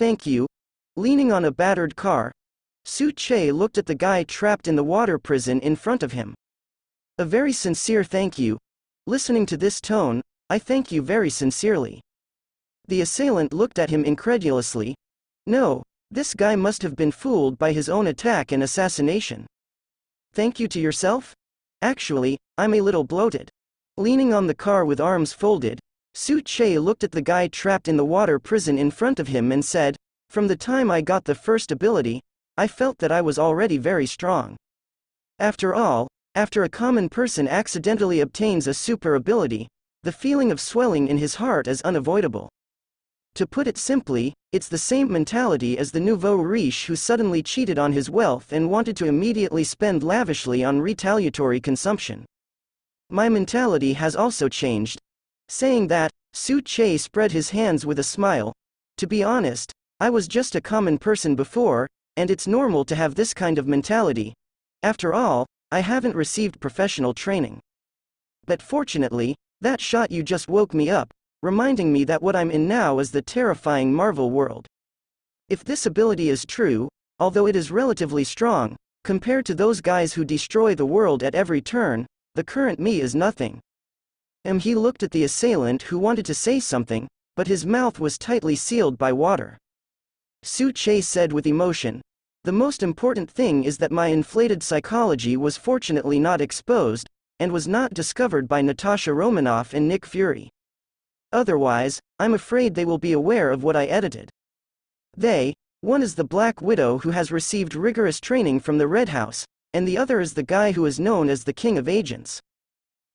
thank you. Leaning on a battered car, Che looked at the guy trapped in the water prison in front of him. A very sincere thank you. Listening to this tone, I thank you very sincerely. The assailant looked at him incredulously. No, this guy must have been fooled by his own attack and assassination. Thank you to yourself? Actually, I'm a little bloated. Leaning on the car with arms folded, Che looked at the guy trapped in the water prison in front of him and said, from the time I got the first ability, I felt that I was already very strong. After all, after a common person accidentally obtains a super ability, the feeling of swelling in his heart is unavoidable. To put it simply, it's the same mentality as the nouveau riche who suddenly cheated on his wealth and wanted to immediately spend lavishly on retaliatory consumption. My mentality has also changed. Saying that, Che spread his hands with a smile. To be honest, I was just a common person before, and it's normal to have this kind of mentality. After all, I haven't received professional training. But fortunately, that shot you just woke me up, reminding me that what I'm in now is the terrifying Marvel world. If this ability is true, although it is relatively strong, compared to those guys who destroy the world at every turn, the current me is nothing. He looked at the assailant who wanted to say something, but his mouth was tightly sealed by water. Che said with emotion, the most important thing is that my inflated psychology was fortunately not exposed, and was not discovered by Natasha Romanoff and Nick Fury. Otherwise, I'm afraid they will be aware of what I edited. One is the Black Widow who has received rigorous training from the Red House, and the other is the guy who is known as the King of Agents.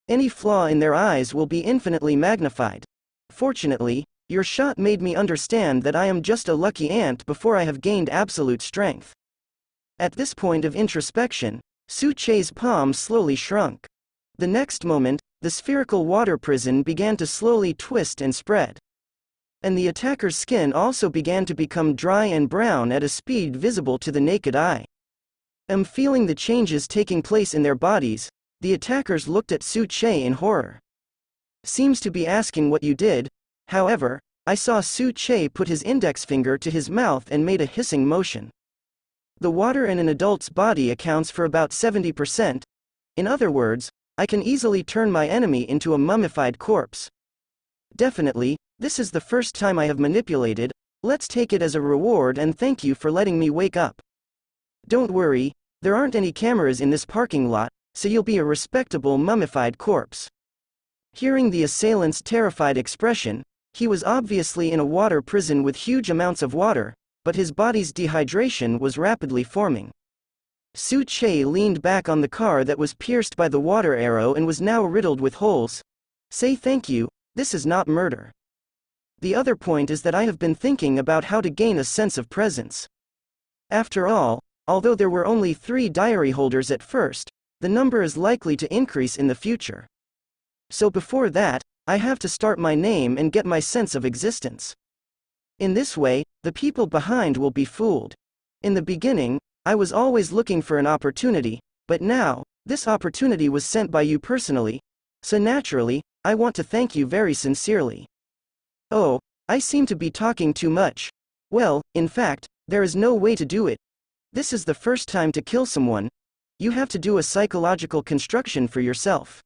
Any flaw in their eyes will be infinitely magnified. Fortunately, your shot made me understand that I am just a lucky ant before I have gained absolute strength. At this point of introspection, Che's palm slowly shrunk. The next moment, the spherical water prison began to slowly twist and spread. And the attacker's skin also began to become dry and brown at a speed visible to the naked eye. Feeling the changes taking place in their bodies, the attackers looked at Che in horror. Seems to be asking what you did. However, I saw Che put his index finger to his mouth and made a hissing motion. The water in an adult's body accounts for about 70%. In other words, I can easily turn my enemy into a mummified corpse. Definitely, this is the first time I have manipulated. Let's take it as a reward and thank you for letting me wake up. Don't worry, there aren't any cameras in this parking lot, so you'll be a respectable mummified corpse. Hearing the assailant's terrified expression, he was obviously in a water prison with huge amounts of water, but his body's dehydration was rapidly forming. Che leaned back on the car that was pierced by the water arrow and was now riddled with holes. Say thank you, this is not murder. The other point is that I have been thinking about how to gain a sense of presence. After all, although there were only 3 diary holders at first, the number is likely to increase in the future. So before that, I have to start my name and get my sense of existence. In this way, the people behind will be fooled. In the beginning, I was always looking for an opportunity, but now, this opportunity was sent by you personally, so naturally, I want to thank you very sincerely. Oh, I seem to be talking too much. Well, in fact, there is no way to do it. This is the first time to kill someone. You have to do a psychological construction for yourself.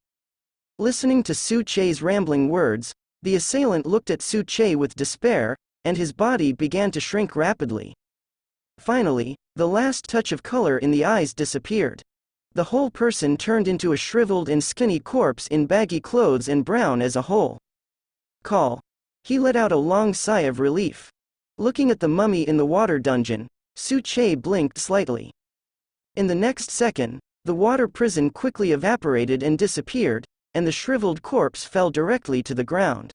Listening to Che's rambling words, the assailant looked at Che with despair, and his body began to shrink rapidly. Finally, the last touch of color in the eyes disappeared. The whole person turned into a shriveled and skinny corpse in baggy clothes and brown as a whole. Call. He let out a long sigh of relief. Looking at the mummy in the water dungeon, Che blinked slightly. In the next second, the water prison quickly evaporated and disappeared, and the shriveled corpse fell directly to the ground.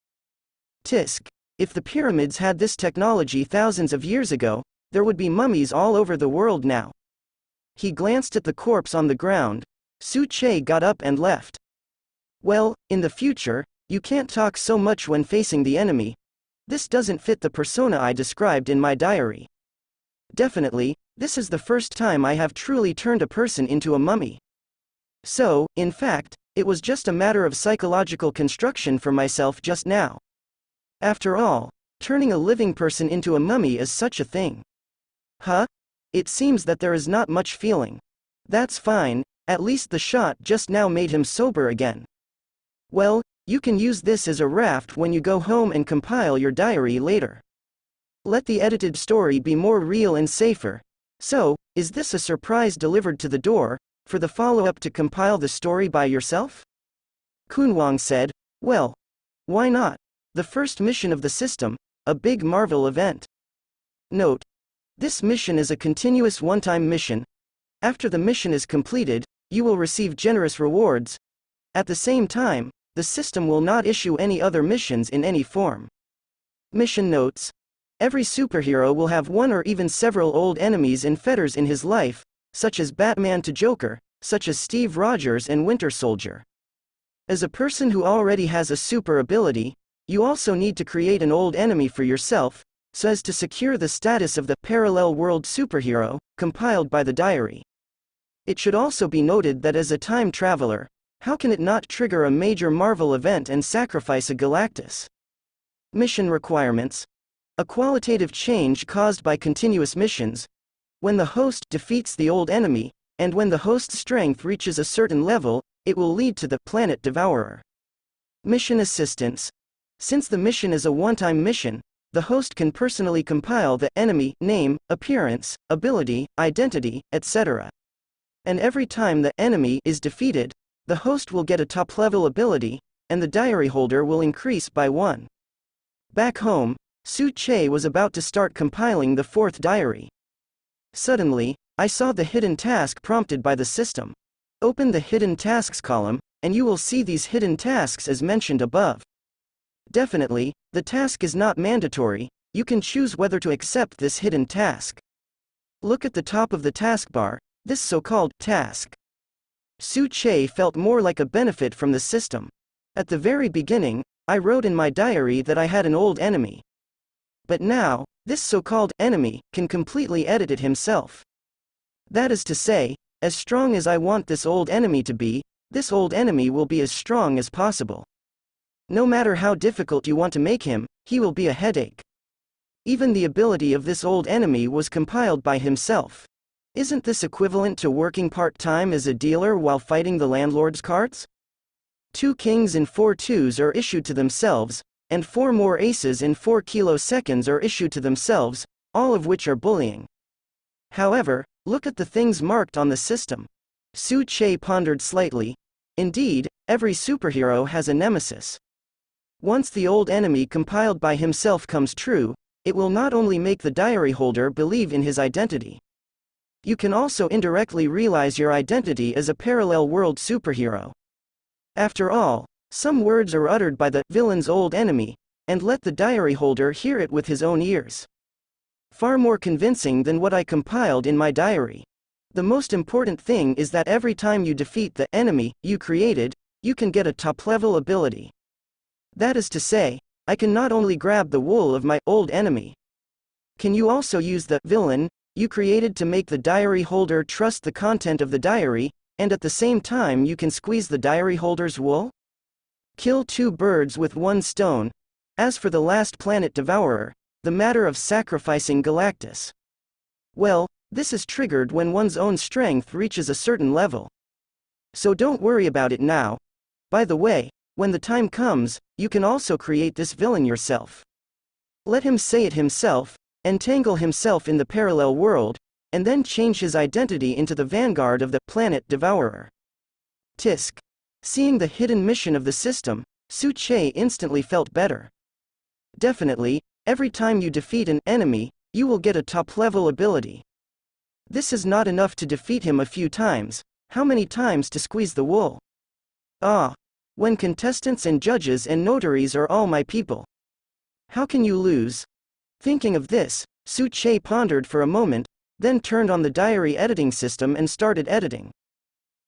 Tisk. If the pyramids had this technology thousands of years ago, there would be mummies all over the world now. He glanced at the corpse on the ground. Che got up and left. Well, in the future, you can't talk so much when facing the enemy. This doesn't fit the persona I described in my diary. Definitely, this is the first time I have truly turned a person into a mummy. So, in fact, it was just a matter of psychological construction for myself just now. After all, turning a living person into a mummy is such a thing. Huh? It seems that there is not much feeling. That's fine, at least the shot just now made him sober again. Well, you can use this as a raft when you go home and compile your diary later. Let the edited story be more real and safer. So, is this a surprise delivered to the door, for the follow-up to compile the story by yourself? Kunwang said, well, why not? The first mission of the system, a big Marvel event. Note: this mission is a continuous one-time mission. After the mission is completed, you will receive generous rewards. At the same time, the system will not issue any other missions in any form. Mission notes: every superhero will have one or even several old enemies and fetters in his life, such as Batman to Joker, such as Steve Rogers and Winter Soldier. As a person who already has a super ability, you also need to create an old enemy for yourself, so as to secure the status of the parallel world superhero, compiled by the diary. It should also be noted that as a time traveler, how can it not trigger a major Marvel event and sacrifice a Galactus? Mission requirements: a qualitative change caused by continuous missions. When the host defeats the old enemy, and when the host's strength reaches a certain level, it will lead to the Planet Devourer. Mission assistance: since the mission is a one-time mission, the host can personally compile the enemy name, appearance, ability, identity, etc. And every time the enemy is defeated, the host will get a top-level ability, and the diary holder will increase by 1. Back home, Su Che was about to start compiling the fourth diary. Suddenly, I saw the hidden task prompted by the system. Open the hidden tasks column, and you will see these hidden tasks as mentioned above. Definitely, the task is not mandatory, you can choose whether to accept this hidden task. Look at the top of the taskbar, this so-called task. Su Che felt more like a benefit from the system. At the very beginning, I wrote in my diary that I had an old enemy. But now, this so-called enemy can completely edit it himself. That is to say, as strong as I want this old enemy to be, this old enemy will be as strong as possible. No matter how difficult you want to make him, he will be a headache. Even the ability of this old enemy was compiled by himself. Isn't this equivalent to working part-time as a dealer while fighting the landlord's cards? 2 kings and 4 twos are issued to themselves, and 4 more aces in 4 kiloseconds are issued to themselves, all of which are bullying. However, look at the things marked on the system. Su Che pondered slightly. Indeed, every superhero has a nemesis. Once the old enemy compiled by himself comes true, it will not only make the diary holder believe in his identity. You can also indirectly realize your identity as a parallel world superhero. After all, some words are uttered by the villain's old enemy, and let the diary holder hear it with his own ears. Far more convincing than what I compiled in my diary. The most important thing is that every time you defeat the enemy you created, you can get a top-level ability. That is to say, I can not only grab the wool of my old enemy. Can you also use the villain you created to make the diary holder trust the content of the diary, and at the same time you can squeeze the diary holder's wool? Kill 2 birds with 1 stone. As for the last Planet Devourer, the matter of sacrificing Galactus. Well, this is triggered when one's own strength reaches a certain level. So don't worry about it now. By the way, when the time comes, you can also create this villain yourself. Let him say it himself, entangle himself in the parallel world, and then change his identity into the vanguard of the Planet Devourer. Tisk. Seeing the hidden mission of the system, Su Che instantly felt better. Definitely, every time you defeat an enemy, you will get a top-level ability. This is not enough to defeat him a few times, how many times to squeeze the wool? Ah! When contestants and judges and notaries are all my people. How can you lose? Thinking of this, Su Che pondered for a moment, then turned on the diary editing system and started editing.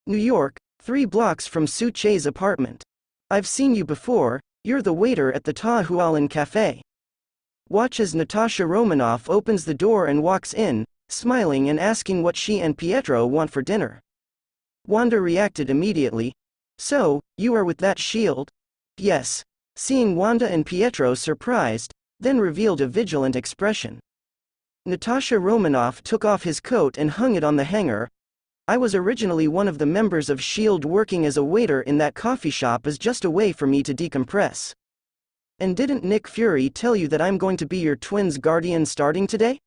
New York, 3 blocks from Su Che's apartment. I've seen you before, you're the waiter at the Ta Hualin Cafe. Watch as Natasha Romanoff opens the door and walks in, smiling and asking what she and Pietro want for dinner. Wanda reacted immediately. So, you are with that shield? Yes. Seeing Wanda and Pietro surprised, then revealed a vigilant expression. Natasha Romanoff took off his coat and hung it on the hanger. I was originally one of the members of S.H.I.E.L.D. working as a waiter in that coffee shop as just a way for me to decompress. And didn't Nick Fury tell you that I'm going to be your twin's guardian starting today?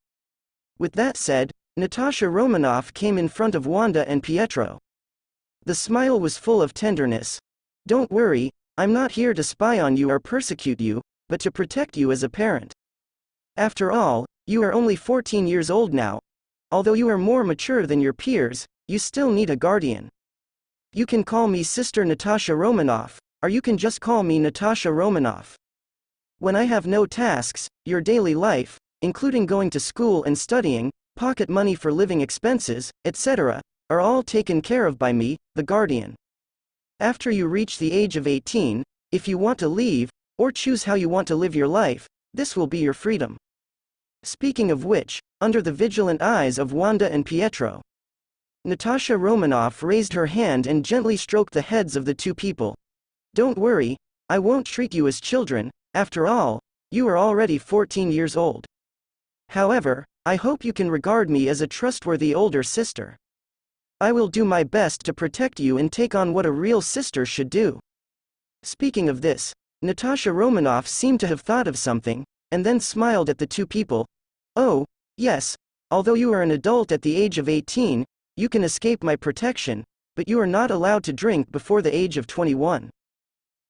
With that said, Natasha Romanoff came in front of Wanda and Pietro. The smile was full of tenderness. Don't worry, I'm not here to spy on you or persecute you, but to protect you as a parent. After all, you are only 14 years old now. Although you are more mature than your peers, you still need a guardian. You can call me Sister Natasha Romanoff, or you can just call me Natasha Romanoff. When I have no tasks, your daily life, including going to school and studying, pocket money for living expenses, etc., are all taken care of by me, the guardian. After you reach the age of 18, if you want to leave, or choose how you want to live your life, this will be your freedom. Speaking of which, under the vigilant eyes of Wanda and Pietro, Natasha Romanoff raised her hand and gently stroked the heads of the two people. Don't worry, I won't treat you as children, after all, you are already 14 years old. However, I hope you can regard me as a trustworthy older sister. I will do my best to protect you and take on what a real sister should do. Speaking of this, Natasha Romanoff seemed to have thought of something, and then smiled at the two people. Oh, yes, although you are an adult at the age of 18, you can escape my protection, but you are not allowed to drink before the age of 21.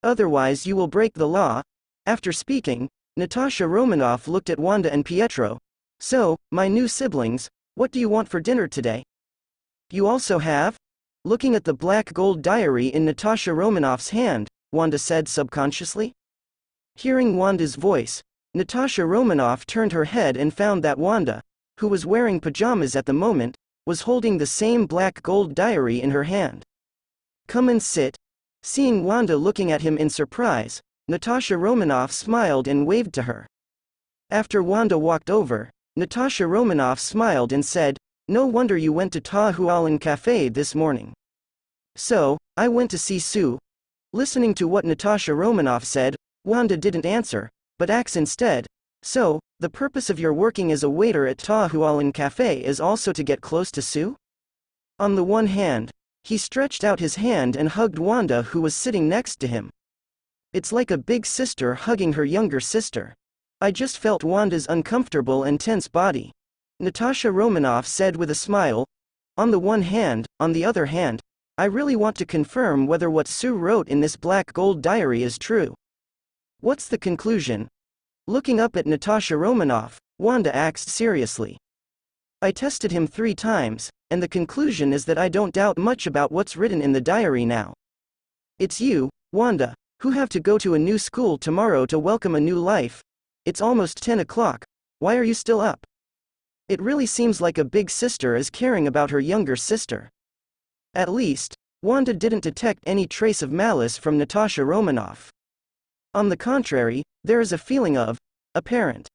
Otherwise you will break the law. After speaking, Natasha Romanoff looked at Wanda and Pietro. So, my new siblings, what do you want for dinner today? You also have? Looking at the black gold diary in Natasha Romanoff's hand, Wanda said subconsciously. Hearing Wanda's voice, Natasha Romanoff turned her head and found that Wanda, who was wearing pajamas at the moment, was holding the same black gold diary in her hand. Come and sit. Seeing Wanda looking at him in surprise, Natasha Romanoff smiled and waved to her. After Wanda walked over, Natasha Romanoff smiled and said, no wonder you went to Tahualan Cafe this morning. So, I went to see Sue. Listening to what Natasha Romanoff said, Wanda didn't answer, but asked instead, so, the purpose of your working as a waiter at Tahualan Cafe is also to get close to Sue? On the one hand, he stretched out his hand and hugged Wanda, who was sitting next to him. It's like a big sister hugging her younger sister. I just felt Wanda's uncomfortable and tense body. Natasha Romanoff said with a smile. On the one hand, on the other hand, I really want to confirm whether what Sue wrote in this black gold diary is true. What's the conclusion? Looking up at Natasha Romanoff, Wanda asked seriously. I tested him 3 times, and the conclusion is that I don't doubt much about what's written in the diary now. It's you, Wanda, who have to go to a new school tomorrow to welcome a new life. It's almost 10 o'clock. Why are you still up? It really seems like a big sister is caring about her younger sister. At least, Wanda didn't detect any trace of malice from Natasha Romanoff. On the contrary, there is a feeling of apparent.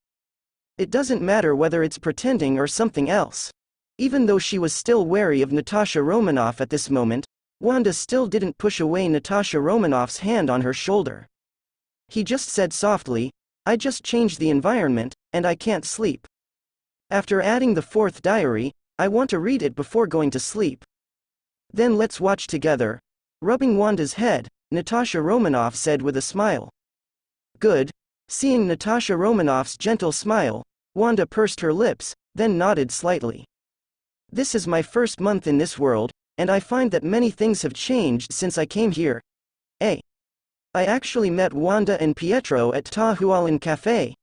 It doesn't matter whether it's pretending or something else. Even though she was still wary of Natasha Romanoff at this moment, Wanda still didn't push away Natasha Romanoff's hand on her shoulder. He just said softly, I just changed the environment, and I can't sleep. After adding the 4th diary, I want to read it before going to sleep. Then let's watch together. Rubbing Wanda's head, Natasha Romanoff said with a smile. Good. Seeing Natasha Romanoff's gentle smile, Wanda pursed her lips, then nodded slightly. This is my first month in this world, and I find that many things have changed since I came here. I actually met Wanda and Pietro at Tahualan Cafe.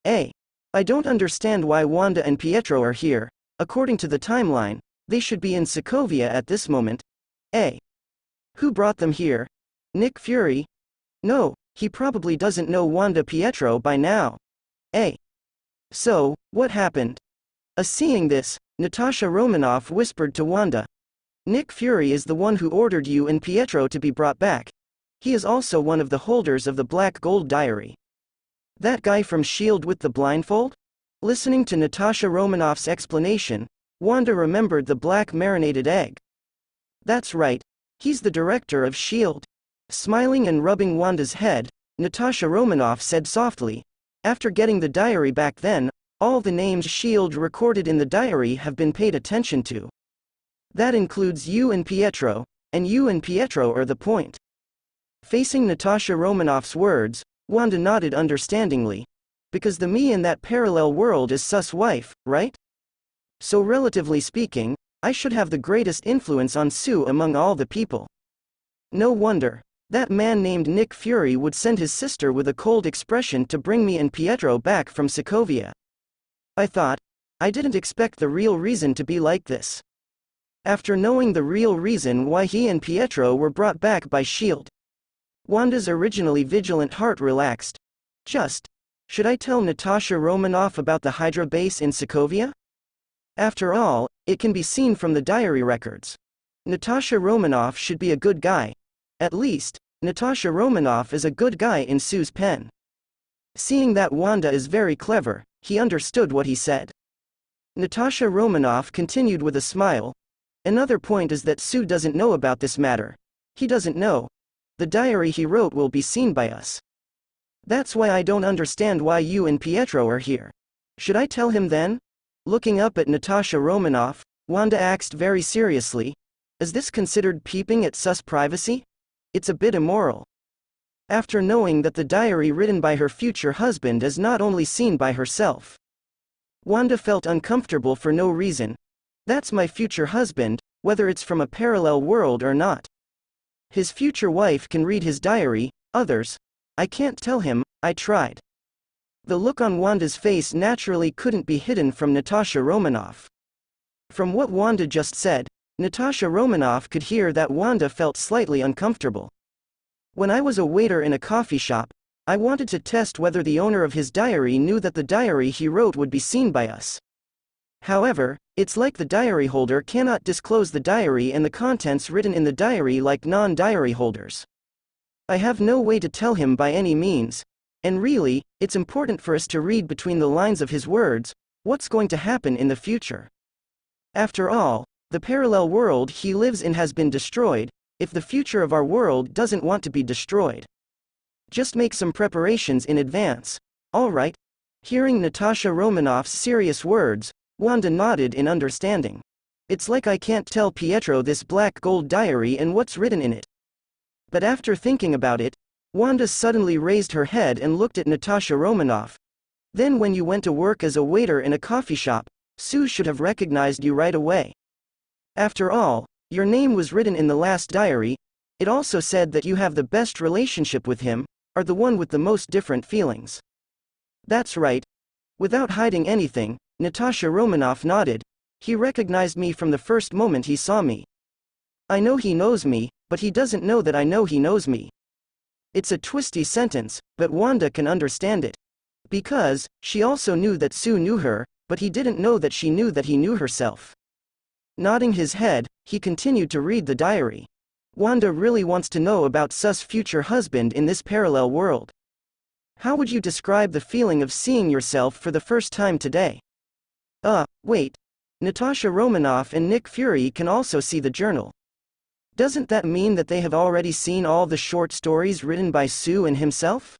I don't understand why Wanda and Pietro are here. According to the timeline, they should be in Sokovia at this moment. Who brought them here? Nick Fury? No, he probably doesn't know Wanda Pietro by now. So, what happened? Seeing this, Natasha Romanoff whispered to Wanda. Nick Fury is the one who ordered you and Pietro to be brought back. He is also one of the holders of the Black Gold Diary. That guy from S.H.I.E.L.D. with the blindfold? Listening to Natasha Romanoff's explanation, Wanda remembered the black marinated egg. That's right, he's the director of S.H.I.E.L.D. Smiling and rubbing Wanda's head, Natasha Romanoff said softly, After getting the diary back then, all the names Shield recorded in the diary have been paid attention to. That includes you and Pietro, and you and Pietro are the point. Facing Natasha Romanoff's words, Wanda nodded understandingly. Because the me in that parallel world is sus wife, right? So relatively speaking, I should have the greatest influence on Sue among all the people. No wonder. That man named Nick Fury would send his sister with a cold expression to bring me and Pietro back from Sokovia. I thought. I didn't expect the real reason to be like this. After knowing the real reason why he and Pietro were brought back by S.H.I.E.L.D., Wanda's originally vigilant heart relaxed. Should I tell Natasha Romanoff about the Hydra base in Sokovia? After all, it can be seen from the diary records. Natasha Romanoff should be a good guy. At least, Natasha Romanoff is a good guy in Sue's pen. Seeing that Wanda is very clever, he understood what he said. Natasha Romanoff continued with a smile. Another point is that Sue doesn't know about this matter. He doesn't know. The diary he wrote will be seen by us. That's why I don't understand why you and Pietro are here. Should I tell him then? Looking up at Natasha Romanoff, Wanda asked very seriously. Is this considered peeping at sus privacy? It's a bit immoral. After knowing that the diary written by her future husband is not only seen by herself, Wanda felt uncomfortable for no reason. That's my future husband, whether it's from a parallel world or not. His future wife can read his diary, others. I can't tell him. I tried. The look on Wanda's face naturally couldn't be hidden from Natasha Romanoff. From what Wanda just said, Natasha Romanoff could hear that Wanda felt slightly uncomfortable. When I was a waiter in a coffee shop, I wanted to test whether the owner of his diary knew that the diary he wrote would be seen by us. However, it's like the diary holder cannot disclose the diary and the contents written in the diary like non-diary holders. I have no way to tell him by any means, and really, it's important for us to read between the lines of his words, what's going to happen in the future. After all, the parallel world he lives in has been destroyed, if the future of our world doesn't want to be destroyed. Just make some preparations in advance. All right. Hearing Natasha Romanoff's serious words, Wanda nodded in understanding. It's like I can't tell Pietro this black gold diary and what's written in it. But after thinking about it, Wanda suddenly raised her head and looked at Natasha Romanoff. Then when you went to work as a waiter in a coffee shop, Sue should have recognized you right away. After all, your name was written in the last diary. It also said that you have the best relationship with him, or the one with the most different feelings. That's right. Without hiding anything, Natasha Romanoff nodded. He recognized me from the first moment he saw me. I know he knows me, but he doesn't know that I know he knows me. It's a twisty sentence, but Wanda can understand it. Because, she also knew that Sue knew her, but he didn't know that she knew that he knew herself. Nodding his head, he continued to read the diary. Wanda really wants to know about Su's future husband in this parallel world. How would you describe the feeling of seeing yourself for the first time today? Wait. Natasha Romanoff and Nick Fury can also see the journal. Doesn't that mean that they have already seen all the short stories written by Sue and himself?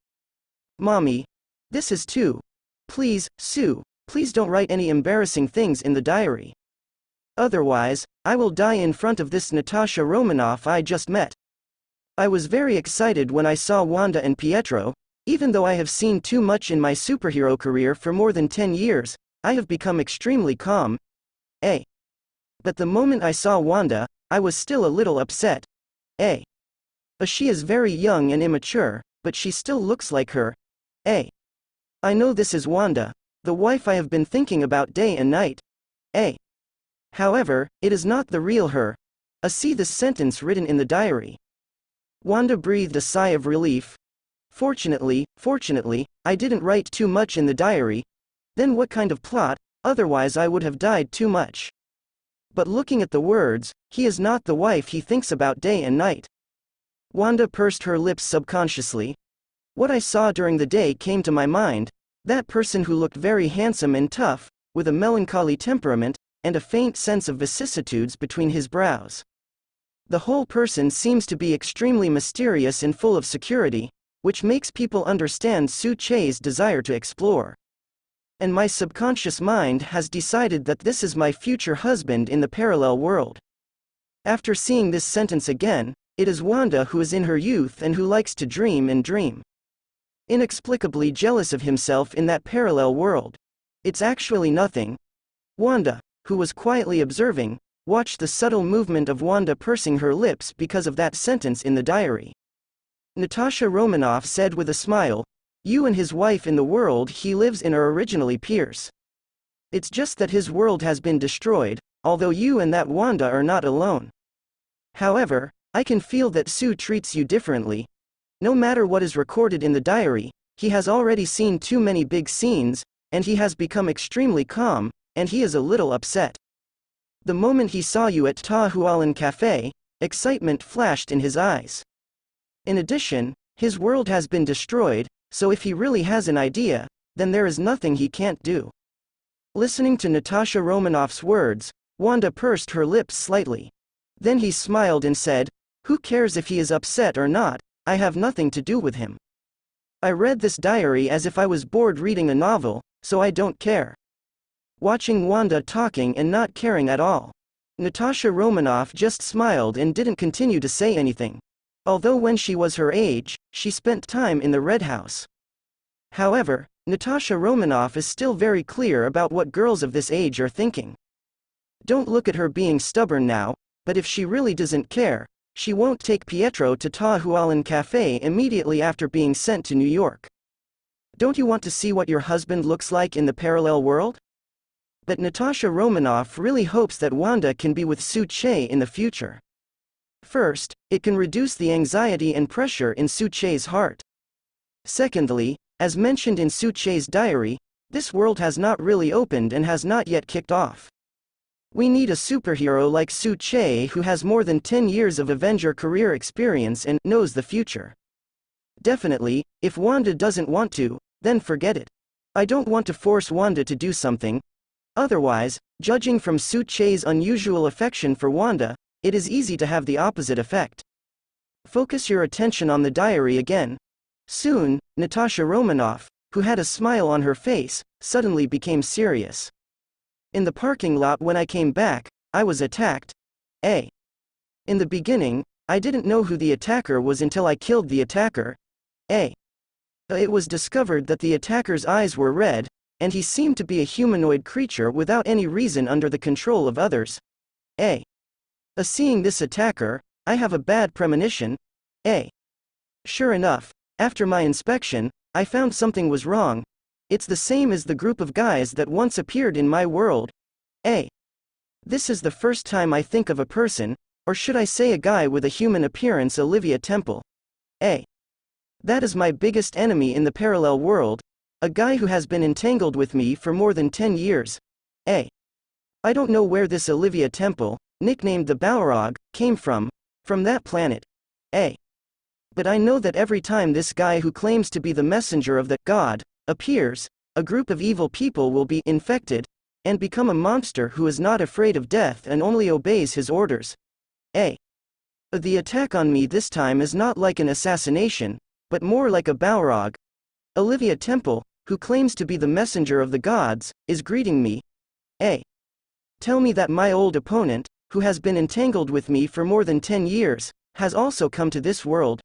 Mommy. This is too. Please, Sue, please don't write any embarrassing things in the diary. Otherwise, I will die in front of this Natasha Romanoff I just met. I was very excited when I saw Wanda and Pietro. Even though I have seen too much in my superhero career for more than 10 years, I have become extremely calm. But the moment I saw Wanda, I was still a little upset. She is very young and immature, but she still looks like her. I know this is Wanda, the wife I have been thinking about day and night. However, it is not the real her. See this sentence written in the diary. Wanda breathed a sigh of relief. Fortunately, I didn't write too much in the diary. Then what kind of plot, otherwise I would have died too much. But looking at the words, he is not the wife he thinks about day and night. Wanda pursed her lips subconsciously. What I saw during the day came to my mind, that person who looked very handsome and tough, with a melancholy temperament, and a faint sense of vicissitudes between his brows. The whole person seems to be extremely mysterious and full of security. which makes people understand Su Che's desire to explore. And my subconscious mind has decided that this is my future husband in the parallel world. After seeing this sentence again, it is Wanda who is in her youth and who likes to dream and dream. Inexplicably jealous of himself in that parallel world. It's actually nothing. Wanda, who was quietly observing, watched the subtle movement of Wanda pursing her lips because of that sentence in the diary. Natasha Romanoff said with a smile, "You and his wife in the world he lives in are originally peers. It's just that his world has been destroyed, although you and that Wanda are not alone. However, I can feel that Su treats you differently. No matter what is recorded in the diary, he has already seen too many big scenes, and he has become extremely calm, and he is a little upset. The moment he saw you at Ta Hualin Cafe, excitement flashed in his eyes. In addition, his world has been destroyed, so if he really has an idea, then there is nothing he can't do." Listening to Natasha Romanoff's words, Wanda pursed her lips slightly. Then he smiled and said, "Who cares if he is upset or not? I have nothing to do with him. I read this diary as if I was bored reading a novel, so I don't care." Watching Wanda talking and not caring at all, Natasha Romanoff just smiled and didn't continue to say anything. Although when she was her age, she spent time in the Red House. However, Natasha Romanoff is still very clear about what girls of this age are thinking. Don't look at her being stubborn now, but if she really doesn't care, she won't take Pietro to Ta Hualin Cafe immediately after being sent to New York. Don't you want to see what your husband looks like in the parallel world? But Natasha Romanoff really hopes that Wanda can be with Su Che in the future. First, it can reduce the anxiety and pressure in Su Che's heart. Secondly, as mentioned in Su Che's diary, this world has not really opened and has not yet kicked off. We need a superhero like Su Che who has more than 10 years of Avenger career experience and knows the future. Definitely, if Wanda doesn't want to, then forget it. I don't want to force Wanda to do something. Otherwise, judging from Su Che's unusual affection for Wanda, it is easy to have the opposite effect. Focus your attention on the diary again. Soon, Natasha Romanoff, who had a smile on her face, suddenly became serious. In the parking lot when I came back, I was attacked. In the beginning, I didn't know who the attacker was until I killed the attacker. It was discovered that the attacker's eyes were red, and he seemed to be a humanoid creature without any reason under the control of others. Seeing this attacker, I have a bad premonition. Sure enough, after my inspection, I found something was wrong. It's the same as the group of guys that once appeared in my world. This is the first time I think of a person, or should I say a guy with a human appearance, Olivia Temple. That is my biggest enemy in the parallel world, a guy who has been entangled with me for more than 10 years. I don't know where this Olivia Temple, nicknamed the Balrog, came from that planet. But I know that every time this guy who claims to be the messenger of the God appears, a group of evil people will be infected and become a monster who is not afraid of death and only obeys his orders. The attack on me this time is not like an assassination, but more like a Balrog. Olivia Temple, who claims to be the messenger of the gods, is greeting me. Tell me that my old opponent, who has been entangled with me for more than 10 years, has also come to this world.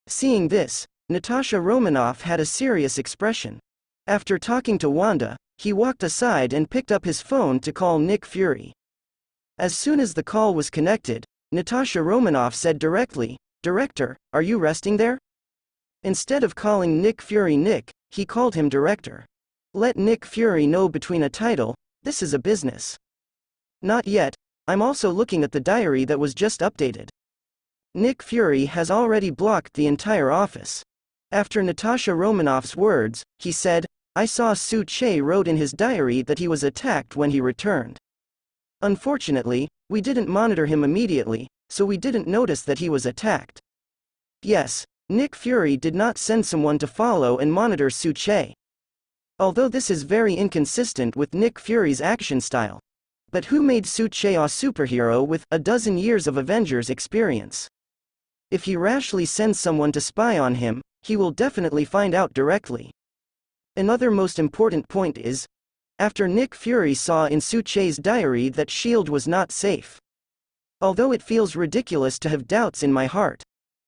Seeing this, Natasha Romanoff had a serious expression. After talking to Wanda, he walked aside and picked up his phone to call Nick Fury. As soon as the call was connected, Natasha Romanoff said directly, "Director, are you resting there?" Instead of calling Nick Fury Nick, he called him Director. Let Nick Fury know between a title, this is a business. Not yet, I'm also looking at the diary that was just updated. Nick Fury has already blocked the entire office. After Natasha Romanoff's words, he said, I saw Su Che wrote in his diary that he was attacked when he returned. Unfortunately, we didn't monitor him immediately, so we didn't notice that he was attacked. Yes, Nick Fury did not send someone to follow and monitor Su Che. Although this is very inconsistent with Nick Fury's action style. But who made Su Che a superhero with a dozen years of Avengers experience? If he rashly sends someone to spy on him, he will definitely find out directly. Another most important point is, after Nick Fury saw in Su-Che's diary that S.H.I.E.L.D. was not safe. Although it feels ridiculous to have doubts in my heart.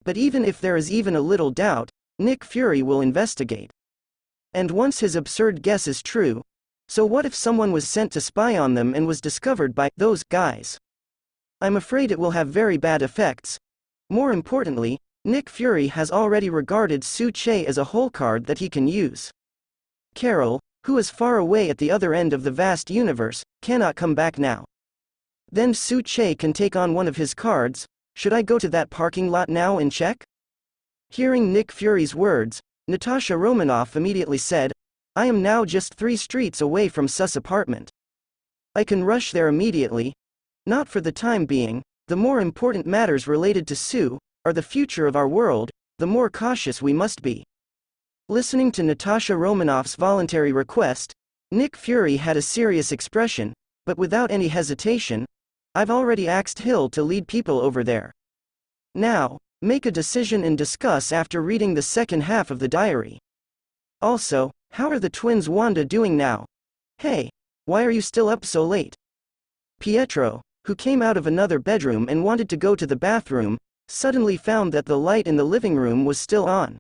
But even if there is even a little doubt, Nick Fury will investigate. And once his absurd guess is true, so what if someone was sent to spy on them and was discovered by those guys? I'm afraid it will have very bad effects. More importantly, Nick Fury has already regarded Su-Che as a hole card that he can use. Carol, who is far away at the other end of the vast universe, cannot come back now. Then Su-Che can take on one of his cards. Should I go to that parking lot now and check? Hearing Nick Fury's words, Natasha Romanoff immediately said, I am now just 3 streets away from Sus' apartment. I can rush there immediately. Not for the time being. The more important matters related to Su are the future of our world, the more cautious we must be. Listening to Natasha Romanoff's voluntary request, Nick Fury had a serious expression, but without any hesitation. I've already asked Hill to lead people over there. Now, make a decision and discuss after reading the second half of the diary. Also, how are the twins Wanda doing now? Hey, why are you still up so late? Pietro, who came out of another bedroom and wanted to go to the bathroom, suddenly found that the light in the living room was still on.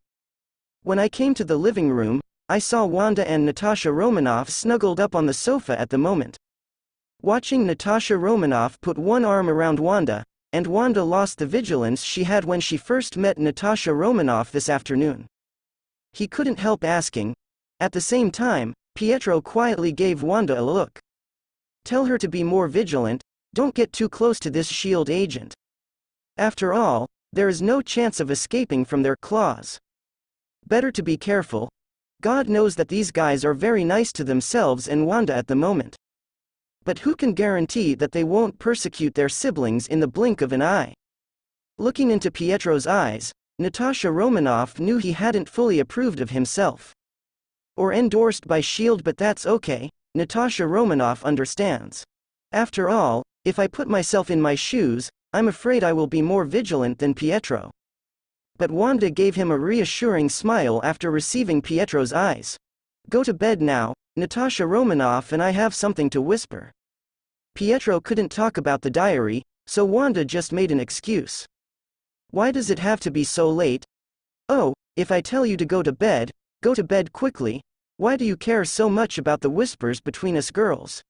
When I came to the living room, I saw Wanda and Natasha Romanoff snuggled up on the sofa at the moment. Watching Natasha Romanoff put one arm around Wanda, and Wanda lost the vigilance she had when she first met Natasha Romanoff this afternoon. He couldn't help asking. At the same time, Pietro quietly gave Wanda a look. Tell her to be more vigilant, don't get too close to this S.H.I.E.L.D. agent. After all, there is no chance of escaping from their claws. Better to be careful. God knows that these guys are very nice to themselves and Wanda at the moment. But who can guarantee that they won't persecute their siblings in the blink of an eye? Looking into Pietro's eyes, Natasha Romanoff knew he hadn't fully approved of himself. Or endorsed by S.H.I.E.L.D., but that's okay, Natasha Romanoff understands. After all, if I put myself in my shoes, I'm afraid I will be more vigilant than Pietro. But Wanda gave him a reassuring smile after receiving Pietro's eyes. Go to bed now, Natasha Romanoff and I have something to whisper. Pietro couldn't talk about the diary, so Wanda just made an excuse. Why does it have to be so late? Oh, if I tell you to go to bed quickly. Why do you care so much about the whispers between us girls?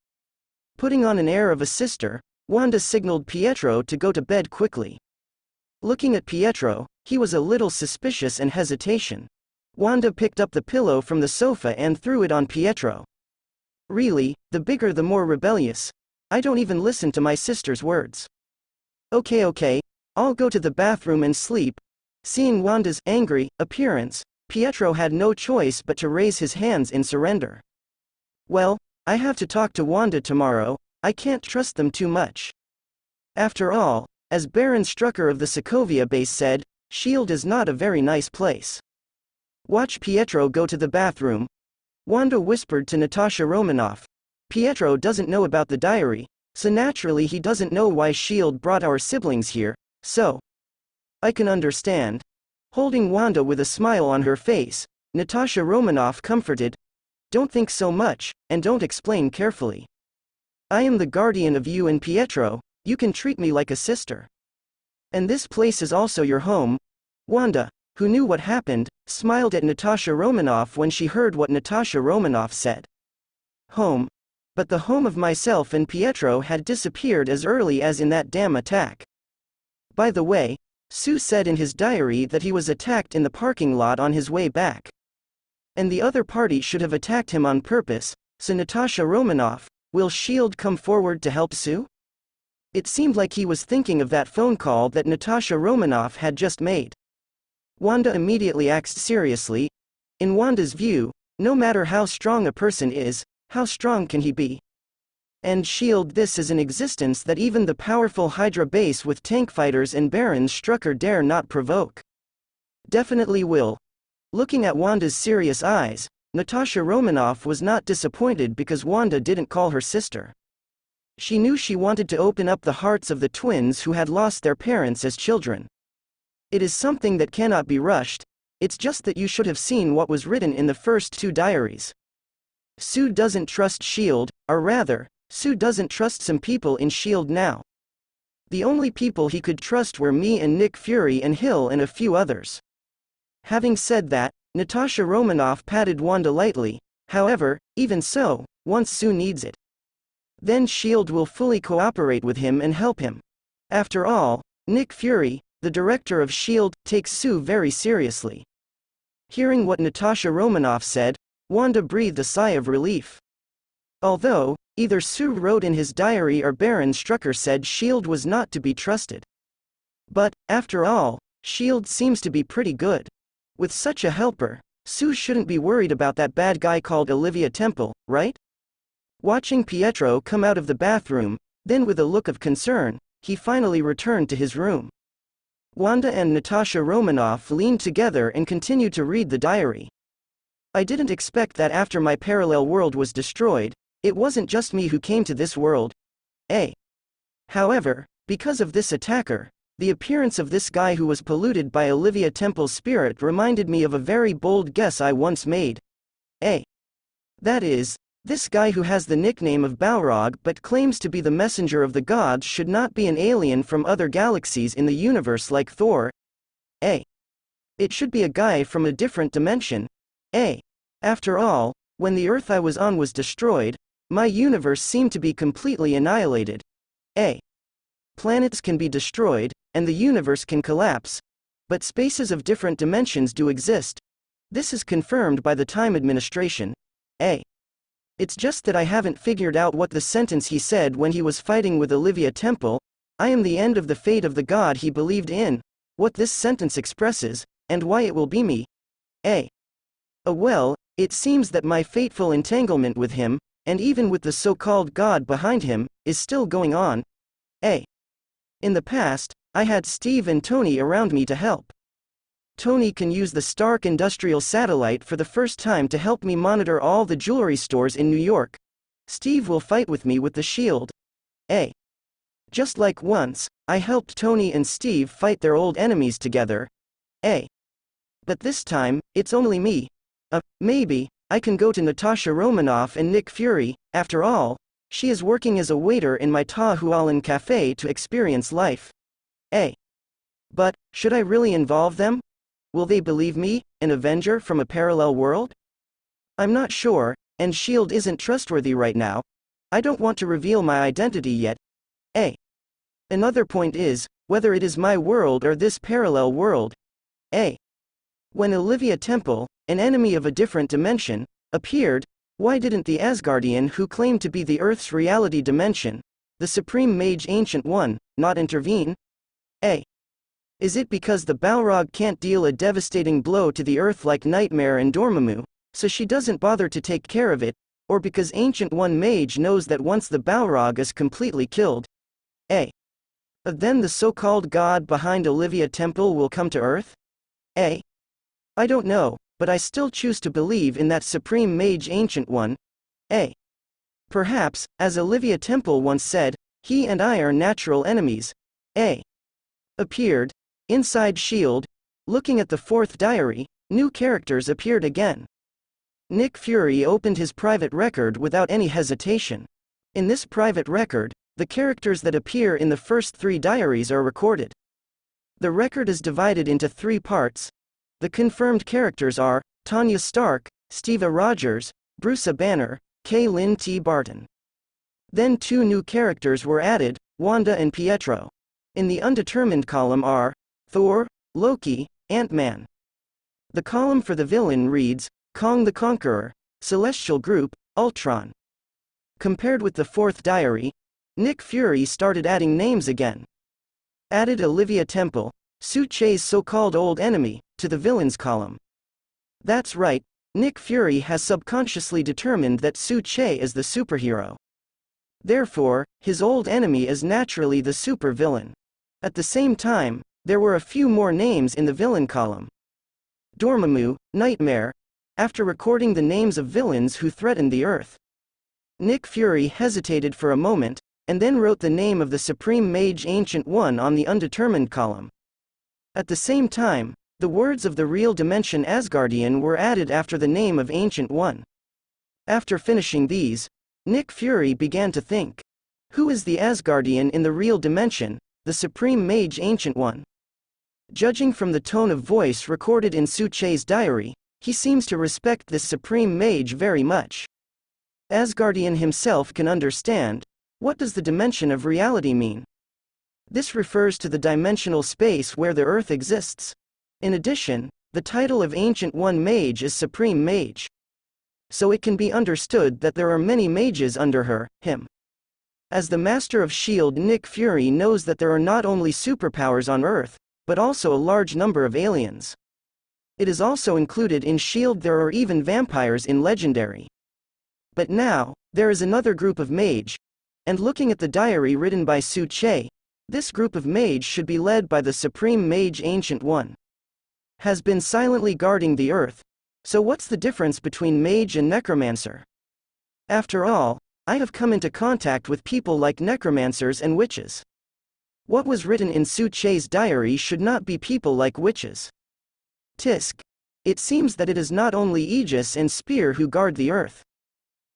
Putting on an air of a sister, Wanda signaled Pietro to go to bed quickly. Looking at Pietro, he was a little suspicious and hesitation. Wanda picked up the pillow from the sofa and threw it on Pietro. Really, the bigger the more rebellious. I don't even listen to my sister's words. Okay, I'll go to the bathroom and sleep. Seeing Wanda's angry appearance, Pietro had no choice but to raise his hands in surrender. Well, I have to talk to Wanda tomorrow, I can't trust them too much. After all, as Baron Strucker of the Sokovia base said, S.H.I.E.L.D. is not a very nice place. Watch Pietro go to the bathroom. Wanda whispered to Natasha Romanoff. Pietro doesn't know about the diary, so naturally he doesn't know why S.H.I.E.L.D. brought our siblings here, so. I can understand. Holding Wanda with a smile on her face, Natasha Romanoff comforted. Don't think so much, and don't explain carefully. I am the guardian of you and Pietro, you can treat me like a sister. And this place is also your home. Wanda, who knew what happened, smiled at Natasha Romanoff when she heard what Natasha Romanoff said. Home. But the home of myself and Pietro had disappeared as early as in that damn attack. By the way, Su said in his diary that he was attacked in the parking lot on his way back. And the other party should have attacked him on purpose, so Natasha Romanoff, will S.H.I.E.L.D. come forward to help Su? It seemed like he was thinking of that phone call that Natasha Romanoff had just made. Wanda immediately asked seriously. In Wanda's view, no matter how strong a person is, how strong can he be? And S.H.I.E.L.D. this is an existence that even the powerful Hydra base with tank fighters and Baron Strucker dare not provoke. Definitely will. Looking at Wanda's serious eyes, Natasha Romanoff was not disappointed because Wanda didn't call her sister. She knew she wanted to open up the hearts of the twins who had lost their parents as children. It is something that cannot be rushed, it's just that you should have seen what was written in the first 2 diaries. Sue doesn't trust S.H.I.E.L.D., or rather, Sue doesn't trust some people in S.H.I.E.L.D. now. The only people he could trust were me and Nick Fury and Hill and a few others. Having said that, Natasha Romanoff patted Wanda lightly. However, even so, once Sue needs it, then S.H.I.E.L.D. will fully cooperate with him and help him. After all, Nick Fury, the director of S.H.I.E.L.D., takes Sue very seriously. Hearing what Natasha Romanoff said, Wanda breathed a sigh of relief. Although, either Sue wrote in his diary or Baron Strucker said S.H.I.E.L.D. was not to be trusted. But, after all, S.H.I.E.L.D. seems to be pretty good. With such a helper, Sue shouldn't be worried about that bad guy called Olivia Temple, right? Watching Pietro come out of the bathroom, then with a look of concern, he finally returned to his room. Wanda and Natasha Romanoff leaned together and continued to read the diary. I didn't expect that after my parallel world was destroyed, it wasn't just me who came to this world. However, because of this attacker, the appearance of this guy who was polluted by Olivia Temple's spirit reminded me of a very bold guess I once made. That is, this guy who has the nickname of Balrog but claims to be the messenger of the gods should not be an alien from other galaxies in the universe like Thor. It should be a guy from a different dimension. After all, when the Earth I was on was destroyed, my universe seemed to be completely annihilated. Planets can be destroyed, and the universe can collapse. But spaces of different dimensions do exist. This is confirmed by the Time Administration. It's just that I haven't figured out what the sentence he said when he was fighting with Olivia Temple, "I am the end of the fate of the god he believed in," what this sentence expresses, and why it will be me. Well, it seems that my fateful entanglement with him, and even with the so-called god behind him, is still going on. In the past, I had Steve and Tony around me to help. Tony can use the Stark Industrial Satellite for the first time to help me monitor all the jewelry stores in New York. Steve will fight with me with the shield. Just like once, I helped Tony and Steve fight their old enemies together. But this time, it's only me. Maybe, I can go to Natasha Romanoff and Nick Fury. After all, she is working as a waiter in my Ta Hualin cafe to experience life. But, should I really involve them? Will they believe me, an Avenger from a parallel world? I'm not sure, and S.H.I.E.L.D. isn't trustworthy right now. I don't want to reveal my identity yet. Another point is, whether it is my world or this parallel world. When Olivia Temple, an enemy of a different dimension, appeared, why didn't the Asgardian who claimed to be the Earth's reality dimension, the Supreme Mage Ancient One, not intervene? Is it because the Balrog can't deal a devastating blow to the Earth like Nightmare and Dormammu, so she doesn't bother to take care of it, or because Ancient One Mage knows that once the Balrog is completely killed, then the so-called god behind Olivia Temple will come to Earth? I don't know, but I still choose to believe in that Supreme Mage Ancient One. Perhaps, as Olivia Temple once said, he and I are natural enemies. Appeared. Inside S.H.I.E.L.D., looking at the 4th diary, new characters appeared again. Nick Fury opened his private record without any hesitation. In this private record, the characters that appear in the first 3 diaries are recorded. The record is divided into 3 parts. The confirmed characters are Tanya Stark, Steva Rogers, Bruce Banner, K-Lynn T. Barton. Then 2 new characters were added, Wanda and Pietro. In the undetermined column are Thor, Loki, Ant-Man. The column for the villain reads, Kong the Conqueror, Celestial Group, Ultron. Compared with the 4th diary, Nick Fury started adding names again. Added Olivia Temple, Su Che's so-called old enemy, to the villains column. That's right, Nick Fury has subconsciously determined that Su Che is the superhero. Therefore, his old enemy is naturally the supervillain. At the same time, there were a few more names in the villain column. Dormammu, Nightmare, after recording the names of villains who threatened the Earth. Nick Fury hesitated for a moment, and then wrote the name of the Supreme Mage Ancient One on the undetermined column. At the same time, the words of the real dimension Asgardian were added after the name of Ancient One. After finishing these, Nick Fury began to think. Who is the Asgardian in the real dimension, the Supreme Mage Ancient One? Judging from the tone of voice recorded in Su-Che's diary, he seems to respect this Supreme Mage very much. Asgardian himself can understand. What does the dimension of reality mean? This refers to the dimensional space where the Earth exists. In addition, the title of Ancient One Mage is Supreme Mage. So it can be understood that there are many mages under her, him. As the Master of S.H.I.E.L.D., Nick Fury knows that there are not only superpowers on Earth, but also a large number of aliens. It is also included in S.H.I.E.L.D. there are even vampires in Legendary. But now, there is another group of mage, and looking at the diary written by Su-Che, this group of mage should be led by the Supreme Mage Ancient One. Has been silently guarding the Earth, so what's the difference between mage and necromancer? After all, I have come into contact with people like necromancers and witches. What was written in Su-Che's diary should not be people like witches. Tisk. It seems that it is not only Aegis and Spear who guard the Earth.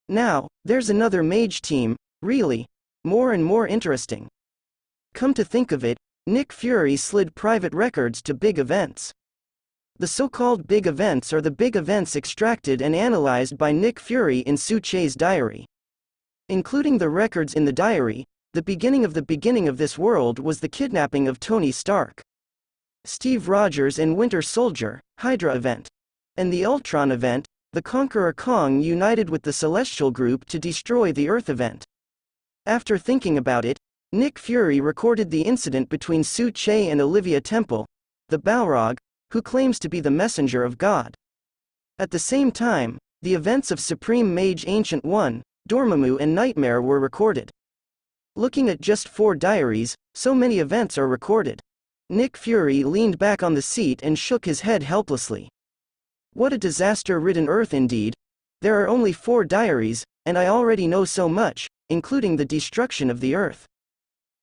Now, there's another mage team, really, more and more interesting. Come to think of it, Nick Fury slid private records to big events. The so-called big events are the big events extracted and analyzed by Nick Fury in Su-Che's diary. Including the records in the diary, the beginning of this world was the kidnapping of Tony Stark, Steve Rogers and Winter Soldier, Hydra event. And the Ultron event, the Conqueror Kong united with the Celestial Group to destroy the Earth event. After thinking about it, Nick Fury recorded the incident between Su-Che and Olivia Temple, the Balrog, who claims to be the messenger of God. At the same time, the events of Supreme Mage Ancient One, Dormammu and Nightmare were recorded. Looking at just 4 diaries, so many events are recorded. Nick Fury leaned back on the seat and shook his head helplessly. What a disaster-ridden Earth indeed. There are only 4 diaries, and I already know so much, including the destruction of the Earth.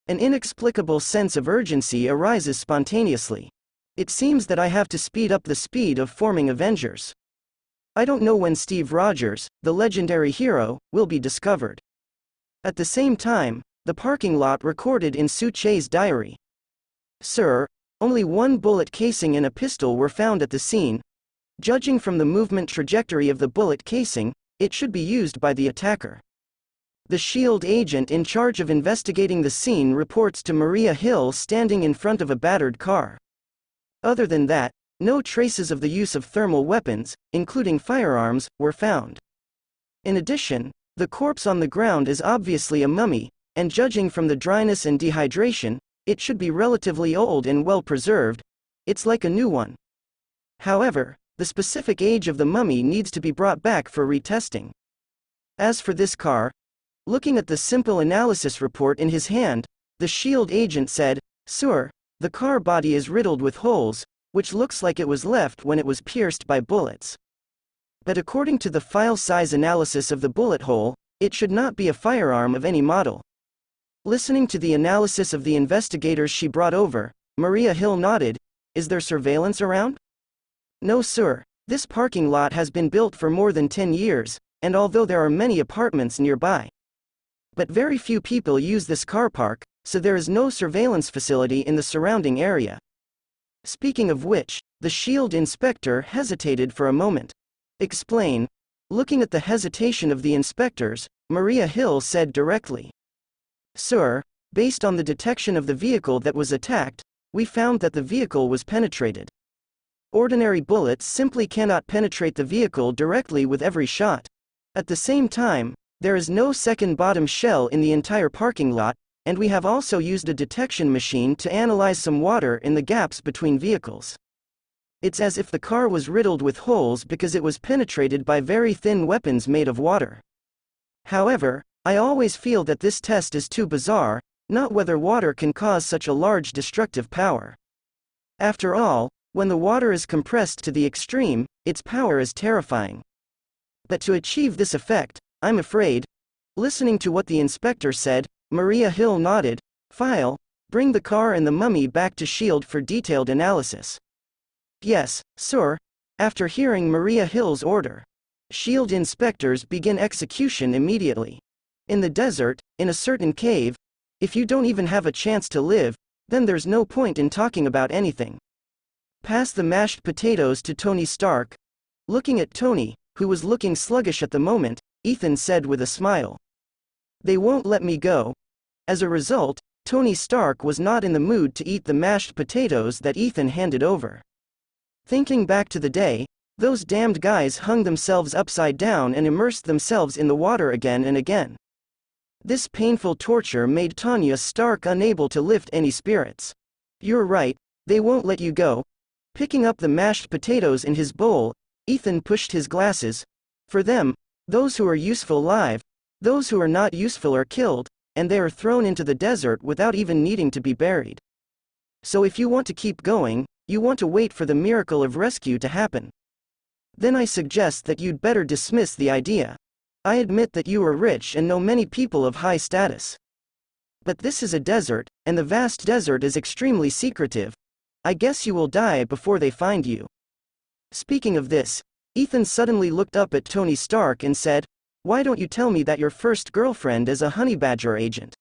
An inexplicable sense of urgency arises spontaneously. It seems that I have to speed up the speed of forming Avengers. I don't know when Steve Rogers, the legendary hero, will be discovered. At the same time, the parking lot recorded in Su-Che's diary. Sir, only 1 bullet casing and a pistol were found at the scene. Judging from the movement trajectory of the bullet casing, it should be used by the attacker. The S.H.I.E.L.D. agent in charge of investigating the scene reports to Maria Hill standing in front of a battered car. Other than that, no traces of the use of thermal weapons, including firearms, were found. In addition, the corpse on the ground is obviously a mummy, and judging from the dryness and dehydration, it should be relatively old and well preserved. It's like a new one. However, the specific age of the mummy needs to be brought back for retesting. As for this car, looking at the simple analysis report in his hand, the S.H.I.E.L.D. agent said, Sir, the car body is riddled with holes, which looks like it was left when it was pierced by bullets. But according to the file size analysis of the bullet hole, it should not be a firearm of any model. Listening to the analysis of the investigators she brought over, Maria Hill nodded. Is there surveillance around? No sir, this parking lot has been built for more than 10 years, and although there are many apartments nearby, but very few people use this car park, so there is no surveillance facility in the surrounding area. Speaking of which, the S.H.I.E.L.D. inspector hesitated for a moment. Explain. Looking at the hesitation of the inspectors, Maria Hill said directly. Sir, based on the detection of the vehicle that was attacked, we found that the vehicle was penetrated. Ordinary bullets simply cannot penetrate the vehicle directly with every shot. At the same time, there is no second bottom shell in the entire parking lot, and we have also used a detection machine to analyze some water in the gaps between vehicles. It's as if the car was riddled with holes because it was penetrated by very thin weapons made of water. However, I always feel that this test is too bizarre, not whether water can cause such a large destructive power. After all, when the water is compressed to the extreme, its power is terrifying. But to achieve this effect, I'm afraid. Listening to what the inspector said, Maria Hill nodded. File, Bring the car and the mummy back to S.H.I.E.L.D. for detailed analysis. Yes, sir. After hearing Maria Hill's order, S.H.I.E.L.D. inspectors begin execution immediately. In the desert, in a certain cave, if you don't even have a chance to live, then there's no point in talking about anything. Pass the mashed potatoes to Tony Stark. Looking at Tony, who was looking sluggish at the moment, Ethan said with a smile. They won't let me go. As a result, Tony Stark was not in the mood to eat the mashed potatoes that Ethan handed over. Thinking back to the day, those damned guys hung themselves upside down and immersed themselves in the water again and again. This painful torture made Tanya Stark unable to lift any spirits. You're right, they won't let you go. Picking up the mashed potatoes in his bowl, Ethan pushed his glasses. For them, those who are useful live, those who are not useful are killed, and they are thrown into the desert without even needing to be buried. So if you want to keep going, you want to wait for the miracle of rescue to happen. Then I suggest that you'd better dismiss the idea. I admit that you are rich and know many people of high status. But this is a desert, and the vast desert is extremely secretive. I guess you will die before they find you. Speaking of this, Ethan suddenly looked up at Tony Stark and said, Why don't you tell me that your first girlfriend is a honey badger agent?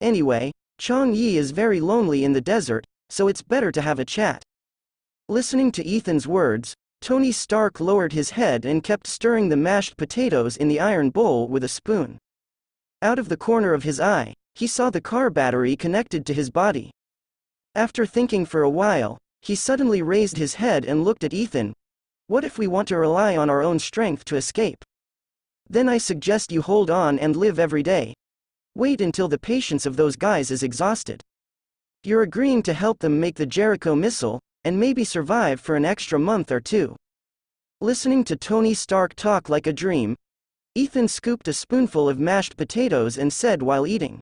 Anyway, Chong Yi is very lonely in the desert, so it's better to have a chat. Listening to Ethan's words, Tony Stark lowered his head and kept stirring the mashed potatoes in the iron bowl with a spoon. Out of the corner of his eye, he saw the car battery connected to his body. After thinking for a while, he suddenly raised his head and looked at Ethan. What if we want to rely on our own strength to escape? Then I suggest you hold on and live every day. Wait until the patience of those guys is exhausted. You're agreeing to help them make the Jericho missile, and maybe survive for an extra month or two. Listening to Tony Stark talk like a dream, Ethan scooped a spoonful of mashed potatoes and said while eating,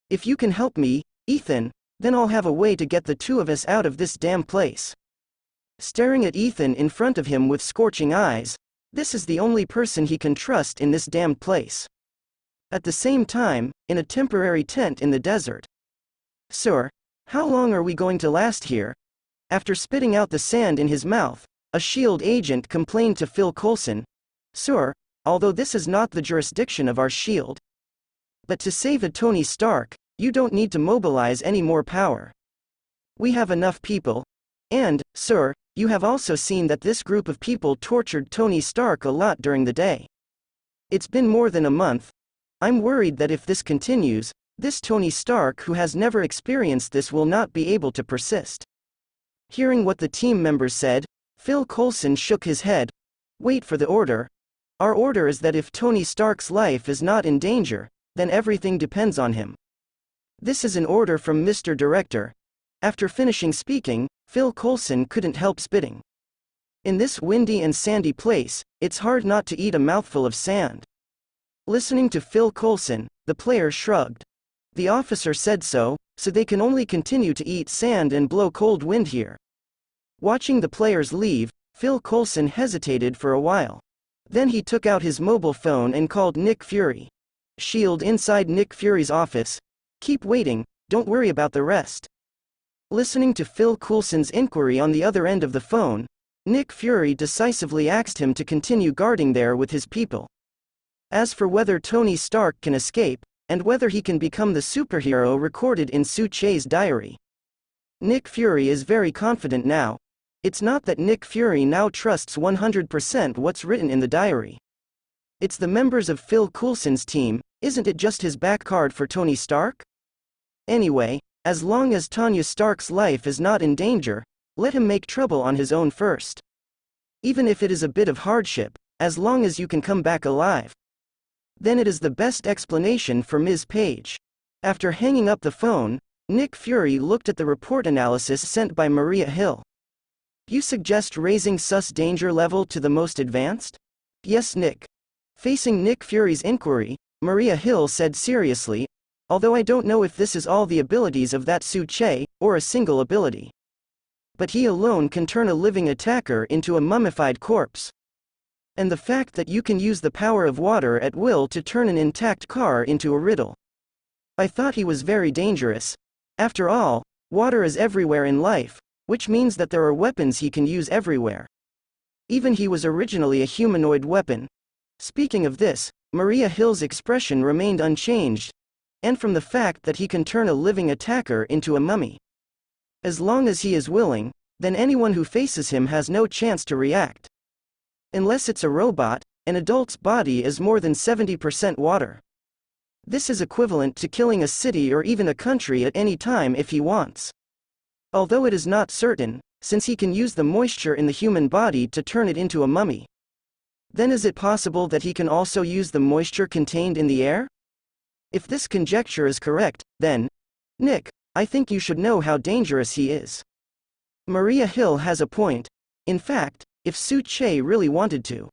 If you can help me, Ethan, then I'll have a way to get the two of us out of this damn place. Staring at Ethan in front of him with scorching eyes, this is the only person he can trust in this damned place. At the same time, in a temporary tent in the desert. Sir, how long are we going to last here? After spitting out the sand in his mouth, a S.H.I.E.L.D. agent complained to Phil Coulson, Sir, although this is not the jurisdiction of our S.H.I.E.L.D. But to save a Tony Stark, you don't need to mobilize any more power. We have enough people. And, sir, you have also seen that this group of people tortured Tony Stark a lot during the day. It's been more than a month. I'm worried that if this continues, this Tony Stark who has never experienced this will not be able to persist. Hearing what the team members said, Phil Coulson shook his head. Wait for the order. Our order is that if Tony Stark's life is not in danger, then everything depends on him. This is an order from Mr. Director. After finishing speaking, Phil Coulson couldn't help spitting. In this windy and sandy place, it's hard not to eat a mouthful of sand. Listening to Phil Coulson, the player shrugged. The officer said so they can only continue to eat sand and blow cold wind here. Watching the players leave, Phil Coulson hesitated for a while. Then he took out his mobile phone and called Nick Fury. S.H.I.E.L.D. inside Nick Fury's office. Keep waiting, don't worry about the rest. Listening to Phil Coulson's inquiry on the other end of the phone, Nick Fury decisively asked him to continue guarding there with his people. As for whether Tony Stark can escape, and whether he can become the superhero recorded in Su Che's diary, Nick Fury is very confident now. It's not that Nick Fury now trusts 100% what's written in the diary. It's the members of Phil Coulson's team. Isn't it just his back card for Tony Stark? Anyway, as long as Tanya Stark's life is not in danger, let him make trouble on his own first. Even if it is a bit of hardship, as long as you can come back alive. Then it is the best explanation for Ms. Page. After hanging up the phone, Nick Fury looked at the report analysis sent by Maria Hill. You suggest raising sus danger level to the most advanced? Yes, Nick. Facing Nick Fury's inquiry, Maria Hill said seriously, although I don't know if this is all the abilities of that Su Che, or a single ability. But he alone can turn a living attacker into a mummified corpse. And the fact that you can use the power of water at will to turn an intact car into a riddle. I thought he was very dangerous. After all, water is everywhere in life, which means that there are weapons he can use everywhere. Even he was originally a humanoid weapon. Speaking of this, Maria Hill's expression remained unchanged, and from the fact that he can turn a living attacker into a mummy. As long as he is willing, then anyone who faces him has no chance to react. Unless it's a robot, an adult's body is more than 70% water. This is equivalent to killing a city or even a country at any time if he wants. Although it is not certain, since he can use the moisture in the human body to turn it into a mummy. Then is it possible that he can also use the moisture contained in the air? If this conjecture is correct, then, Nick, I think you should know how dangerous he is. Maria Hill has a point. In fact, if Su-che really wanted to,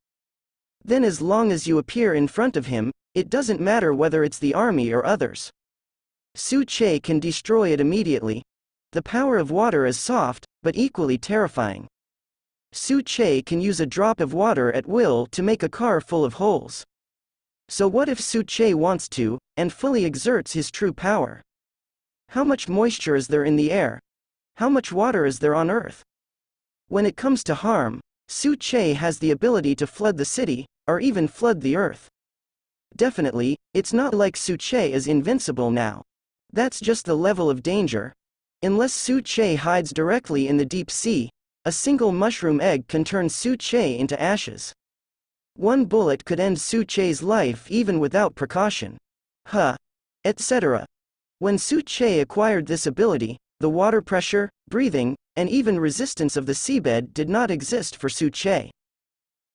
then as long as you appear in front of him, it doesn't matter whether it's the army or others. Su-che can destroy it immediately. The power of water is soft, but equally terrifying. Su-che can use a drop of water at will to make a car full of holes. So what if Su-che wants to, and fully exerts his true power? How much moisture is there in the air? How much water is there on Earth? When it comes to harm, Su-che has the ability to flood the city, or even flood the Earth. Definitely, it's not like Su-che is invincible now. That's just the level of danger. Unless Su-che hides directly in the deep sea, a single mushroom egg can turn Su-che into ashes. One bullet could end Su-che's life even without precaution. Etc. When Su-che acquired this ability, the water pressure, breathing, and even resistance of the seabed did not exist for Su-che.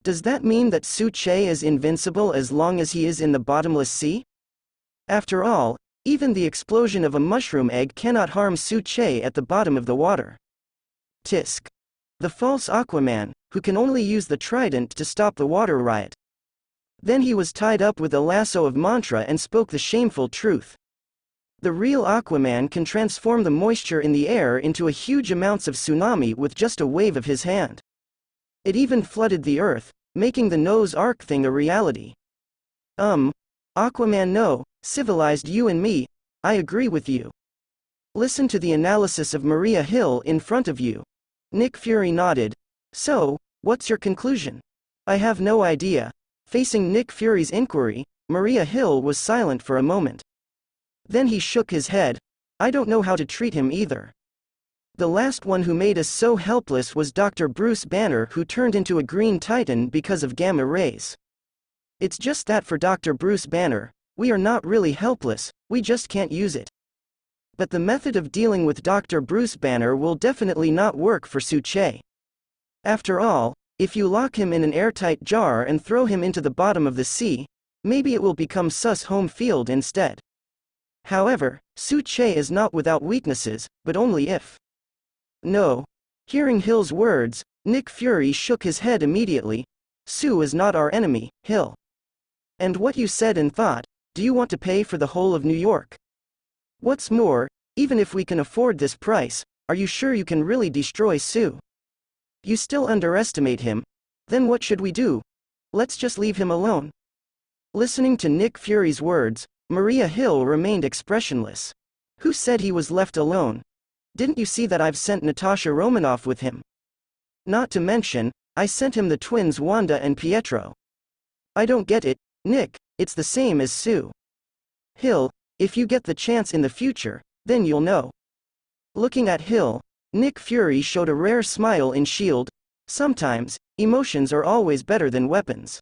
Does that mean that Su-che is invincible as long as he is in the bottomless sea? After all, even the explosion of a mushroom egg cannot harm Su-che at the bottom of the water. Tisk. The false Aquaman, who can only use the trident to stop the water riot. Then he was tied up with a lasso of mantra and spoke the shameful truth. The real Aquaman can transform the moisture in the air into a huge amounts of tsunami with just a wave of his hand. It even flooded the earth, making the Noah's Ark thing a reality. Aquaman, no, civilized you and me, I agree with you. Listen to the analysis of Maria Hill in front of you. Nick Fury nodded. So, what's your conclusion? I have no idea. Facing Nick Fury's inquiry, Maria Hill was silent for a moment. Then he shook his head. I don't know how to treat him either. The last one who made us so helpless was Dr. Bruce Banner, who turned into a green titan because of gamma rays. It's just that for Dr. Bruce Banner, we are not really helpless, we just can't use it. But the method of dealing with Dr. Bruce Banner will definitely not work for Su-che. After all, if you lock him in an airtight jar and throw him into the bottom of the sea, maybe it will become Sus home field instead. However, Su-che is not without weaknesses, but only if. No. Hearing Hill's words, Nick Fury shook his head immediately. Su is not our enemy, Hill. And what you said and thought, do you want to pay for the whole of New York? What's more, even if we can afford this price, are you sure you can really destroy Su? You still underestimate him. Then what should we do? Let's just leave him alone. Listening to Nick Fury's words, Maria Hill remained expressionless. Who said he was left alone? Didn't you see that I've sent Natasha Romanoff with him? Not to mention, I sent him the twins Wanda and Pietro. I don't get it, Nick, it's the same as Su. Hill, if you get the chance in the future, then you'll know. Looking at Hill, Nick Fury showed a rare smile in S.H.I.E.L.D. Sometimes, emotions are always better than weapons.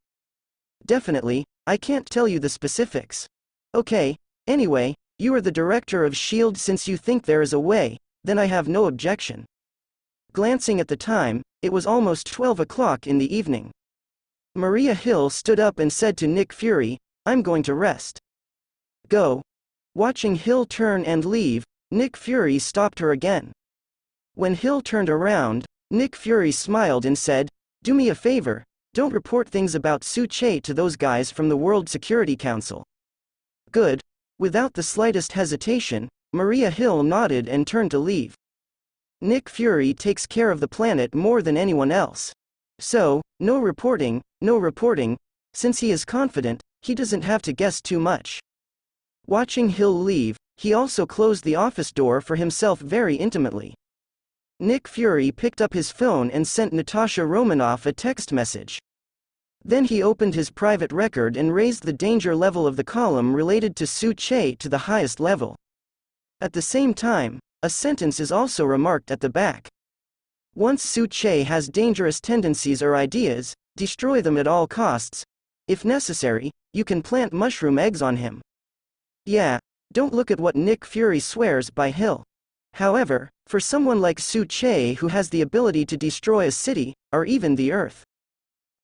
Definitely, I can't tell you the specifics. Okay, anyway, you are the director of S.H.I.E.L.D. Since you think there is a way, then I have no objection. Glancing at the time, it was almost 12 o'clock in the evening. Maria Hill stood up and said to Nick Fury, I'm going to rest. Go. Watching Hill turn and leave, Nick Fury stopped her again. When Hill turned around, Nick Fury smiled and said, do me a favor, don't report things about Su-che to those guys from the World Security Council. Good. Without the slightest hesitation, Maria Hill nodded and turned to leave. Nick Fury takes care of the planet more than anyone else. So, no reporting, no reporting. Since he is confident, he doesn't have to guess too much. Watching Hill leave, He also closed the office door for himself very intimately. Nick Fury picked up his phone and sent Natasha Romanoff a text message. Then he opened his private record and raised the danger level of the column related to Su Che to the highest level. At the same time, a sentence is also remarked at the back. Once Su Che has dangerous tendencies or ideas, destroy them at all costs. If necessary, you can plant mushroom eggs on him. Yeah, don't look at what Nick Fury swears by Hill. However, for someone like Su Che who has the ability to destroy a city, or even the earth,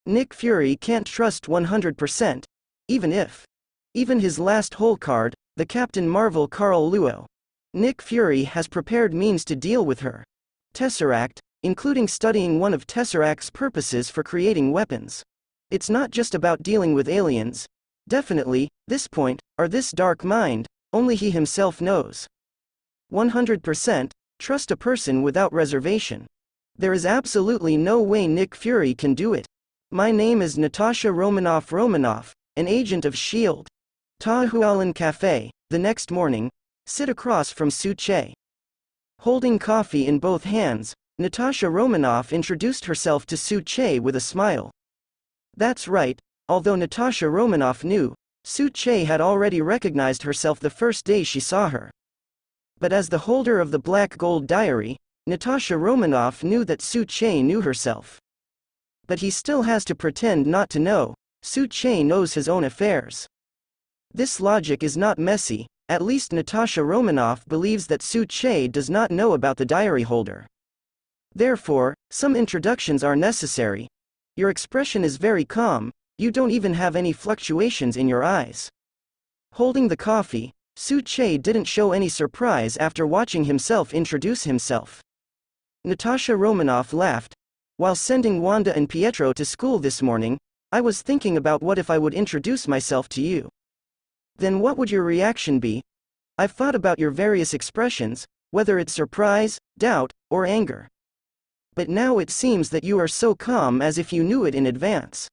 Nick Fury can't trust 100%, even his last hole card, the Captain Marvel Carl Luo. Nick Fury has prepared means to deal with her. Tesseract, including studying one of Tesseract's purposes for creating weapons. It's not just about dealing with aliens. Definitely, this point, or this dark mind, only he himself knows. 100%, trust a person without reservation. There is absolutely no way Nick Fury can do it. My name is Natasha Romanoff, an agent of S.H.I.E.L.D. Tahualan Cafe, the next morning, sit across from Su Che. Holding coffee in both hands, Natasha Romanoff introduced herself to Su Che with a smile. That's right, although Natasha Romanoff knew, Su Che had already recognized herself the first day she saw her. But as the holder of the Black Gold Diary, Natasha Romanoff knew that Su Che knew herself. But he still has to pretend not to know. Su Che knows his own affairs. This logic is not messy. At least Natasha Romanoff believes that Su Che does not know about the diary holder. Therefore, some introductions are necessary. Your expression is very calm, you don't even have any fluctuations in your eyes. Holding the coffee, Su Che didn't show any surprise after watching himself introduce himself. Natasha Romanoff laughed. While sending Wanda and Pietro to school this morning, I was thinking about what if I would introduce myself to you. Then what would your reaction be? I've thought about your various expressions, whether it's surprise, doubt, or anger. But now it seems that you are so calm as if you knew it in advance.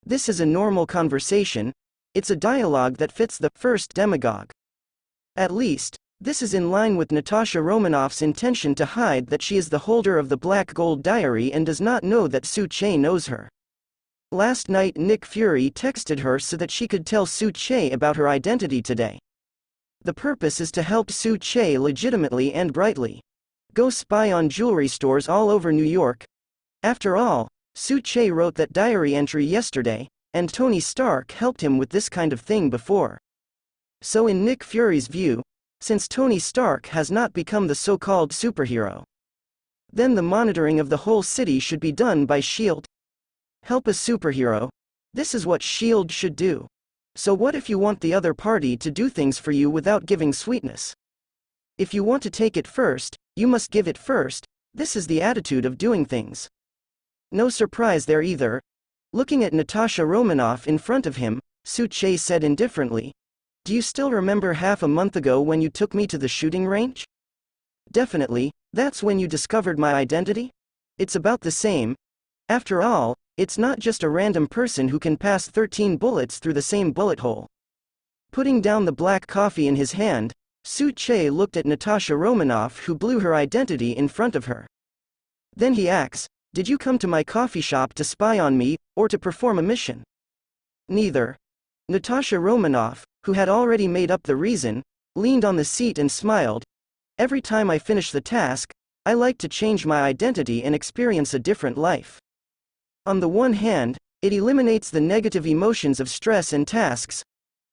This is a normal conversation. It's a dialogue that fits the first demagogue. At least, this is in line with Natasha Romanoff's intention to hide that she is the holder of the Black Gold Diary and does not know that Su Che knows her. Last night Nick Fury texted her so that she could tell Su Che about her identity today. The purpose is to help Su Che legitimately and brightly. Go spy on jewelry stores all over New York. After all, Su Che wrote that diary entry yesterday, and Tony Stark helped him with this kind of thing before. So in Nick Fury's view, since Tony Stark has not become the so-called superhero, then the monitoring of the whole city should be done by S.H.I.E.L.D. Help a superhero. This is what S.H.I.E.L.D. should do. So what if you want the other party to do things for you without giving sweetness? If you want to take it first, you must give it first. This is the attitude of doing things. No surprise there either. Looking at Natasha Romanoff in front of him, Su Che said indifferently, "Do you still remember half a month ago when you took me to the shooting range?" "Definitely, that's when you discovered my identity?" "It's about the same. After all, it's not just a random person who can pass 13 bullets through the same bullet hole." Putting down the black coffee in his hand, Su Che looked at Natasha Romanoff, who blew her identity in front of her. Then he asks, "Did you come to my coffee shop to spy on me, or to perform a mission?" "Neither." Natasha Romanoff, who had already made up the reason, leaned on the seat and smiled. "Every time I finish the task, I like to change my identity and experience a different life. On the one hand, it eliminates the negative emotions of stress and tasks.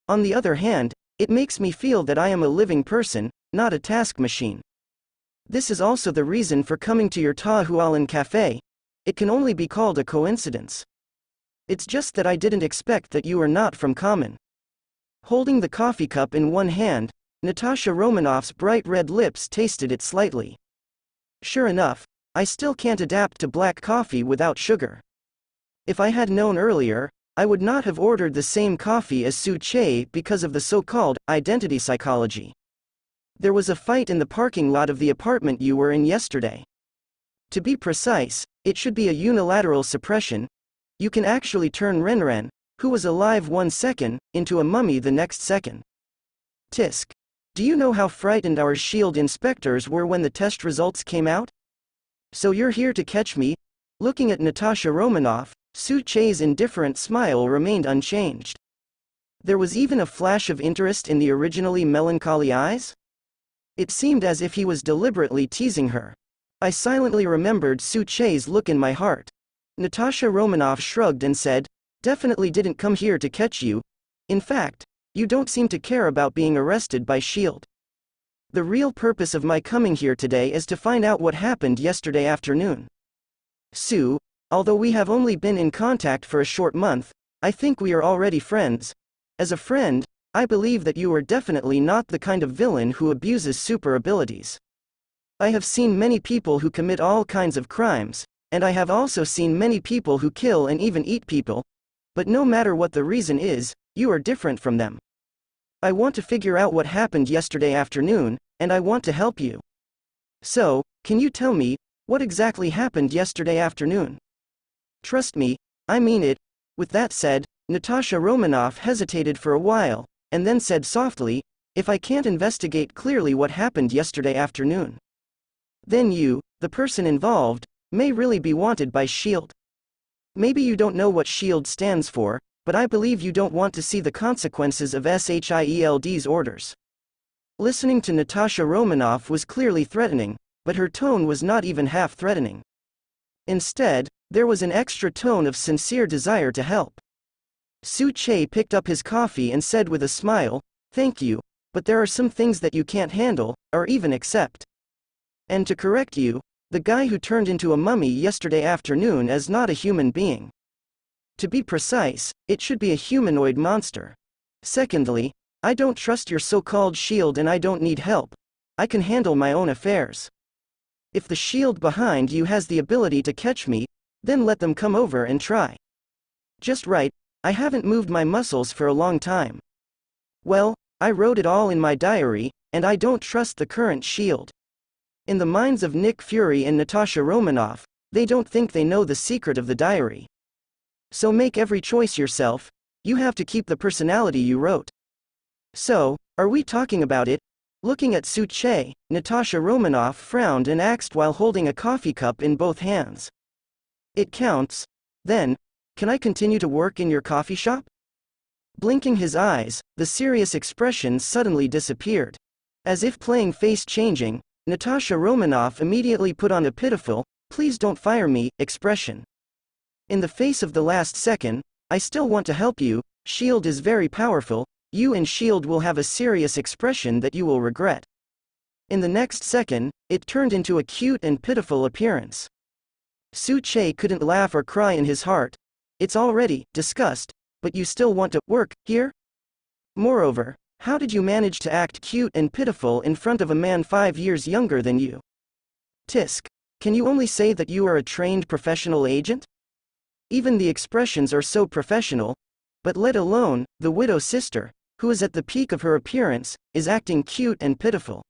On the other hand, it makes me feel that I am a living person, not a task machine. This is also the reason for coming to your Tahualan Cafe. It can only be called a coincidence. It's just that I didn't expect that you are not from common." Holding the coffee cup in one hand, Natasha Romanoff's bright red lips tasted it slightly. "Sure enough, I still can't adapt to black coffee without sugar. If I had known earlier, I would not have ordered the same coffee as Su Che because of the so-called identity psychology. There was a fight in the parking lot of the apartment you were in yesterday. To be precise, it should be a unilateral suppression. You can actually turn Renren, who was alive 1 second, into a mummy the next second. Tisk. Do you know how frightened our shield inspectors were when the test results came out? So you're here to catch me? Looking at Natasha Romanoff, Su Che's indifferent smile remained unchanged. There was even a flash of interest in the originally melancholy eyes. It seemed as if he was deliberately teasing her. I silently remembered Su Che's look in my heart. Natasha Romanoff shrugged and said, "Definitely didn't come here to catch you. In fact, you don't seem to care about being arrested by SHIELD. The real purpose of my coming here today is to find out what happened yesterday afternoon. Su, although we have only been in contact for a short month, I think we are already friends. As a friend, I believe that you are definitely not the kind of villain who abuses super abilities. I have seen many people who commit all kinds of crimes, and I have also seen many people who kill and even eat people, but no matter what the reason is, you are different from them. I want to figure out what happened yesterday afternoon, and I want to help you. So, can you tell me, what exactly happened yesterday afternoon? Trust me, I mean it." With that said, Natasha Romanoff hesitated for a while, and then said softly, "If I can't investigate clearly what happened yesterday afternoon, then you, the person involved, may really be wanted by SHIELD. Maybe you don't know what SHIELD stands for, but I believe you don't want to see the consequences of SHIELD's orders." Listening to Natasha Romanoff was clearly threatening, but her tone was not even half threatening. Instead, there was an extra tone of sincere desire to help. Su Che picked up his coffee and said with a smile, "Thank you, but there are some things that you can't handle, or even accept. And to correct you, the guy who turned into a mummy yesterday afternoon is not a human being. To be precise, it should be a humanoid monster. Secondly, I don't trust your so-called SHIELD and I don't need help. I can handle my own affairs. If the SHIELD behind you has the ability to catch me, then let them come over and try. Just right, I haven't moved my muscles for a long time. Well, I wrote it all in my diary, and I don't trust the current SHIELD." In the minds of Nick Fury and Natasha Romanoff, they don't think they know the secret of the diary. So make every choice yourself, you have to keep the personality you wrote. So, are we talking about it? Looking at Su Che, Natasha Romanoff frowned and asked while holding a coffee cup in both hands. "It counts. Then, can I continue to work in your coffee shop?" Blinking his eyes, the serious expression suddenly disappeared. As if playing face-changing, Natasha Romanoff immediately put on a pitiful, "Please don't fire me," expression. In the face of the last second, "I still want to help you, SHIELD is very powerful, you and SHIELD will have a serious expression that you will regret." In the next second, it turned into a cute and pitiful appearance. Su Che couldn't laugh or cry in his heart. It's already discussed, but you still want to work here? Moreover, how did you manage to act cute and pitiful in front of a man 5 years younger than you? Tisk. Can you only say that you are a trained professional agent? Even the expressions are so professional, but let alone, the widow sister, who is at the peak of her appearance, is acting cute and pitiful.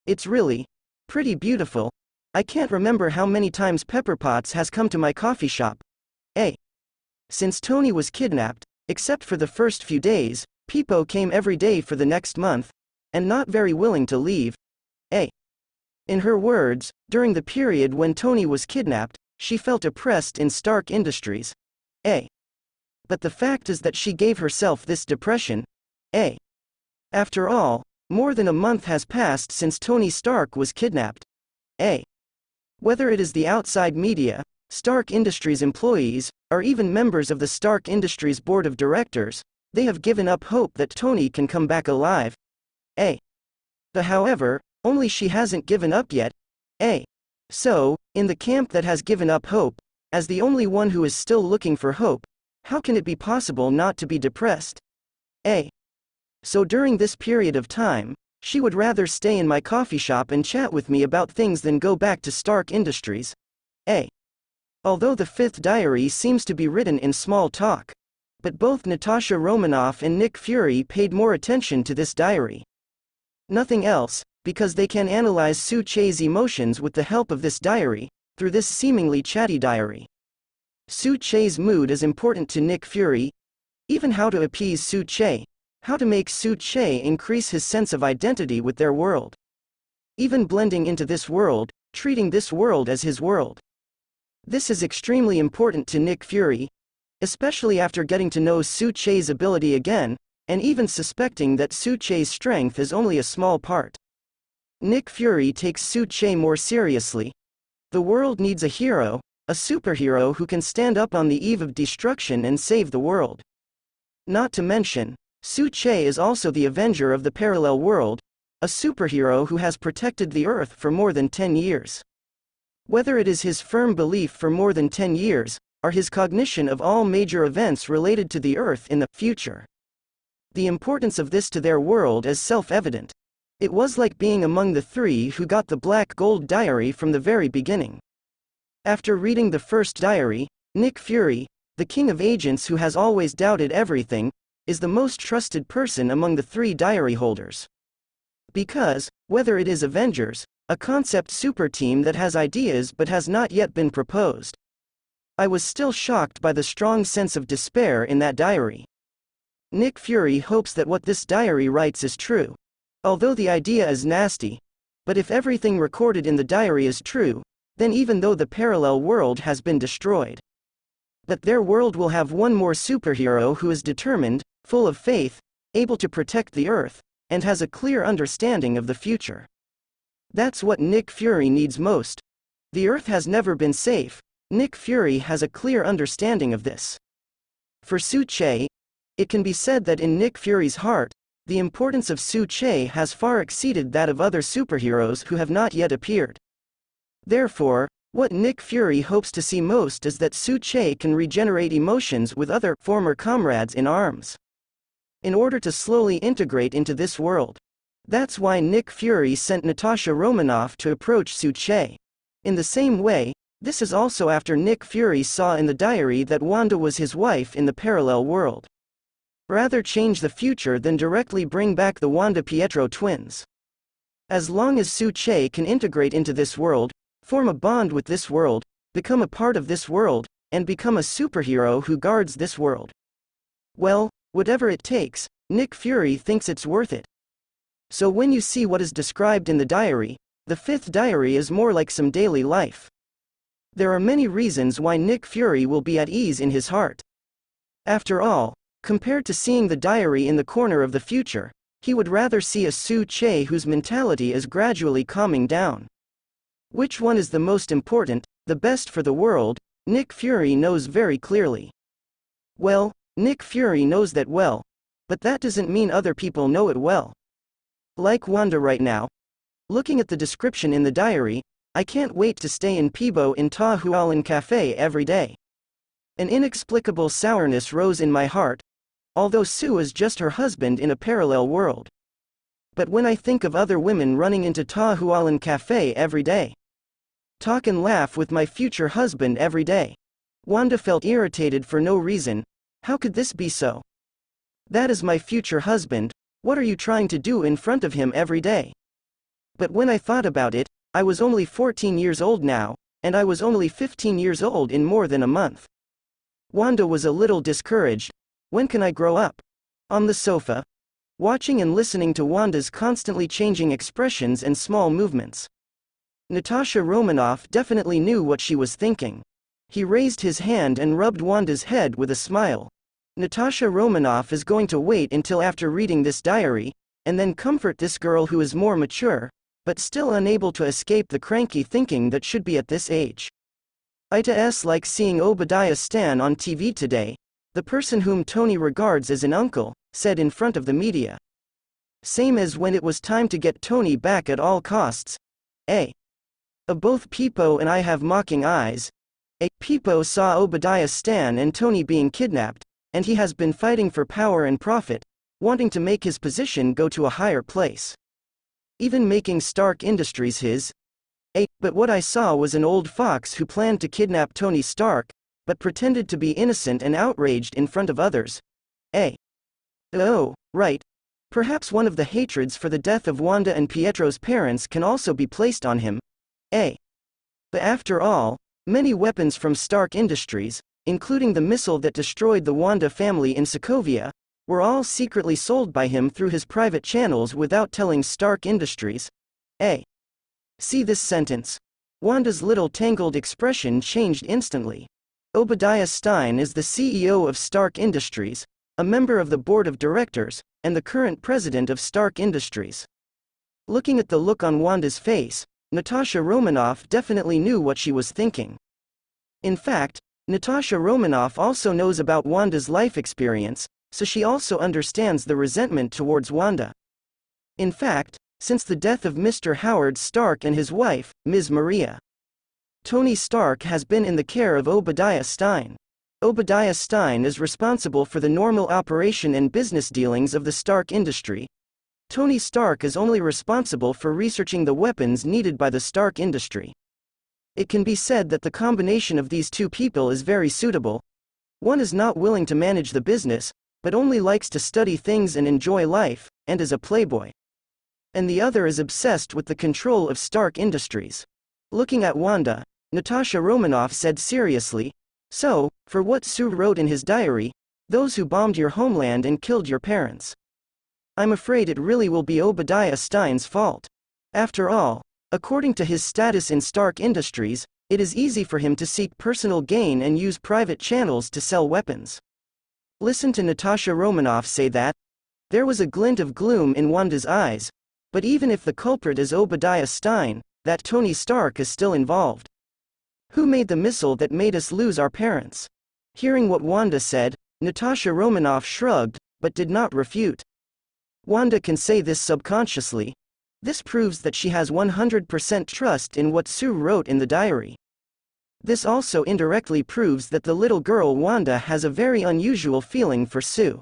It's really pretty beautiful. I can't remember how many times Pepper Potts has come to my coffee shop. Since Tony was kidnapped, except for the first few days, Peepo came every day for the next month, and not very willing to leave. In her words, during the period when Tony was kidnapped, she felt oppressed in Stark Industries. But the fact is that she gave herself this depression. After all, more than a month has passed since Tony Stark was kidnapped. Whether it is the outside media, Stark Industries employees, or even members of the Stark Industries board of directors, they have given up hope that Tony can come back alive. However, only she hasn't given up yet. So, in the camp that has given up hope, as the only one who is still looking for hope, how can it be possible not to be depressed? So during this period of time, she would rather stay in my coffee shop and chat with me about things than go back to Stark Industries. Although the fifth diary seems to be written in small talk, but both Natasha Romanoff and Nick Fury paid more attention to this diary. Nothing else, because they can analyze Su Che's emotions with the help of this diary, through this seemingly chatty diary. Su Che's mood is important to Nick Fury. Even how to appease Su Che, How to make Su-che increase his sense of identity with their world. Even blending into this world, treating this world as his world. This is extremely important to Nick Fury, especially after getting to know Su-che's ability again, and even suspecting that Su-che's strength is only a small part. Nick Fury takes Su-che more seriously. The world needs a hero, a superhero who can stand up on the eve of destruction and save the world. Not to mention, Su-che is also the Avenger of the parallel world, a superhero who has protected the Earth for more than 10 years. Whether it is his firm belief for more than 10 years, or his cognition of all major events related to the Earth in the future. The importance of this to their world is self-evident. It was like being among the three who got the Black Gold Diary from the very beginning. After reading the first diary, Nick Fury, the king of agents who has always doubted everything, is the most trusted person among the three diary holders. Because, whether it is Avengers, a concept super team that has ideas but has not yet been proposed. I was still shocked by the strong sense of despair in that diary. Nick Fury hopes that what this diary writes is true. Although the idea is nasty. But if everything recorded in the diary is true, then even though the parallel world has been destroyed, that their world will have one more superhero who is determined, full of faith, able to protect the Earth, and has a clear understanding of the future. That's what Nick Fury needs most. The Earth has never been safe. Nick Fury has a clear understanding of this. For Su-che, it can be said that in Nick Fury's heart, the importance of Su-che has far exceeded that of other superheroes who have not yet appeared. Therefore, what Nick Fury hopes to see most is that Su-che can regenerate emotions with other former comrades in arms, in order to slowly integrate into this world. That's why Nick Fury sent Natasha Romanoff to approach Su-che. In the same way, this is also after Nick Fury saw in the diary that Wanda was his wife in the parallel world. Rather change the future than directly bring back the Wanda-Pietro twins. As long as Su-che can integrate into this world, form a bond with this world, become a part of this world, and become a superhero who guards this world. Well, whatever it takes, Nick Fury thinks it's worth it. So when you see what is described in the diary, the fifth diary is more like some daily life. There are many reasons why Nick Fury will be at ease in his heart. After all, compared to seeing the diary in the corner of the future, he would rather see a Su-che whose mentality is gradually calming down. Which one is the most important, the best for the world, Nick Fury knows very clearly. Well, Nick Fury knows that well, but that doesn't mean other people know it well. Like Wanda right now. Looking at the description in the diary, I can't wait to stay in Pibo in Ta Hualin Cafe every day. An inexplicable sourness rose in my heart, although Su is just her husband in a parallel world. But when I think of other women running into Ta Hualin Cafe every day, talk and laugh with my future husband every day, Wanda felt irritated for no reason. How could this be so? That is my future husband. What are you trying to do in front of him every day? But when I thought about it, I was only 14 years old now, and I was only 15 years old in more than a month. Wanda was a little discouraged. When can I grow up? On the sofa, watching and listening to Wanda's constantly changing expressions and small movements. Natasha Romanoff definitely knew what she was thinking. He raised his hand and rubbed Wanda's head with a smile. Natasha Romanoff is going to wait until after reading this diary, and then comfort this girl who is more mature, but still unable to escape the cranky thinking that should be at this age. It's like seeing Obadiah Stan on TV today, the person whom Tony regards as an uncle, said in front of the media. Same as when it was time to get Tony back at all costs. Both Pipo and I have mocking eyes. Pipo saw Obadiah Stan and Tony being kidnapped, and he has been fighting for power and profit, wanting to make his position go to a higher place. Even making Stark Industries his. But what I saw was an old fox who planned to kidnap Tony Stark, but pretended to be innocent and outraged in front of others. Oh, right. Perhaps one of the hatreds for the death of Wanda and Pietro's parents can also be placed on him. But after all, many weapons from Stark Industries, including the missile that destroyed the Wanda family in Sokovia, were all secretly sold by him through his private channels without telling Stark Industries. See this sentence. Wanda's little tangled expression changed instantly. Obadiah Stine is the CEO of Stark Industries, a member of the board of directors, and the current president of Stark Industries. Looking at the look on Wanda's face, Natasha Romanoff definitely knew what she was thinking. In fact, Natasha Romanoff also knows about Wanda's life experience, so she also understands the resentment towards Wanda. In fact, since the death of Mr. Howard Stark and his wife, Ms. Maria, Tony Stark has been in the care of Obadiah Stine. Obadiah Stine is responsible for the normal operation and business dealings of the Stark industry. Tony Stark is only responsible for researching the weapons needed by the Stark industry. It can be said that the combination of these two people is very suitable. One is not willing to manage the business, but only likes to study things and enjoy life, and is a playboy. And the other is obsessed with the control of Stark Industries. Looking at Wanda, Natasha Romanoff said seriously, "So, for what Sue wrote in his diary, those who bombed your homeland and killed your parents. I'm afraid it really will be Obadiah Stine's fault. After all, according to his status in Stark Industries, it is easy for him to seek personal gain and use private channels to sell weapons." Listen to Natasha Romanoff say that. There was a glint of gloom in Wanda's eyes, but even if the culprit is Obadiah Stine, that Tony Stark is still involved. Who made the missile that made us lose our parents? Hearing what Wanda said, Natasha Romanoff shrugged, but did not refute. Wanda can say this subconsciously. This proves that she has 100% trust in what Sue wrote in the diary. This also indirectly proves that the little girl Wanda has a very unusual feeling for Sue.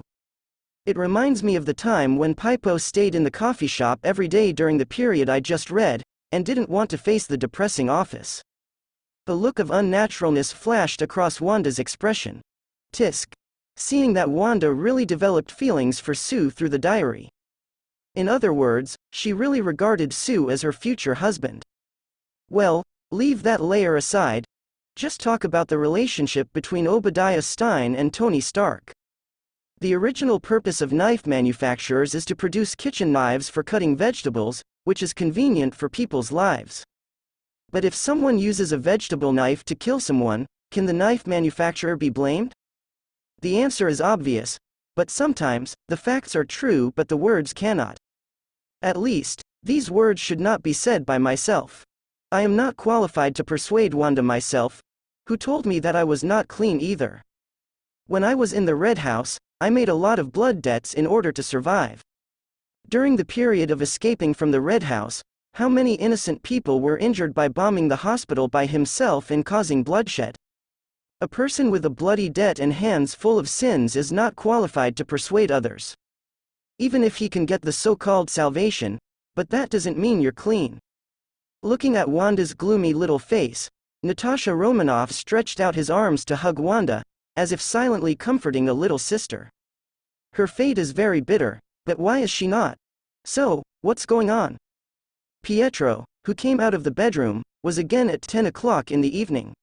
It reminds me of the time when Pipo stayed in the coffee shop every day during the period I just read, and didn't want to face the depressing office. The look of unnaturalness flashed across Wanda's expression. Tisk. Seeing that Wanda really developed feelings for Sue through the diary. In other words, she really regarded Sue as her future husband. Well, leave that layer aside. Just talk about the relationship between Obadiah Stine and Tony Stark. The original purpose of knife manufacturers is to produce kitchen knives for cutting vegetables, which is convenient for people's lives. But if someone uses a vegetable knife to kill someone, can the knife manufacturer be blamed? The answer is obvious, but sometimes, the facts are true but the words cannot. At least, these words should not be said by myself. I am not qualified to persuade Wanda myself, who told me that I was not clean either. When I was in the Red House, I made a lot of blood debts in order to survive. During the period of escaping from the Red House, how many innocent people were injured by bombing the hospital by himself and causing bloodshed? A person with a bloody debt and hands full of sins is not qualified to persuade others. Even if he can get the so-called salvation, but that doesn't mean you're clean. Looking at Wanda's gloomy little face, Natasha Romanoff stretched out his arms to hug Wanda, as if silently comforting a little sister. Her fate is very bitter, but why is she not? So, what's going on? Pietro, who came out of the bedroom, was again at 10 o'clock in the evening.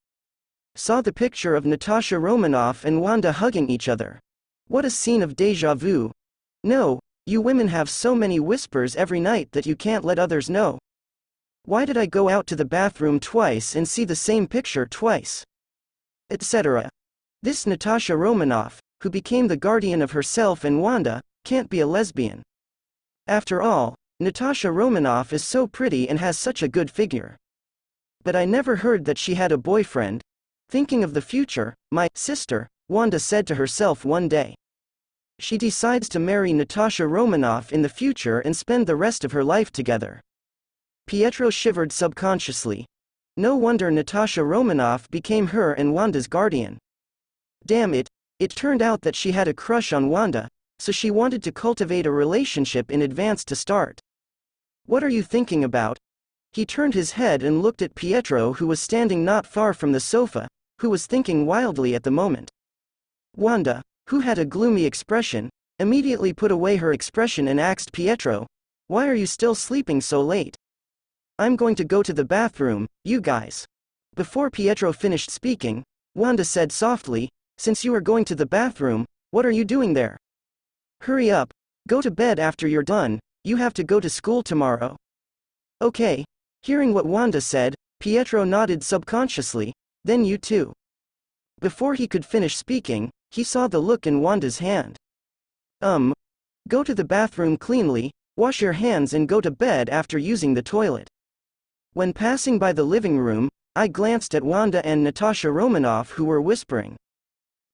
Saw the picture of Natasha Romanoff and Wanda hugging each other. What a scene of déjà vu. No, you women have so many whispers every night that you can't let others know. Why did I go out to the bathroom twice and see the same picture twice? Etc. This Natasha Romanoff, who became the guardian of herself and Wanda, can't be a lesbian. After all, Natasha Romanoff is so pretty and has such a good figure. But I never heard that she had a boyfriend. Thinking of the future, my sister, Wanda said to herself one day. She decides to marry Natasha Romanoff in the future and spend the rest of her life together. Pietro shivered subconsciously. No wonder Natasha Romanoff became her and Wanda's guardian. Damn it, it turned out that she had a crush on Wanda, so she wanted to cultivate a relationship in advance to start. What are you thinking about? He turned his head and looked at Pietro, who was standing not far from the sofa, who was thinking wildly at the moment. Wanda, who had a gloomy expression, immediately put away her expression and asked Pietro, "Why are you still sleeping so late?" "I'm going to go to the bathroom, you guys." Before Pietro finished speaking, Wanda said softly, "Since you are going to the bathroom, what are you doing there?" Hurry up, go to bed after you're done, you have to go to school tomorrow. Okay. Hearing what Wanda said, Pietro nodded subconsciously, then you too. Before he could finish speaking, he saw the look in Wanda's hand. Go to the bathroom cleanly, wash your hands and go to bed after using the toilet. When passing by the living room, I glanced at Wanda and Natasha Romanoff who were whispering.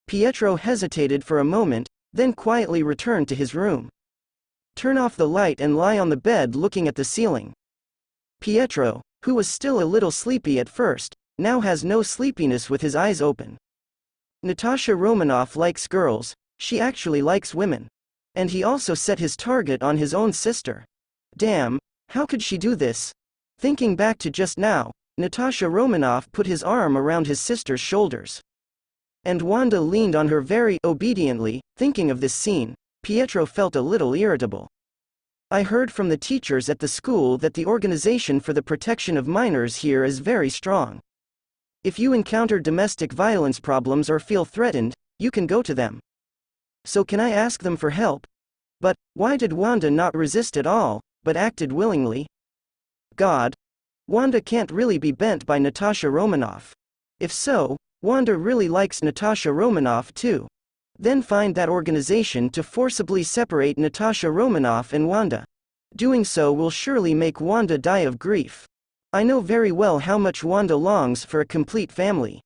Pietro hesitated for a moment, then quietly returned to his room. Turn off the light and lie on the bed looking at the ceiling. Pietro, who was still a little sleepy at first, now has no sleepiness with his eyes open. Natasha Romanoff likes girls, she actually likes women. And he also set his target on his own sister. Damn, how could she do this? Thinking back to just now, Natasha Romanoff put his arm around his sister's shoulders. And Wanda leaned on her very obediently. Thinking of this scene, Pietro felt a little irritable. I heard from the teachers at the school that the Organization for the Protection of Minors here is very strong. If you encounter domestic violence problems or feel threatened, you can go to them. So can I ask them for help? But why did Wanda not resist at all, but acted willingly? God. Wanda can't really be bent by Natasha Romanoff. If so, Wanda really likes Natasha Romanoff too. Then find that organization to forcibly separate Natasha Romanoff and Wanda. Doing so will surely make Wanda die of grief. I know very well how much Wanda longs for a complete family.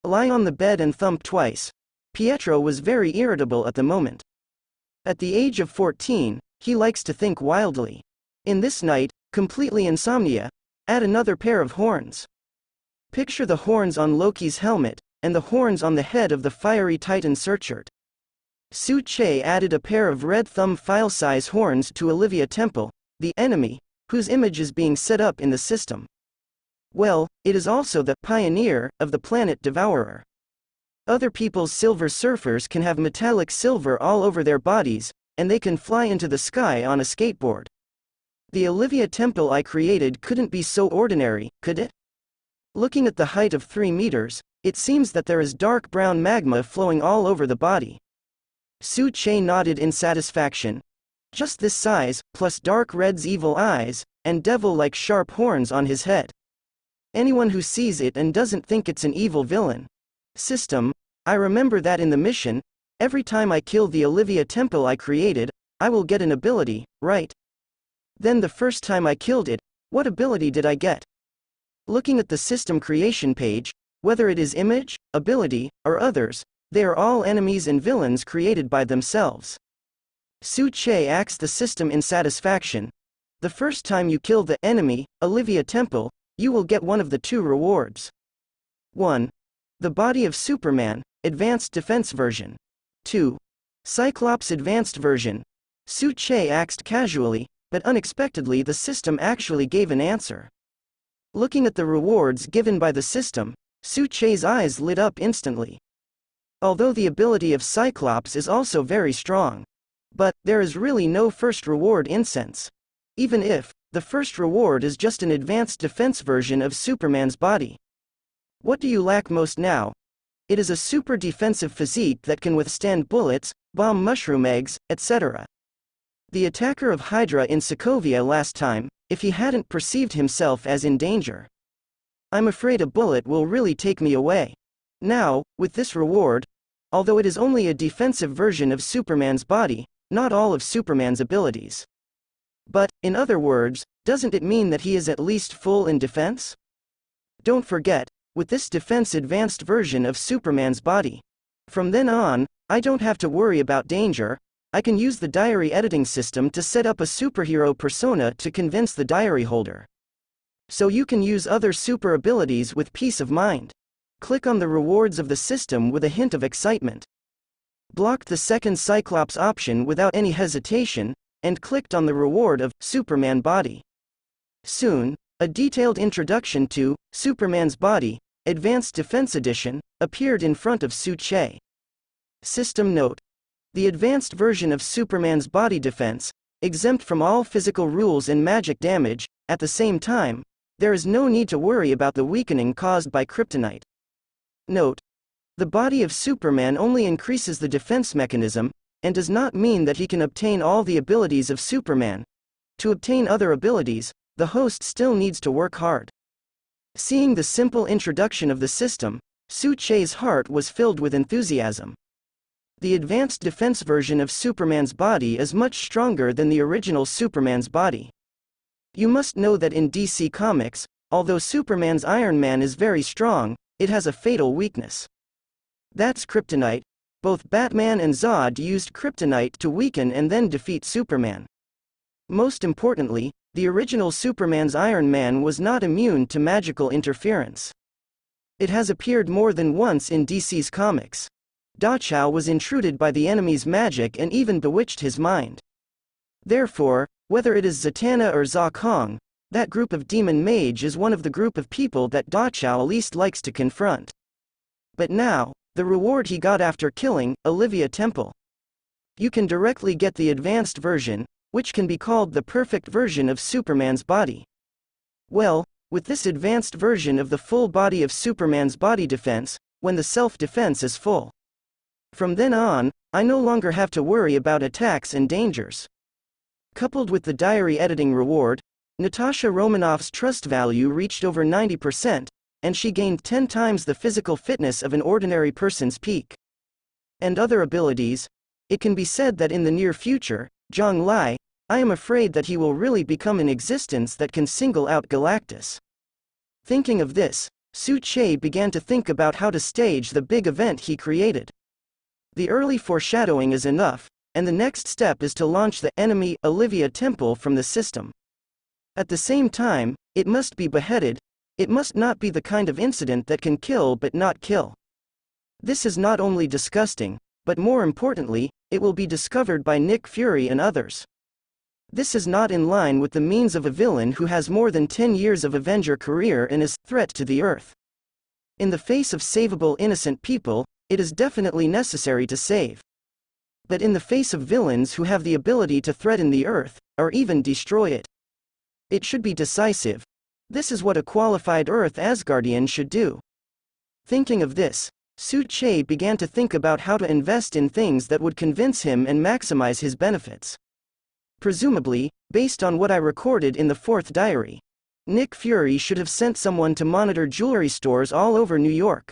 Lie on the bed and thump twice. Pietro was very irritable at the moment. At the age of 14, he likes to think wildly. In this night, completely insomnia, add another pair of horns. Picture the horns on Loki's helmet, and the horns on the head of the fiery Titan Searchert. Su Che added a pair of red thumb file-size horns to Olivia Temple, the enemy, whose image is being set up in the system. Well, it is also the pioneer of the planet Devourer. Other people's Silver Surfers can have metallic silver all over their bodies, and they can fly into the sky on a skateboard. The Olivia Temple I created couldn't be so ordinary, could it? Looking at the height of 3 meters, it seems that there is dark brown magma flowing all over the body. Su Che nodded in satisfaction. Just this size, plus dark red's evil eyes, and devil-like sharp horns on his head. Anyone who sees it and doesn't think it's an evil villain. System, I remember that in the mission, every time I kill the Olivia Temple I created, I will get an ability, right? Then the first time I killed it, what ability did I get? Looking at the system creation page, whether it is image, ability, or others, they are all enemies and villains created by themselves. Su Che asked the system in satisfaction. The first time you kill the enemy, Olivia Temple, you will get one of the 2 rewards. 1. The Body of Superman, Advanced Defense Version. 2. Cyclops Advanced Version. Su Che asked casually, but unexpectedly the system actually gave an answer. Looking at the rewards given by the system, Su Che's eyes lit up instantly. Although the ability of Cyclops is also very strong. But there is really no first reward incense. Even if the first reward is just an advanced defense version of Superman's body. What do you lack most now? It is a super defensive physique that can withstand bullets, bomb mushroom eggs, etc. The attacker of Hydra in Sokovia last time, if he hadn't perceived himself as in danger. I'm afraid a bullet will really take me away. Now, with this reward, although it is only a defensive version of Superman's body, not all of Superman's abilities. But, in other words, doesn't it mean that he is at least full in defense? Don't forget, with this defense advanced version of Superman's body. From then on, I don't have to worry about danger. I can use the diary editing system to set up a superhero persona to convince the diary holder. So you can use other super abilities with peace of mind. Click on the rewards of the system with a hint of excitement. Blocked the second Cyclops option without any hesitation, and clicked on the reward of Superman Body. Soon, a detailed introduction to Superman's Body, Advanced Defense Edition, appeared in front of Su Che. System note. The advanced version of Superman's body defense, exempt from all physical rules and magic damage. At the same time, there is no need to worry about the weakening caused by kryptonite. Note. The body of Superman only increases the defense mechanism, and does not mean that he can obtain all the abilities of Superman. To obtain other abilities, the host still needs to work hard. Seeing the simple introduction of the system, Su Che's heart was filled with enthusiasm. The advanced defense version of Superman's body is much stronger than the original Superman's body. You must know that in DC Comics, although Superman's Iron Man is very strong, it has a fatal weakness. That's kryptonite. Both Batman and Zod used kryptonite to weaken and then defeat Superman. Most importantly, the original Superman's Iron Man was not immune to magical interference. It has appeared more than once in DC's comics. Xiao was intruded by the enemy's magic and even bewitched his mind. Therefore, whether it is Zatanna or Kong, that group of demon mage is one of the group of people that Xiao least likes to confront. But now, the reward he got after killing Olivia Temple. You can directly get the advanced version, which can be called the perfect version of Superman's body. Well, with this advanced version of the full body of Superman's body defense, when the self-defense is full. From then on, I no longer have to worry about attacks and dangers. Coupled with the diary editing reward, Natasha Romanoff's trust value reached over 90%, and she gained 10 times the physical fitness of an ordinary person's peak. And other abilities, it can be said that in the near future, Zhang Lai, I am afraid that he will really become an existence that can single out Galactus. Thinking of this, Su Che began to think about how to stage the big event he created. The early foreshadowing is enough, and the next step is to launch the enemy Olivia Temple from the system. At the same time, it must be beheaded. It must not be the kind of incident that can kill but not kill. This is not only disgusting, but more importantly, it will be discovered by Nick Fury and others. This is not in line with the means of a villain who has more than 10 years of Avenger career and is a threat to the Earth. In the face of savable innocent people, it is definitely necessary to save. But in the face of villains who have the ability to threaten the Earth, or even destroy it, it should be decisive. This is what a qualified Earth Asgardian should do. Thinking of this, Su Che began to think about how to invest in things that would convince him and maximize his benefits. Presumably, based on what I recorded in the 4th diary, Nick Fury should have sent someone to monitor jewelry stores all over New York.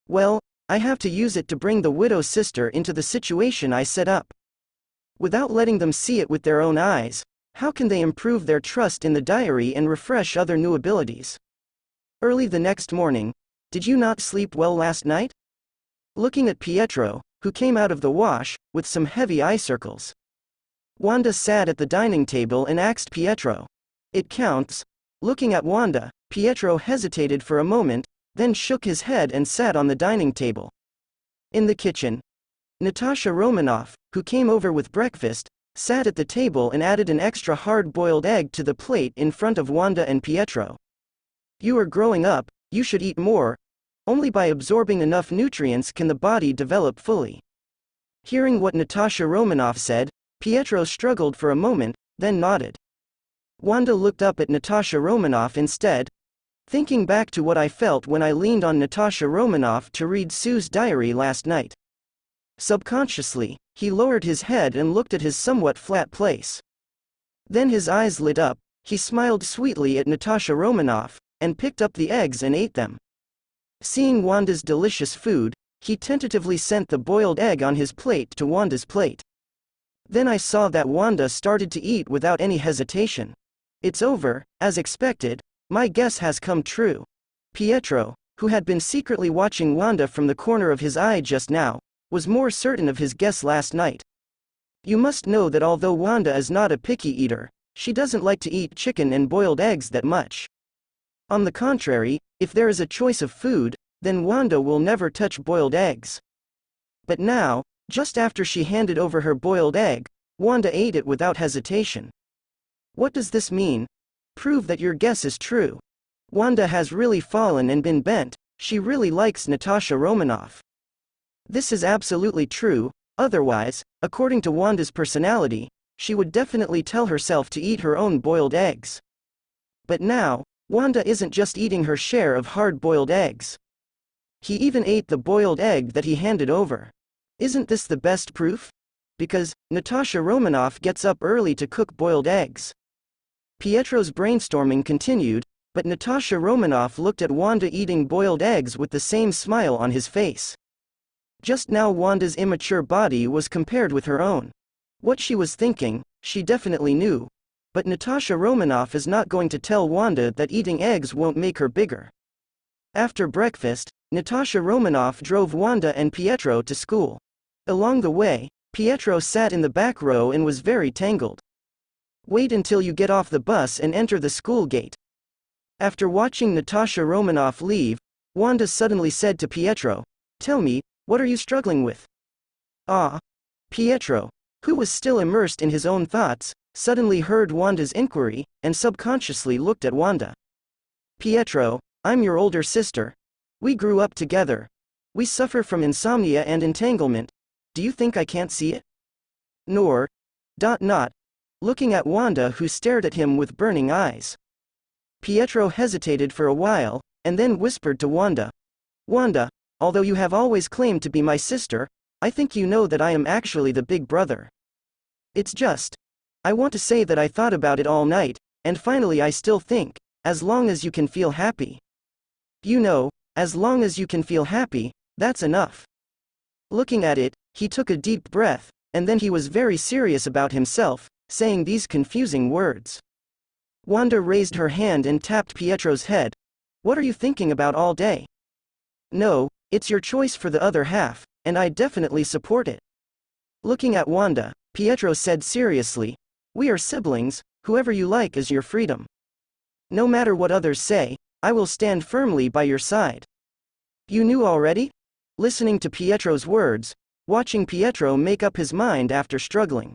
Well, I have to use it to bring the widow's sister into the situation I set up. Without letting them see it with their own eyes, how can they improve their trust in the diary and refresh other new abilities? Early the next morning, did you not sleep well last night? Looking at Pietro, who came out of the wash, with some heavy eye circles. Wanda sat at the dining table and asked Pietro. It counts. Looking at Wanda, Pietro hesitated for a moment, then shook his head and sat on the dining table. In the kitchen, Natasha Romanoff, who came over with breakfast, sat at the table and added an extra hard-boiled egg to the plate in front of Wanda and Pietro. You are growing up, you should eat more. Only by absorbing enough nutrients can the body develop fully. Hearing what Natasha Romanoff said, Pietro struggled for a moment, then nodded. Wanda looked up at Natasha Romanoff instead, thinking back to what I felt when I leaned on Natasha Romanoff to read Sue's diary last night. Subconsciously, he lowered his head and looked at his somewhat flat place. Then his eyes lit up, he smiled sweetly at Natasha Romanoff, and picked up the eggs and ate them. Seeing Wanda's delicious food, he tentatively sent the boiled egg on his plate to Wanda's plate. Then I saw that Wanda started to eat without any hesitation. It's over, as expected, my guess has come true. Pietro, who had been secretly watching Wanda from the corner of his eye just now, was more certain of his guess last night. You must know that although Wanda is not a picky eater, she doesn't like to eat chicken and boiled eggs that much. On the contrary, if there is a choice of food, then Wanda will never touch boiled eggs. But now, just after she handed over her boiled egg, Wanda ate it without hesitation. What does this mean? Prove that your guess is true. Wanda has really fallen and been bent. She really likes Natasha Romanoff. This is absolutely true, otherwise, according to Wanda's personality, she would definitely tell herself to eat her own boiled eggs. But now, Wanda isn't just eating her share of hard-boiled eggs. He even ate the boiled egg that he handed over. Isn't this the best proof? because Natasha Romanoff gets up early to cook boiled eggs. Pietro's brainstorming continued, but Natasha Romanoff looked at Wanda eating boiled eggs with the same smile on his face. Just now Wanda's immature body was compared with her own. What she was thinking, she definitely knew. But Natasha Romanoff is not going to tell Wanda that eating eggs won't make her bigger. After breakfast, Natasha Romanoff drove Wanda and Pietro to school. Along the way, Pietro sat in the back row and was very tangled. Wait until you get off the bus and enter the school gate. After watching Natasha Romanoff leave, Wanda suddenly said to Pietro, "Tell me, what are you struggling with?" Ah. Pietro, who was still immersed in his own thoughts, suddenly heard Wanda's inquiry, and subconsciously looked at Wanda. "Pietro, I'm your older sister. We grew up together. We suffer from insomnia and entanglement. Do you think I can't see it?" Nor. Looking at Wanda, who stared at him with burning eyes. Pietro hesitated for a while, and then whispered to Wanda, "Wanda, although you have always claimed to be my sister, I think you know that I am actually the big brother. It's just, I want to say that I thought about it all night, and finally I still think, as long as you can feel happy. You know, as long as you can feel happy, that's enough." Looking at it, he took a deep breath, and then he was very serious about himself, saying these confusing words. Wanda raised her hand and tapped Pietro's head. "What are you thinking about all day?" "No, it's your choice for the other half, and I definitely support it." Looking at Wanda, Pietro said seriously, "We are siblings, whoever you like is your freedom. No matter what others say, I will stand firmly by your side." "You knew already?" Listening to Pietro's words, watching Pietro make up his mind after struggling.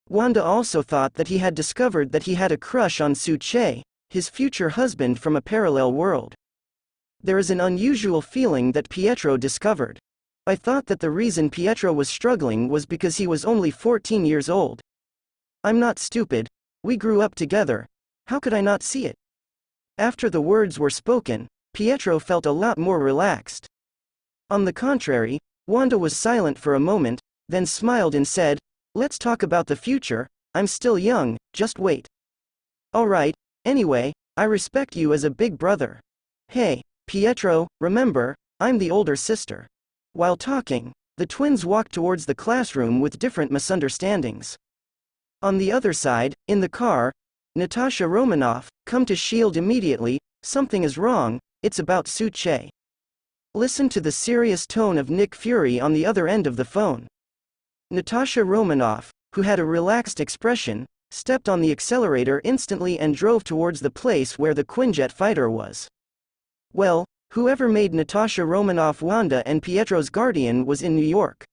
Wanda also thought that he had discovered that he had a crush on Su-che, his future husband from a parallel world. There is an unusual feeling that Pietro discovered. "I thought that the reason Pietro was struggling was because he was only 14 years old. I'm not stupid, we grew up together, how could I not see it?" After the words were spoken, Pietro felt a lot more relaxed. On the contrary, Wanda was silent for a moment, then smiled and said, "Let's talk about the future, I'm still young, just wait." "Alright, anyway, I respect you as a big brother. Hey, Pietro, remember, I'm the older sister." While talking, the twins walked towards the classroom with different misunderstandings. On the other side, in the car, Natasha Romanoff, "Come to Shield immediately, something is wrong, it's about Su-che." Listen to the serious tone of Nick Fury on the other end of the phone. Natasha Romanoff, who had a relaxed expression, stepped on the accelerator instantly and drove towards the place where the Quinjet fighter was. Well, whoever made Natasha Romanoff Wanda and Pietro's guardian was in New York.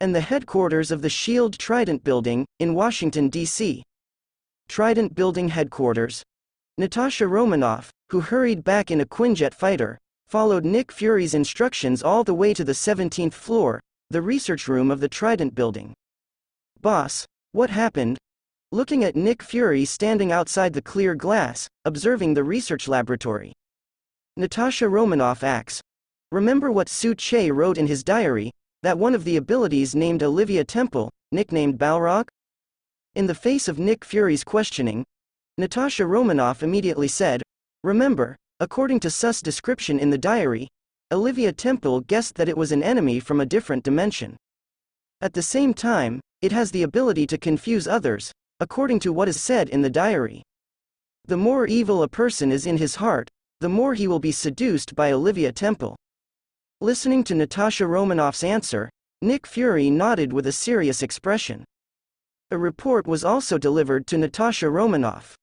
And the headquarters of the SHIELD Trident Building, in Washington, D.C. Trident Building headquarters. Natasha Romanoff, who hurried back in a Quinjet fighter, followed Nick Fury's instructions all the way to the 17th floor, the research room of the Trident Building. "Boss, what happened?" Looking at Nick Fury standing outside the clear glass, observing the research laboratory. Natasha Romanoff asks, "Remember what Su-che wrote in his diary, that one of the abilities named Olivia Temple, nicknamed Balrog?" In the face of Nick Fury's questioning, Natasha Romanoff immediately said, "Remember, according to Su's description in the diary, Olivia Temple guessed that it was an enemy from a different dimension. At the same time, it has the ability to confuse others, according to what is said in the diary. The more evil a person is in his heart, the more he will be seduced by Olivia Temple." Listening to Natasha Romanoff's answer, Nick Fury nodded with a serious expression. A report was also delivered to Natasha Romanoff.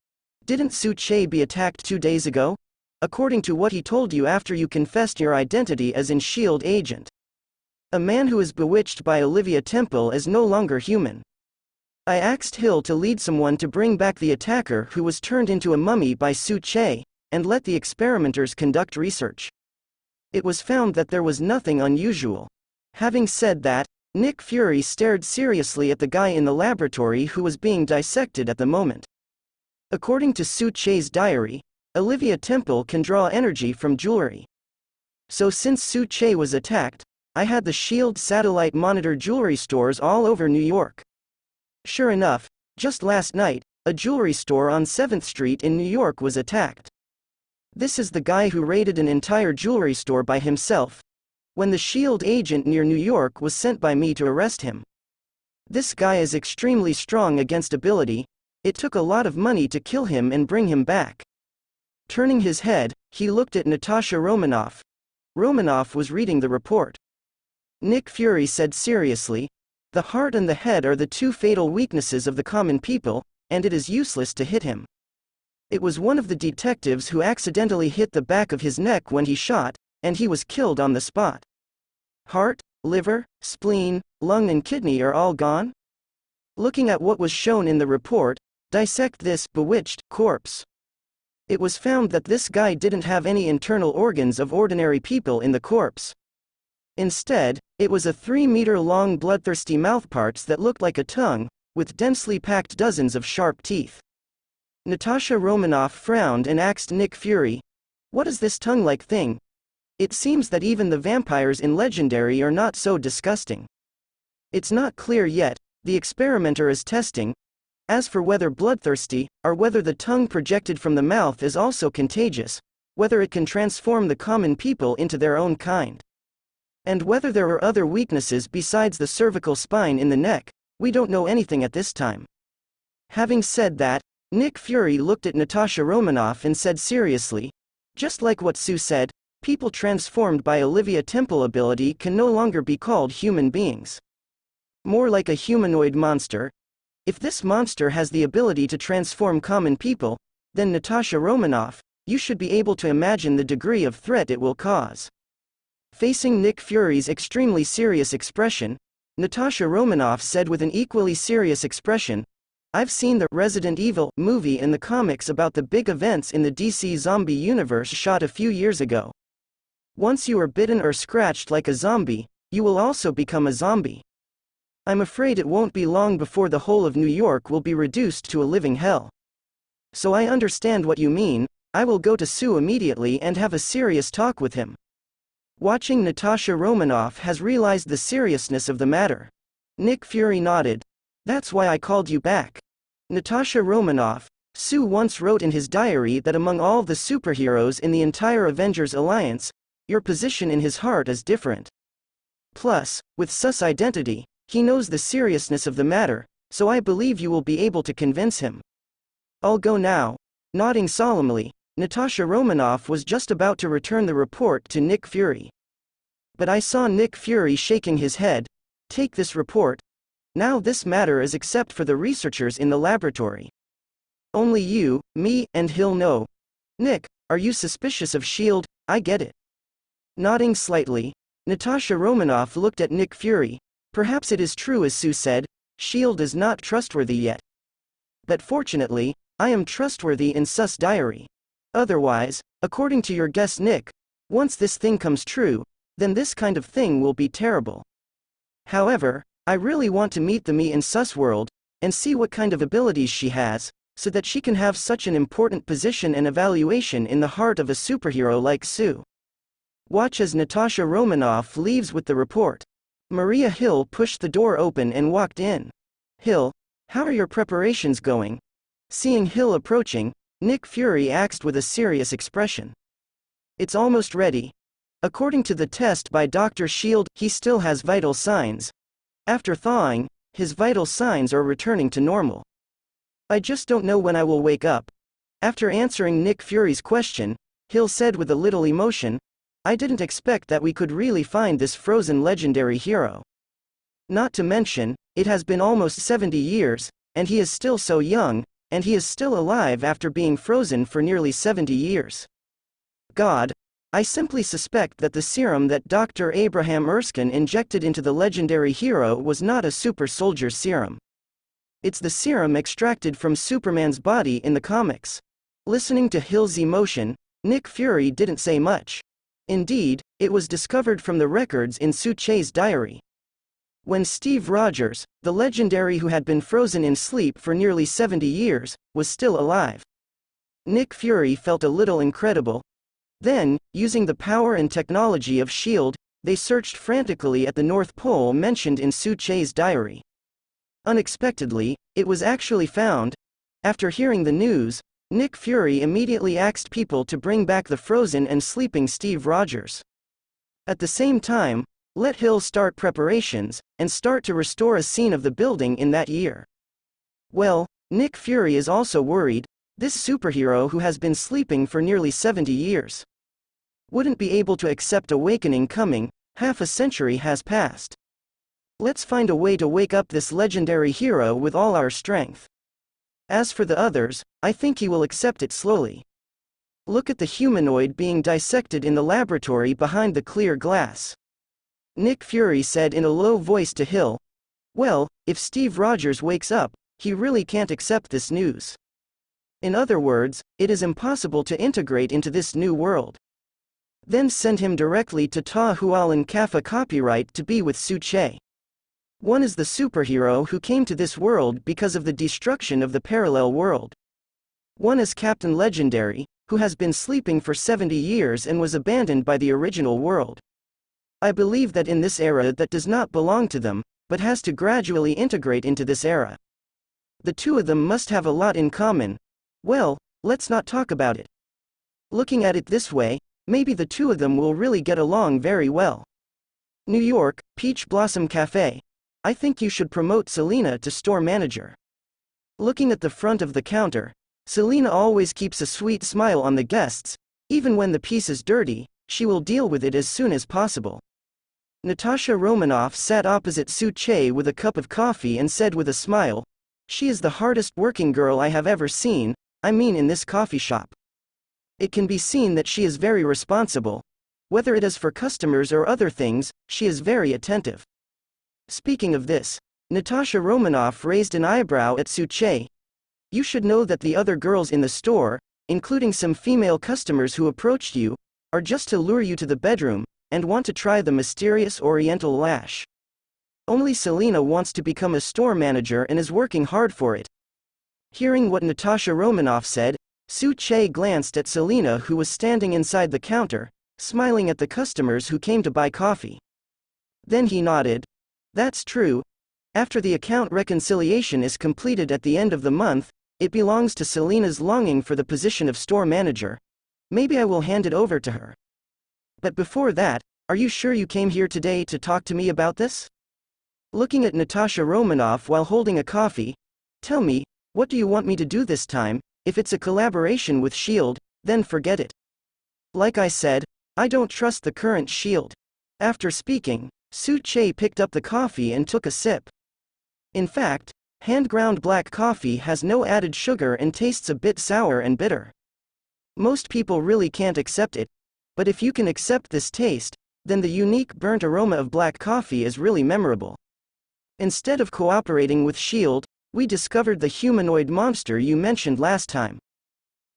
"Didn't Su-che be attacked 2 days ago? According to what he told you after you confessed your identity as an SHIELD agent. A man who is bewitched by Olivia Temple is no longer human. I asked Hill to lead someone to bring back the attacker who was turned into a mummy by Su-che, and let the experimenters conduct research. It was found that there was nothing unusual." Having said that, Nick Fury stared seriously at the guy in the laboratory who was being dissected at the moment. According to Su-che's diary, Olivia Temple can draw energy from jewelry. So since Su-che was attacked, I had the SHIELD satellite monitor jewelry stores all over New York. Sure enough, just last night, a jewelry store on 7th Street in New York was attacked. This is the guy who raided an entire jewelry store by himself, when the SHIELD agent near New York was sent by me to arrest him. This guy is extremely strong against ability. It took a lot of money to kill him and bring him back. Turning his head, he looked at Natasha Romanoff. Romanoff was reading the report. Nick Fury said seriously, "The heart and the head are the two fatal weaknesses of the common people, and it is useless to hit him." It was one of the detectives who accidentally hit the back of his neck when he shot, and he was killed on the spot. Heart, liver, spleen, lung and kidney are all gone? Looking at what was shown in the report, dissect this bewitched corpse. It was found that this guy didn't have any internal organs of ordinary people in the corpse. Instead, it was a 3-meter-long bloodthirsty mouthparts that looked like a tongue, with densely packed dozens of sharp teeth. Natasha Romanoff frowned and asked Nick Fury, "What is this tongue-like thing? It seems that even the vampires in Legendary are not so disgusting." It's not clear yet, the experimenter is testing, as for whether bloodthirsty, or whether the tongue projected from the mouth is also contagious, whether it can transform the common people into their own kind. And whether there are other weaknesses besides the cervical spine in the neck, we don't know anything at this time. Having said that, Nick Fury looked at Natasha Romanoff and said seriously, "Just like what Sue said, people transformed by Olivia Temple ability can no longer be called human beings. More like a humanoid monster. If this monster has the ability to transform common people, then Natasha Romanoff, you should be able to imagine the degree of threat it will cause." Facing Nick Fury's extremely serious expression, Natasha Romanoff said with an equally serious expression, "I've seen the Resident Evil movie in the comics about the big events in the DC zombie universe shot a few years ago. Once you are bitten or scratched like a zombie, you will also become a zombie. I'm afraid it won't be long before the whole of New York will be reduced to a living hell. So I understand what you mean. I will go to Sue immediately and have a serious talk with him." Watching Natasha Romanoff has realized the seriousness of the matter. Nick Fury nodded. "That's why I called you back. Natasha Romanoff, Sue once wrote in his diary that among all the superheroes in the entire Avengers alliance, your position in his heart is different. Plus, with Sue's identity, he knows the seriousness of the matter, so I believe you will be able to convince him. I'll go now." Nodding solemnly, Natasha Romanoff was just about to return the report to Nick Fury. But I saw Nick Fury shaking his head. "Take this report. Now this matter is except for the researchers in the laboratory. Only you, me, and he'll know. Nick, are you suspicious of SHIELD? I get it." Nodding slightly, Natasha Romanoff looked at Nick Fury. "Perhaps it is true as Sue said, SHIELD is not trustworthy yet. But fortunately, I am trustworthy in Sue's diary. Otherwise, according to your guess Nick, once this thing comes true, then this kind of thing will be terrible. However, I really want to meet the me in Sue's world, and see what kind of abilities she has, so that she can have such an important position and evaluation in the heart of a superhero like Sue." Watch as Natasha Romanoff leaves with the report. Maria Hill pushed the door open and walked in. "Hill, how are your preparations going?" Seeing Hill approaching, Nick Fury asked with a serious expression. "It's almost ready. According to the test by Dr. SHIELD, he still has vital signs. After thawing, his vital signs are returning to normal. I just don't know when I will wake up." After answering Nick Fury's question, Hill said with a little emotion, "I didn't expect that we could really find this frozen legendary hero. Not to mention, it has been almost 70 years, and he is still so young, and he is still alive after being frozen for nearly 70 years. God, I simply suspect that the serum that Dr. Abraham Erskine injected into the legendary hero was not a super soldier serum. It's the serum extracted from Superman's body in the comics." Listening to Hill's emotion, Nick Fury didn't say much. Indeed, it was discovered from the records in Sue Che's diary. When Steve Rogers, the legendary who had been frozen in sleep for nearly 70 years, was still alive. Nick Fury felt a little incredible. Then, using the power and technology of SHIELD, they searched frantically at the North Pole mentioned in Su-Che's diary. Unexpectedly, it was actually found. After hearing the news, Nick Fury immediately asked people to bring back the frozen and sleeping Steve Rogers. At the same time, let Hill start preparations, and start to restore a scene of the building in that year. Well, Nick Fury is also worried, this superhero who has been sleeping for nearly 70 years. Wouldn't be able to accept awakening coming, half a century has passed. Let's find a way to wake up this legendary hero with all our strength. As for the others, I think he will accept it slowly. Look at the humanoid being dissected in the laboratory behind the clear glass. Nick Fury said in a low voice to Hill, well, if Steve Rogers wakes up, he really can't accept this news. In other words, it is impossible to integrate into this new world. Then send him directly to Ta Hualin Kappa copyright to be with Su-Che. One is the superhero who came to this world because of the destruction of the parallel world. One is Captain Legendary, who has been sleeping for 70 years and was abandoned by the original world. I believe that in this era that does not belong to them, but has to gradually integrate into this era. The two of them must have a lot in common. Well, let's not talk about it. Looking at it this way, maybe the two of them will really get along very well. New York, Peach Blossom Cafe. I think you should promote Selena to store manager. Looking at the front of the counter, Selena always keeps a sweet smile on the guests. Even when the piece is dirty, she will deal with it as soon as possible. Natasha Romanoff sat opposite Su-Che with a cup of coffee and said with a smile, she is the hardest working girl I have ever seen, I mean in this coffee shop. It can be seen that she is very responsible. Whether it is for customers or other things, she is very attentive. Speaking of this, Natasha Romanoff raised an eyebrow at Su-Che. You should know that the other girls in the store, including some female customers who approached you, are just to lure you to the bedroom, and want to try the mysterious oriental lash. Only Selena wants to become a store manager and is working hard for it. Hearing what Natasha Romanoff said, Su-Che glanced at Selena who was standing inside the counter, smiling at the customers who came to buy coffee. Then he nodded. That's true. After the account reconciliation is completed at the end of the month, it belongs to Selena's longing for the position of store manager. Maybe I will hand it over to her. But before that, are you sure you came here today to talk to me about this? Looking at Natasha Romanoff while holding a coffee, tell me, what do you want me to do this time? If it's a collaboration with S.H.I.E.L.D., then forget it. Like I said, I don't trust the current S.H.I.E.L.D. After speaking, Su-Che picked up the coffee and took a sip. In fact, hand-ground black coffee has no added sugar and tastes a bit sour and bitter. Most people really can't accept it, but if you can accept this taste, then the unique burnt aroma of black coffee is really memorable. Instead of cooperating with S.H.I.E.L.D., we discovered the humanoid monster you mentioned last time.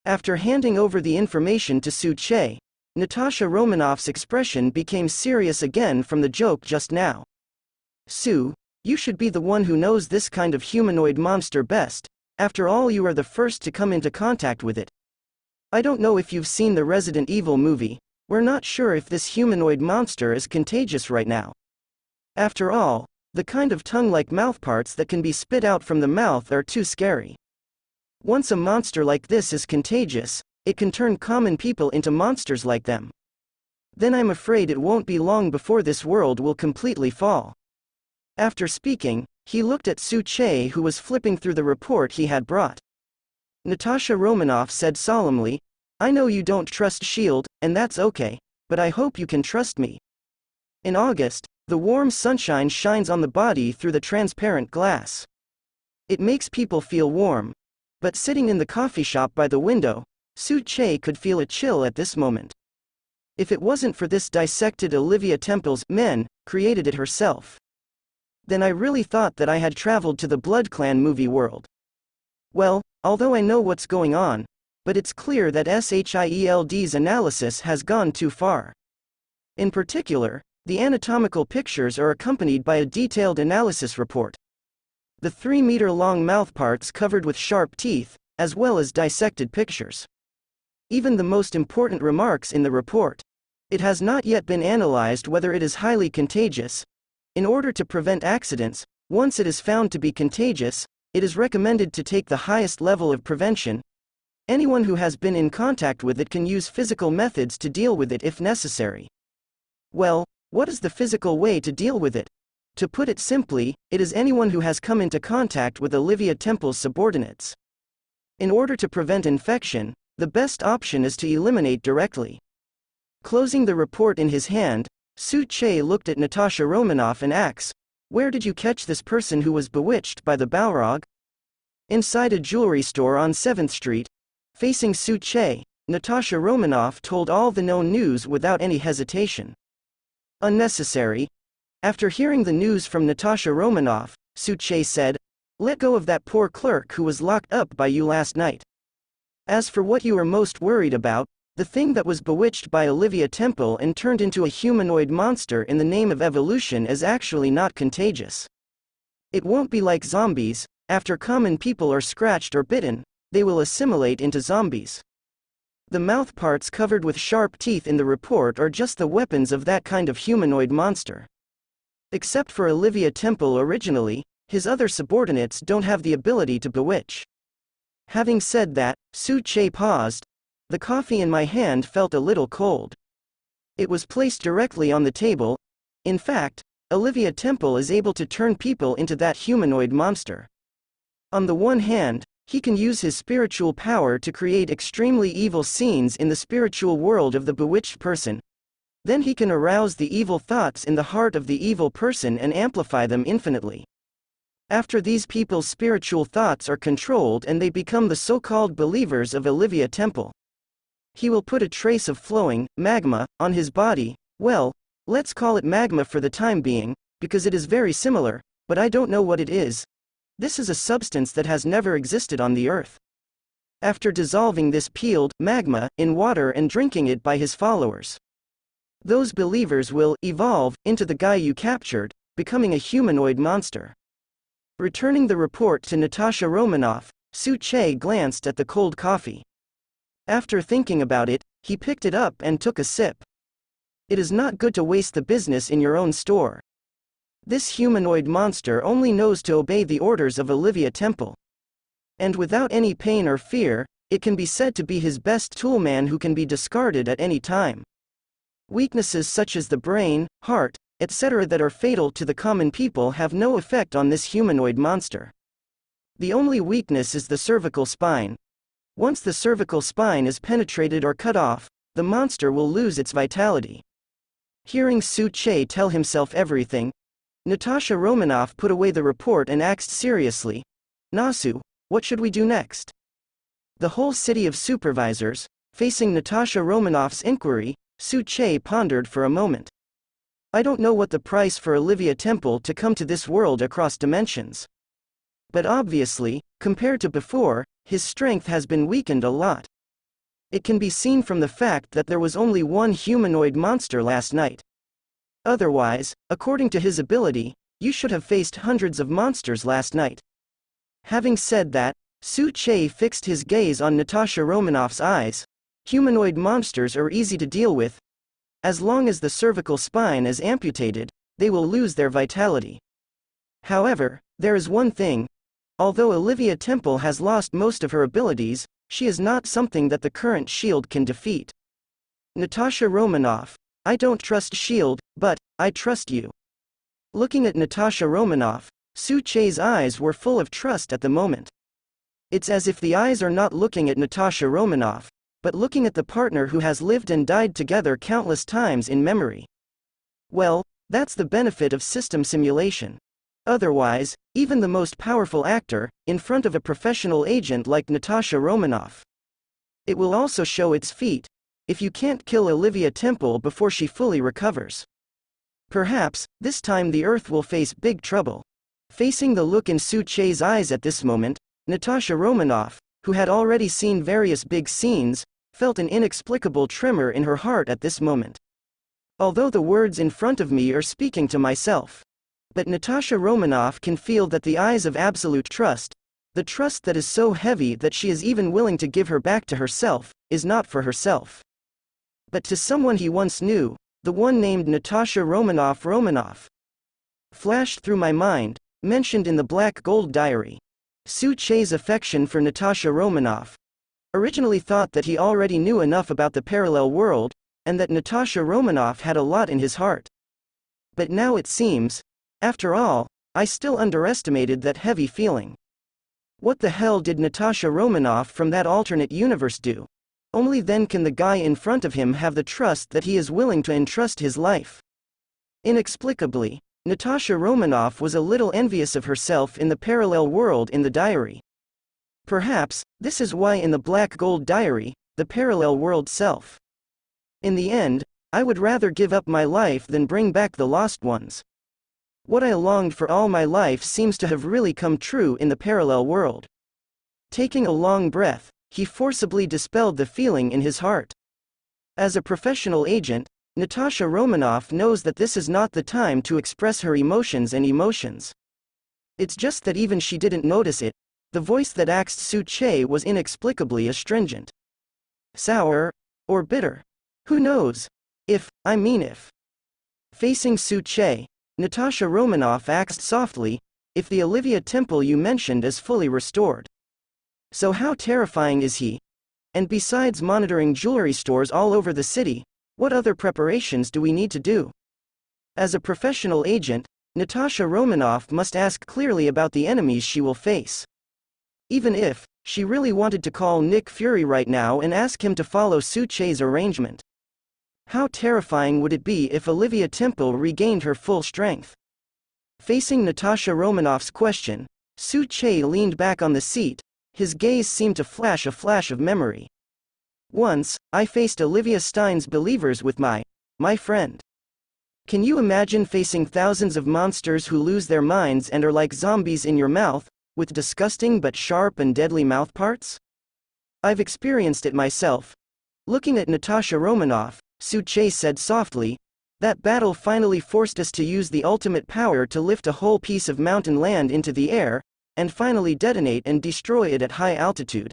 After handing over the information to Su-Che, Natasha Romanoff's expression became serious again from the joke just now. Su, you should be the one who knows this kind of humanoid monster best, after all you are the first to come into contact with it. I don't know if you've seen the Resident Evil movie, we're not sure if this humanoid monster is contagious right now. After all, the kind of tongue-like mouthparts that can be spit out from the mouth are too scary. Once a monster like this is contagious, it can turn common people into monsters like them. Then I'm afraid it won't be long before this world will completely fall. After speaking, he looked at Su-Che who was flipping through the report he had brought. Natasha Romanoff said solemnly, I know you don't trust S.H.I.E.L.D., and that's okay, but I hope you can trust me. In August, the warm sunshine shines on the body through the transparent glass. It makes people feel warm. But sitting in the coffee shop by the window, Su-Che could feel a chill at this moment. If it wasn't for this dissected Olivia Temple's men, created it herself. Then I really thought that I had traveled to the Blood Clan movie world. Well, although I know what's going on, but it's clear that SHIELD's analysis has gone too far. In particular, the anatomical pictures are accompanied by a detailed analysis report. The 3-meter-long mouthparts covered with sharp teeth, as well as dissected pictures. Even the most important remarks in the report. It has not yet been analyzed whether it is highly contagious. In order to prevent accidents, once it is found to be contagious, it is recommended to take the highest level of prevention. Anyone who has been in contact with it can use physical methods to deal with it if necessary. Well, what is the physical way to deal with it? To put it simply, it is anyone who has come into contact with Olivia Temple's subordinates. In order to prevent infection, the best option is to eliminate directly. Closing the report in his hand, Su Che looked at Natasha Romanoff and asked, "Where did you catch this person who was bewitched by the Balrog?" "Inside a jewelry store on 7th Street. Facing Su Che, Natasha Romanoff told all the known news without any hesitation. "Unnecessary." After hearing the news from Natasha Romanoff, Su Che said, "Let go of that poor clerk who was locked up by you last night. As for what you are most worried about, the thing that was bewitched by Olivia Temple and turned into a humanoid monster in the name of evolution is actually not contagious. It won't be like zombies. After common people are scratched or bitten, they will assimilate into zombies. The mouth parts covered with sharp teeth in the report are just the weapons of that kind of humanoid monster. Except for Olivia Temple originally, his other subordinates don't have the ability to bewitch." Having said that, Su Che paused. "The coffee in my hand felt a little cold. It was placed directly on the table. In fact, Olivia Temple is able to turn people into that humanoid monster. On the one hand, he can use his spiritual power to create extremely evil scenes in the spiritual world of the bewitched person. Then he can arouse the evil thoughts in the heart of the evil person and amplify them infinitely. After these people's spiritual thoughts are controlled and they become the so-called believers of Olivia Temple, he will put a trace of flowing magma on his body. Well, let's call it magma for the time being, because it is very similar, but I don't know what it is. This is a substance that has never existed on the earth. After dissolving this peeled magma in water and drinking it by his followers, those believers will evolve into the guy you captured, becoming a humanoid monster." Returning the report to Natasha Romanoff, Su Che glanced at the cold coffee. After thinking about it, he picked it up and took a sip. "It is not good to waste the business in your own store. This humanoid monster only knows to obey the orders of Olivia Temple. And without any pain or fear, it can be said to be his best toolman who can be discarded at any time. Weaknesses such as the brain, heart, etc. that are fatal to the common people have no effect on this humanoid monster. The only weakness is the cervical spine. Once the cervical spine is penetrated or cut off, the monster will lose its vitality." Hearing Su Che tell himself everything, Natasha Romanoff put away the report and asked seriously, "Nasu, what should we do next?" The whole city of supervisors, facing Natasha Romanoff's inquiry, Su Che pondered for a moment. "I don't know what the price for Olivia Temple to come to this world across dimensions. But obviously, compared to before, his strength has been weakened a lot. It can be seen from the fact that there was only one humanoid monster last night. Otherwise, according to his ability, you should have faced hundreds of monsters last night." Having said that, Su Che fixed his gaze on Natasha Romanoff's eyes. "Humanoid monsters are easy to deal with. As long as the cervical spine is amputated, they will lose their vitality. However, there is one thing. Although Olivia Temple has lost most of her abilities, she is not something that the current shield can defeat. Natasha Romanoff, I don't trust shield, but I trust you." Looking at Natasha Romanoff, Su Che's eyes were full of trust at the moment. It's as if the eyes are not looking at Natasha Romanoff, but looking at the partner who has lived and died together countless times in memory. Well, that's the benefit of system simulation. Otherwise, even the most powerful actor, in front of a professional agent like Natasha Romanoff, it will also show its feet, if you can't kill Olivia Temple before she fully recovers. Perhaps, this time the Earth will face big trouble. Facing the look in Su Che's eyes at this moment, Natasha Romanoff, who had already seen various big scenes, felt an inexplicable tremor in her heart at this moment. Although the words in front of me are speaking to myself, but Natasha Romanoff can feel that the eyes of absolute trust, the trust that is so heavy that she is even willing to give her back to herself, is not for herself. But to someone he once knew, the one named Natasha Romanoff flashed through my mind, mentioned in the Black Gold Diary. Su Che's affection for Natasha Romanoff. Originally thought that he already knew enough about the parallel world, and that Natasha Romanoff had a lot in his heart. But now it seems, after all, I still underestimated that heavy feeling. What the hell did Natasha Romanoff from that alternate universe do? Only then can the guy in front of him have the trust that he is willing to entrust his life. Inexplicably, Natasha Romanoff was a little envious of herself in the parallel world in the diary. Perhaps, this is why in the Black Gold Diary, the parallel world self. In the end, I would rather give up my life than bring back the lost ones. What I longed for all my life seems to have really come true in the parallel world. Taking a long breath, he forcibly dispelled the feeling in his heart. As a professional agent, Natasha Romanoff knows that this is not the time to express her emotions. It's just that even she didn't notice it. The voice that asked Su Che was inexplicably astringent. Sour, or bitter. Who knows? If. Facing Su Che, Natasha Romanoff asked softly, if the Olivia temple you mentioned is fully restored. So how terrifying is he? And besides monitoring jewelry stores all over the city, what other preparations do we need to do? As a professional agent, Natasha Romanoff must ask clearly about the enemies she will face. Even if she really wanted to call Nick Fury right now and ask him to follow Su Che's arrangement. How terrifying would it be if Olivia Temple regained her full strength? Facing Natasha Romanoff's question, Su Che leaned back on the seat, his gaze seemed to flash a flash of memory. Once, I faced Olivia Stein's believers with my friend. Can you imagine facing thousands of monsters who lose their minds and are like zombies in your mouth, with disgusting but sharp and deadly mouthparts? I've experienced it myself. Looking at Natasha Romanoff, Su Che said softly, that battle finally forced us to use the ultimate power to lift a whole piece of mountain land into the air, and finally detonate and destroy it at high altitude.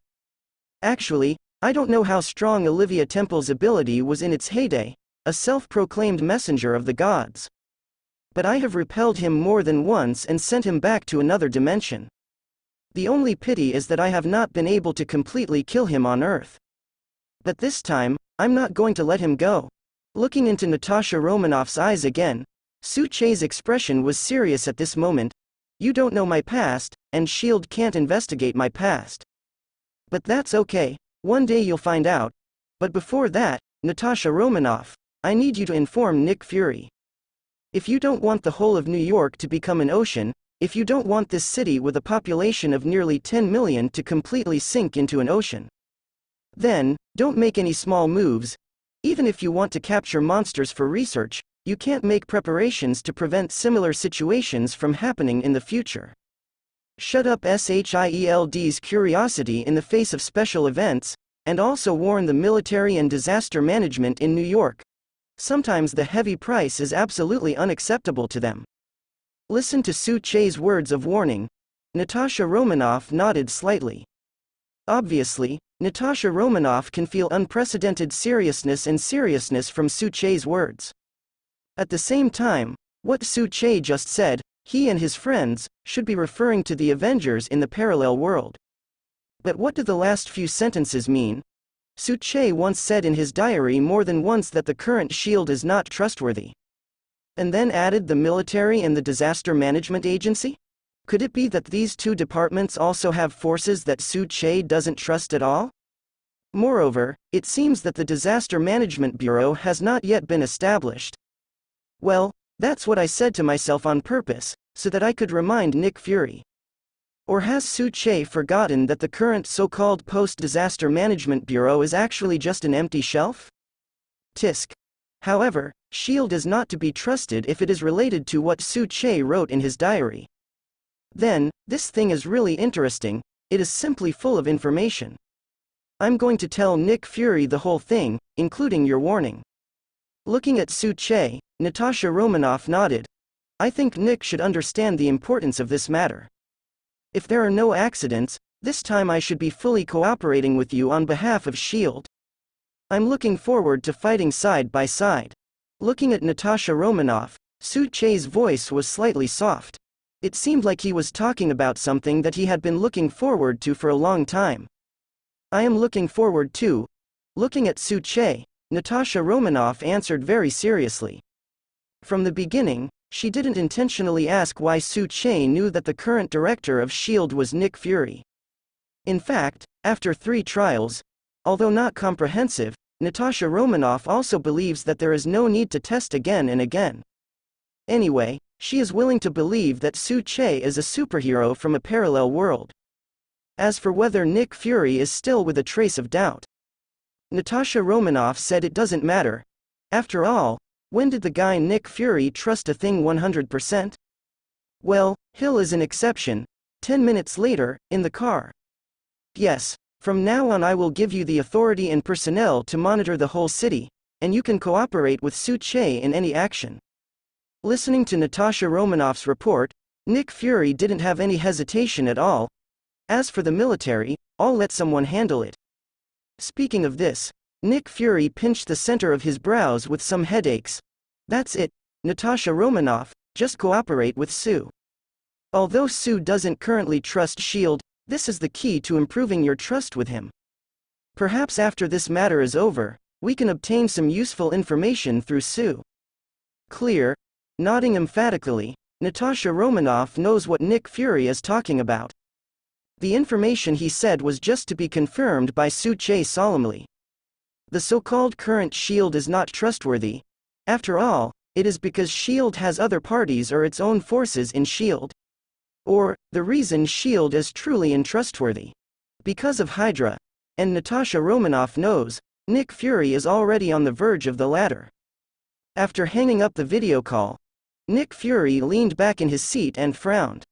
Actually, I don't know how strong Olivia Temple's ability was in its heyday, a self-proclaimed messenger of the gods. But I have repelled him more than once and sent him back to another dimension. The only pity is that I have not been able to completely kill him on Earth. But this time, I'm not going to let him go. Looking into Natasha Romanoff's eyes again, Su Che's expression was serious at this moment. You don't know my past, and S.H.I.E.L.D. can't investigate my past. But that's okay, one day you'll find out. But before that, Natasha Romanoff, I need you to inform Nick Fury. If you don't want the whole of New York to become an ocean, if you don't want this city with a population of nearly 10 million to completely sink into an ocean, then, don't make any small moves. Even if you want to capture monsters for research, you can't make preparations to prevent similar situations from happening in the future. Shut up SHIELD's curiosity in the face of special events, and also warn the military and disaster management in New York. Sometimes the heavy price is absolutely unacceptable to them. Listen to Su Che's words of warning. Natasha Romanoff nodded slightly. Obviously, Natasha Romanoff can feel unprecedented seriousness from Su Che's words. At the same time, what Su Che just said, he and his friends, should be referring to the Avengers in the parallel world. But what do the last few sentences mean? Su Che once said in his diary more than once that the current S.H.I.E.L.D. is not trustworthy. And then added the military and the disaster management agency? Could it be that these two departments also have forces that Su Che doesn't trust at all? Moreover, it seems that the Disaster Management Bureau has not yet been established. Well, that's what I said to myself on purpose, so that I could remind Nick Fury. Or has Su Che forgotten that the current so-called Post-Disaster Management Bureau is actually just an empty shelf? Tisk. However, S.H.I.E.L.D. is not to be trusted if it is related to what Su Che wrote in his diary. Then, this thing is really interesting, it is simply full of information. I'm going to tell Nick Fury the whole thing, including your warning. Looking at Su Che, Natasha Romanoff nodded. I think Nick should understand the importance of this matter. If there are no accidents, this time I should be fully cooperating with you on behalf of S.H.I.E.L.D. I'm looking forward to fighting side by side. Looking at Natasha Romanoff, Su Che's voice was slightly soft. It seemed like he was talking about something that he had been looking forward to for a long time. I am looking forward to. Looking at Su Che, Natasha Romanoff answered very seriously. From the beginning, she didn't intentionally ask why Su Che knew that the current director of S.H.I.E.L.D. was Nick Fury. In fact, after 3 trials, although not comprehensive, Natasha Romanoff also believes that there is no need to test again and again. Anyway, she is willing to believe that Su Che is a superhero from a parallel world. As for whether Nick Fury is still with a trace of doubt, Natasha Romanoff said it doesn't matter. After all, when did the guy Nick Fury trust a thing 100%? Well, Hill is an exception. 10 minutes later, in the car. Yes, from now on I will give you the authority and personnel to monitor the whole city, and you can cooperate with Su Che in any action. Listening to Natasha Romanoff's report, Nick Fury didn't have any hesitation at all. As for the military, I'll let someone handle it. Speaking of this, Nick Fury pinched the center of his brows with some headaches. That's it, Natasha Romanoff, just cooperate with Su. Although Su doesn't currently trust S.H.I.E.L.D., this is the key to improving your trust with him. Perhaps after this matter is over, we can obtain some useful information through Su. Clear. Nodding emphatically, Natasha Romanoff knows what Nick Fury is talking about. The information he said was just to be confirmed by Su Che solemnly. The so-called current S.H.I.E.L.D. is not trustworthy. After all, it is because S.H.I.E.L.D. has other parties or its own forces in S.H.I.E.L.D. Or, the reason S.H.I.E.L.D. is truly untrustworthy. Because of Hydra. And Natasha Romanoff knows, Nick Fury is already on the verge of the latter. After hanging up the video call, Nick Fury leaned back in his seat and frowned.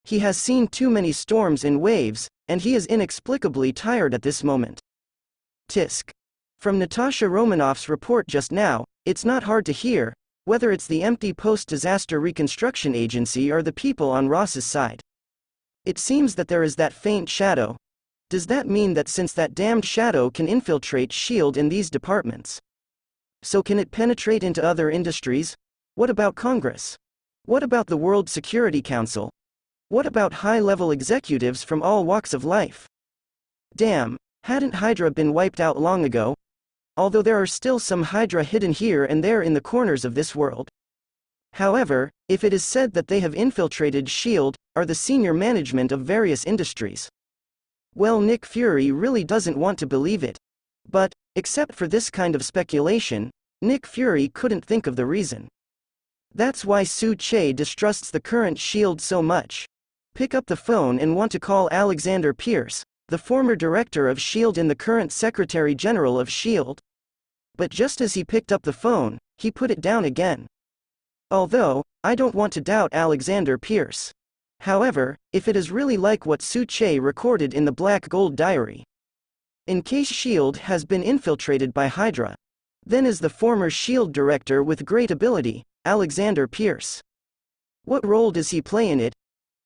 He has seen too many storms and waves, and he is inexplicably tired at this moment. Tisk. From Natasha Romanoff's report just now, it's not hard to hear, whether it's the empty post-disaster reconstruction agency or the people on Rasa's side. It seems that there is that faint shadow. Does that mean that since that damned shadow can infiltrate S.H.I.E.L.D. in these departments, so can it penetrate into other industries? What about Congress? What about the World Security Council? What about high-level executives from all walks of life? Damn, hadn't Hydra been wiped out long ago? Although there are still some Hydra hidden here and there in the corners of this world. However, if it is said that they have infiltrated S.H.I.E.L.D., are the senior management of various industries. Well, Nick Fury really doesn't want to believe it. But, except for this kind of speculation, Nick Fury couldn't think of the reason. That's why Su Che distrusts the current S.H.I.E.L.D. so much. Pick up the phone and want to call Alexander Pierce, the former director of S.H.I.E.L.D. and the current Secretary General of S.H.I.E.L.D. But just as he picked up the phone, he put it down again. Although, I don't want to doubt Alexander Pierce. However, if it is really like what Su Che recorded in the Black Gold Diary, in case S.H.I.E.L.D. has been infiltrated by Hydra, then is the former S.H.I.E.L.D. director with great ability, Alexander Pierce. What role does he play in it?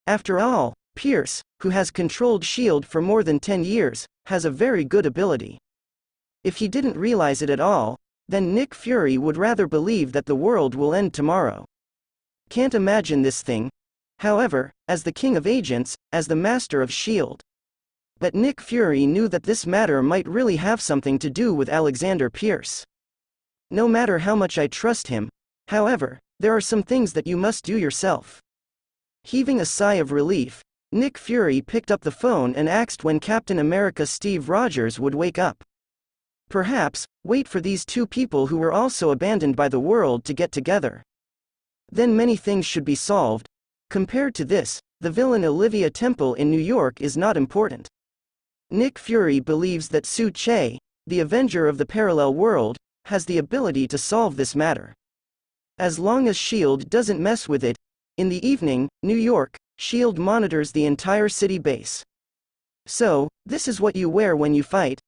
After all, Pierce, who has controlled S.H.I.E.L.D. for more than 10 years, has a very good ability. If he didn't realize it at all, then Nick Fury would rather believe that the world will end tomorrow. Can't imagine this thing. However, as the king of agents, as the master of S.H.I.E.L.D. But Nick Fury knew that this matter might really have something to do with Alexander Pierce. No matter how much I trust him, however, there are some things that you must do yourself. Heaving a sigh of relief, Nick Fury picked up the phone and asked when Captain America Steve Rogers would wake up. Perhaps, wait for these 2 people who were also abandoned by the world to get together. Then many things should be solved. Compared to this, the villain Olivia Temple in New York is not important. Nick Fury believes that Su Che, the Avenger of the parallel world, has the ability to solve this matter. As long as S.H.I.E.L.D. doesn't mess with it. In the evening, New York, S.H.I.E.L.D. monitors the entire city base. So, this is what you wear when you fight.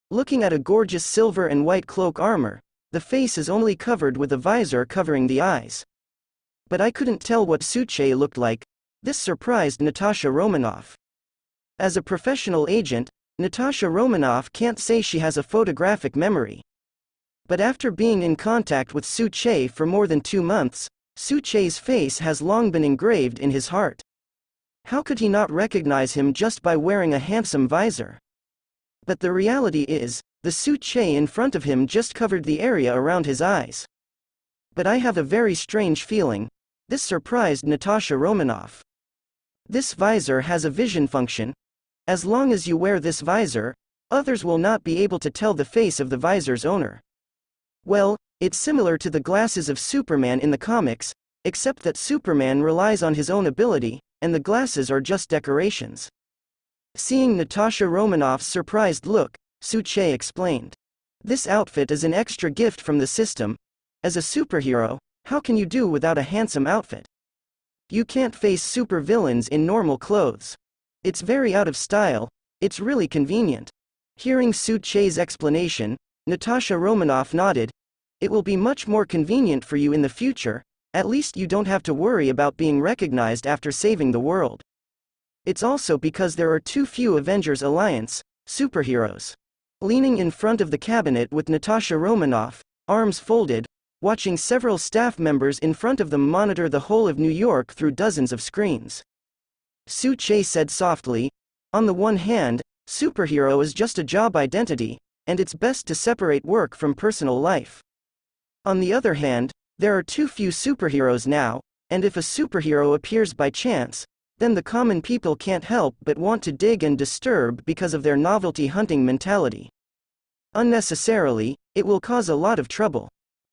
Looking at a gorgeous silver and white cloak armor, the face is only covered with a visor covering the eyes. But I couldn't tell what Su Che looked like. This surprised Natasha Romanoff. As a professional agent, Natasha Romanoff can't say she has a photographic memory. But after being in contact with Su Che for more than 2 months, Su Che's face has long been engraved in his heart. How could he not recognize him just by wearing a handsome visor? But the reality is, the Su Che in front of him just covered the area around his eyes. But I have a very strange feeling. This surprised Natasha Romanoff. This visor has a vision function. As long as you wear this visor, others will not be able to tell the face of the visor's owner. Well, it's similar to the glasses of Superman in the comics, except that Superman relies on his own ability, and the glasses are just decorations. Seeing Natasha Romanoff's surprised look, Su Che explained. This outfit is an extra gift from the system. As a superhero, how can you do without a handsome outfit? You can't face supervillains in normal clothes. It's very out of style, it's really convenient. Hearing Su Che's explanation, Natasha Romanoff nodded. It will be much more convenient for you in the future, at least you don't have to worry about being recognized after saving the world. It's also because there are too few Avengers Alliance superheroes. Leaning in front of the cabinet with Natasha Romanoff, arms folded, watching several staff members in front of them monitor the whole of New York through dozens of screens. Su Che said softly, on the one hand, superhero is just a job identity, and it's best to separate work from personal life. On the other hand, there are too few superheroes now, and if a superhero appears by chance, then the common people can't help but want to dig and disturb because of their novelty hunting mentality. Unnecessarily, it will cause a lot of trouble.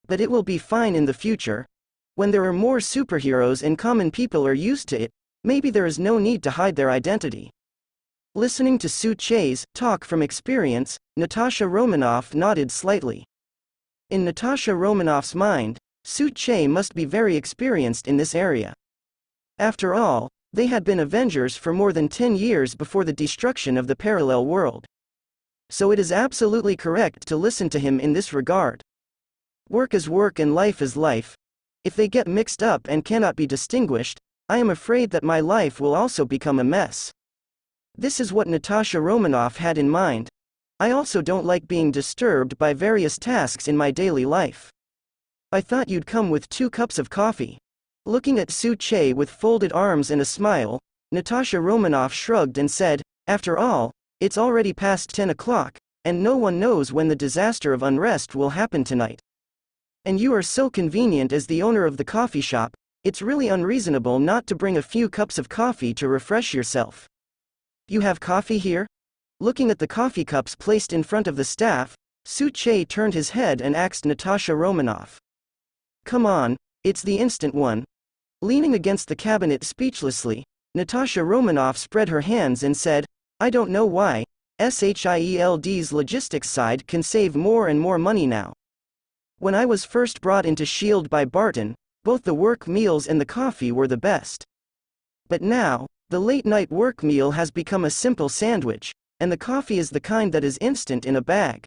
But it will be fine in the future. When there are more superheroes and common people are used to it, maybe there is no need to hide their identity. Listening to Su Che's talk from experience, Natasha Romanoff nodded slightly. In Natasha Romanoff's mind, Su Che must be very experienced in this area. After all, they had been Avengers for more than 10 years before the destruction of the parallel world. So it is absolutely correct to listen to him in this regard. Work is work and life is life. If they get mixed up and cannot be distinguished, I am afraid that my life will also become a mess. This is what Natasha Romanoff had in mind. I also don't like being disturbed by various tasks in my daily life. I thought you'd come with 2 cups of coffee. Looking at Su Che with folded arms and a smile, Natasha Romanoff shrugged and said, after all, it's already past 10 o'clock, and no one knows when the disaster of unrest will happen tonight. And you are so convenient as the owner of the coffee shop, it's really unreasonable not to bring a few cups of coffee to refresh yourself. You have coffee here? Looking at the coffee cups placed in front of the staff, Su Che turned his head and asked Natasha Romanoff. Come on, it's the instant one. Leaning against the cabinet speechlessly, Natasha Romanoff spread her hands and said, I don't know why, SHIELD's logistics side can save more and more money now. When I was first brought into S.H.I.E.L.D. by Barton, both the work meals and the coffee were the best. But now, the late-night work meal has become a simple sandwich, and the coffee is the kind that is instant in a bag.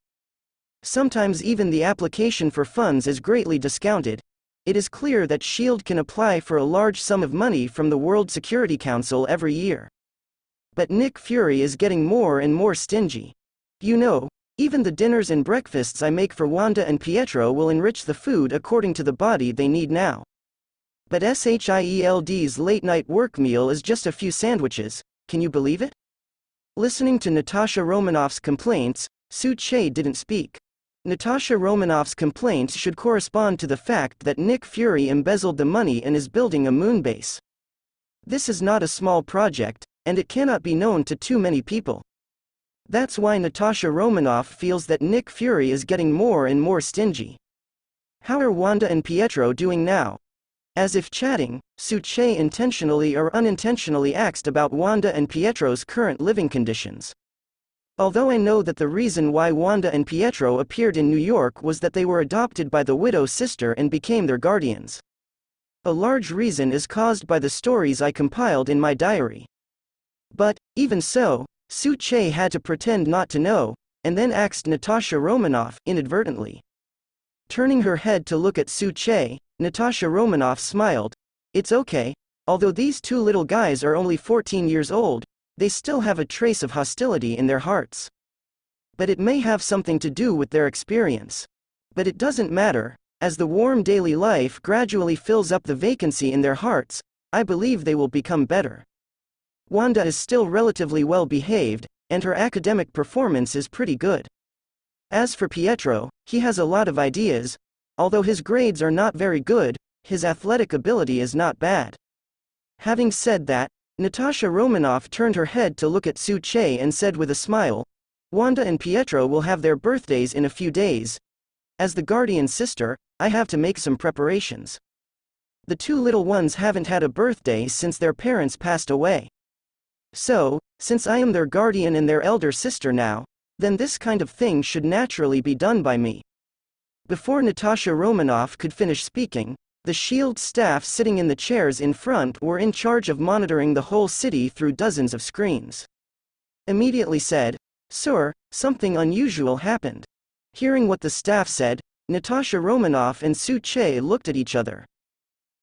Sometimes even the application for funds is greatly discounted. It is clear that S.H.I.E.L.D. can apply for a large sum of money from the World Security Council every year. But Nick Fury is getting more and more stingy. You know, even the dinners and breakfasts I make for Wanda and Pietro will enrich the food according to the body they need now. But SHIELD's late-night work meal is just a few sandwiches, can you believe it? Listening to Natasha Romanoff's complaints, Su Che didn't speak. Natasha Romanoff's complaints should correspond to the fact that Nick Fury embezzled the money and is building a moon base. This is not a small project, and it cannot be known to too many people. That's why Natasha Romanoff feels that Nick Fury is getting more and more stingy. How are Wanda and Pietro doing now? As if chatting, Su Che intentionally or unintentionally asked about Wanda and Pietro's current living conditions. Although I know that the reason why Wanda and Pietro appeared in New York was that they were adopted by the widow's sister and became their guardians. A large reason is caused by the stories I compiled in my diary. But, even so, Su Che had to pretend not to know, and then asked Natasha Romanoff inadvertently. Turning her head to look at Su Che, Natasha Romanoff smiled. It's okay, although these 2 little guys are only 14 years old, they still have a trace of hostility in their hearts. But it may have something to do with their experience. But it doesn't matter, as the warm daily life gradually fills up the vacancy in their hearts, I believe they will become better. Wanda is still relatively well behaved, and her academic performance is pretty good. As for Pietro, he has a lot of ideas. Although his grades are not very good, his athletic ability is not bad. Having said that, Natasha Romanoff turned her head to look at Su-che and said with a smile, Wanda and Pietro will have their birthdays in a few days. As the guardian sister, I have to make some preparations. The two little ones haven't had a birthday since their parents passed away. So, since I am their guardian and their elder sister now, then this kind of thing should naturally be done by me. Before Natasha Romanoff could finish speaking, the SHIELD staff sitting in the chairs in front were in charge of monitoring the whole city through dozens of screens. Immediately said, Sir, something unusual happened. Hearing what the staff said, Natasha Romanoff and Su-che looked at each other.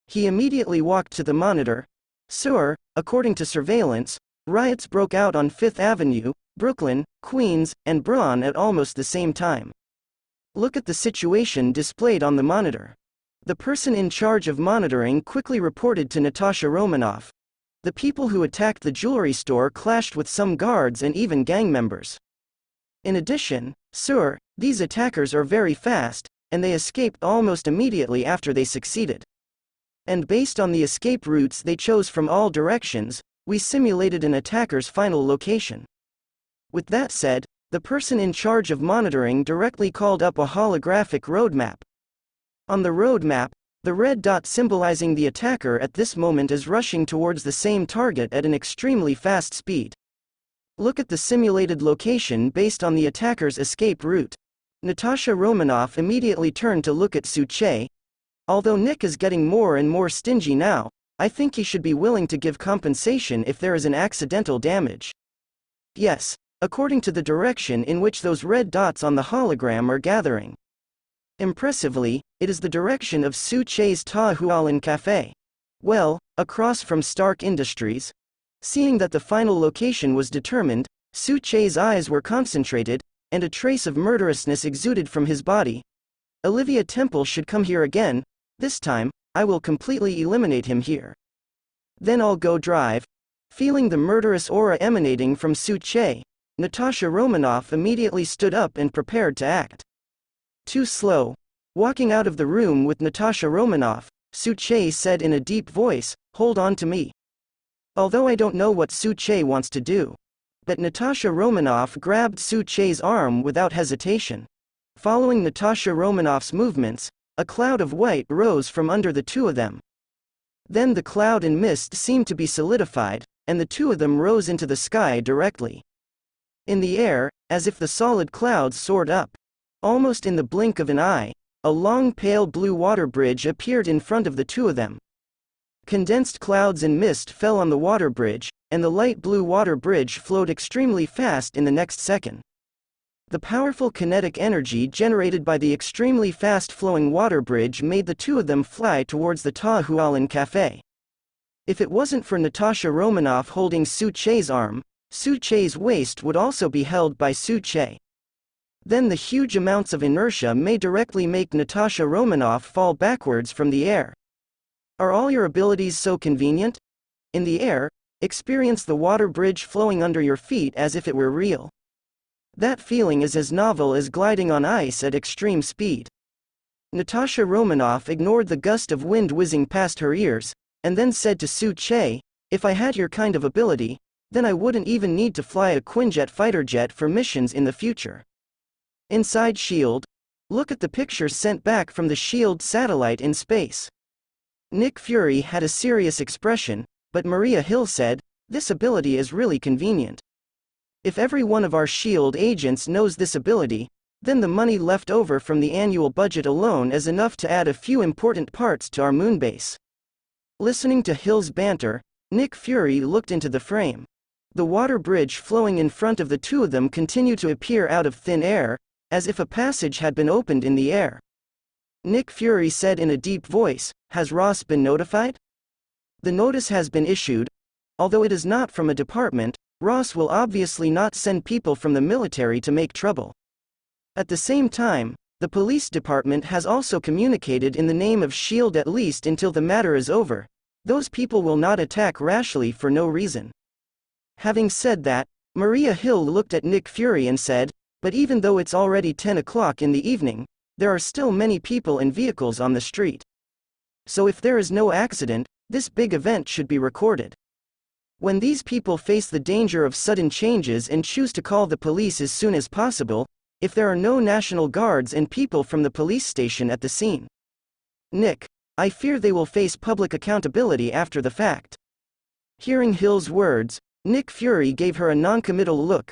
He immediately walked to the monitor. Sir, according to surveillance, riots broke out on 5th Avenue, Brooklyn, Queens, and Bronx at almost the same time. Look at the situation displayed on the monitor. The person in charge of monitoring quickly reported to Natasha Romanoff. The people who attacked the jewelry store clashed with some guards and even gang members. In addition, sir, these attackers are very fast, and they escaped almost immediately after they succeeded. And based on the escape routes they chose from all directions, we simulated an attacker's final location. With that said, the person in charge of monitoring directly called up a holographic roadmap. On the roadmap, the red dot symbolizing the attacker at this moment is rushing towards the same target at an extremely fast speed. Look at the simulated location based on the attacker's escape route. Natasha Romanoff immediately turned to look at Su-che. Although Nick is getting more and more stingy now, I think he should be willing to give compensation if there is an accidental damage. Yes, according to the direction in which those red dots on the hologram are gathering. Impressively, it is the direction of Su-che's Tahualan Cafe. Well, across from Stark Industries. Seeing that the final location was determined, Su-che's eyes were concentrated, and a trace of murderousness exuded from his body. Olivia Temple should come here again. This time, I will completely eliminate him here. Then I'll go drive. Feeling the murderous aura emanating from Su-che, Natasha Romanoff immediately stood up and prepared to act. Too slow. Walking out of the room with Natasha Romanoff, Su-che said in a deep voice, Hold on to me. Although I don't know what Su-che wants to do. But Natasha Romanoff grabbed Su-che's arm without hesitation. Following Natasha Romanoff's movements, a cloud of white rose from under the two of them. Then the cloud and mist seemed to be solidified, and the two of them rose into the sky directly. In the air, as if the solid clouds soared up. Almost in the blink of an eye, a long pale blue water bridge appeared in front of the two of them. Condensed clouds and mist fell on the water bridge, and the light blue water bridge flowed extremely fast in the next second. The powerful kinetic energy generated by the extremely fast-flowing water bridge made the two of them fly towards the Tahualan Cafe. If it wasn't for Natasha Romanoff holding Su-che's arm, Su-che's waist would also be held by Su-che. Then the huge amounts of inertia may directly make Natasha Romanoff fall backwards from the air. Are all your abilities so convenient? In the air, experience the water bridge flowing under your feet as if it were real. That feeling is as novel as gliding on ice at extreme speed. Natasha Romanoff ignored the gust of wind whizzing past her ears, and then said to Su-che, If I had your kind of ability, then I wouldn't even need to fly a Quinjet fighter jet for missions in the future. Inside S.H.I.E.L.D. Look at the pictures sent back from the S.H.I.E.L.D. satellite in space. Nick Fury had a serious expression, but Maria Hill said, This ability is really convenient. If every one of our S.H.I.E.L.D. agents knows this ability, then the money left over from the annual budget alone is enough to add a few important parts to our moonbase. Listening to Hill's banter, Nick Fury looked into the frame. The water bridge flowing in front of the two of them continued to appear out of thin air, as if a passage had been opened in the air. Nick Fury said in a deep voice, Has Ross been notified? The notice has been issued. Although it is not from a department, Ross will obviously not send people from the military to make trouble. At the same time, the police department has also communicated in the name of SHIELD at least until the matter is over. Those people will not attack rashly for no reason. Having said that, Maria Hill looked at Nick Fury and said, but even though it's already 10 o'clock in the evening, there are still many people and vehicles on the street. So if there is no accident, this big event should be recorded. When these people face the danger of sudden changes and choose to call the police as soon as possible, if there are no National Guards and people from the police station at the scene. Nick, I fear they will face public accountability after the fact. Hearing Hill's words, Nick Fury gave her a non-committal look.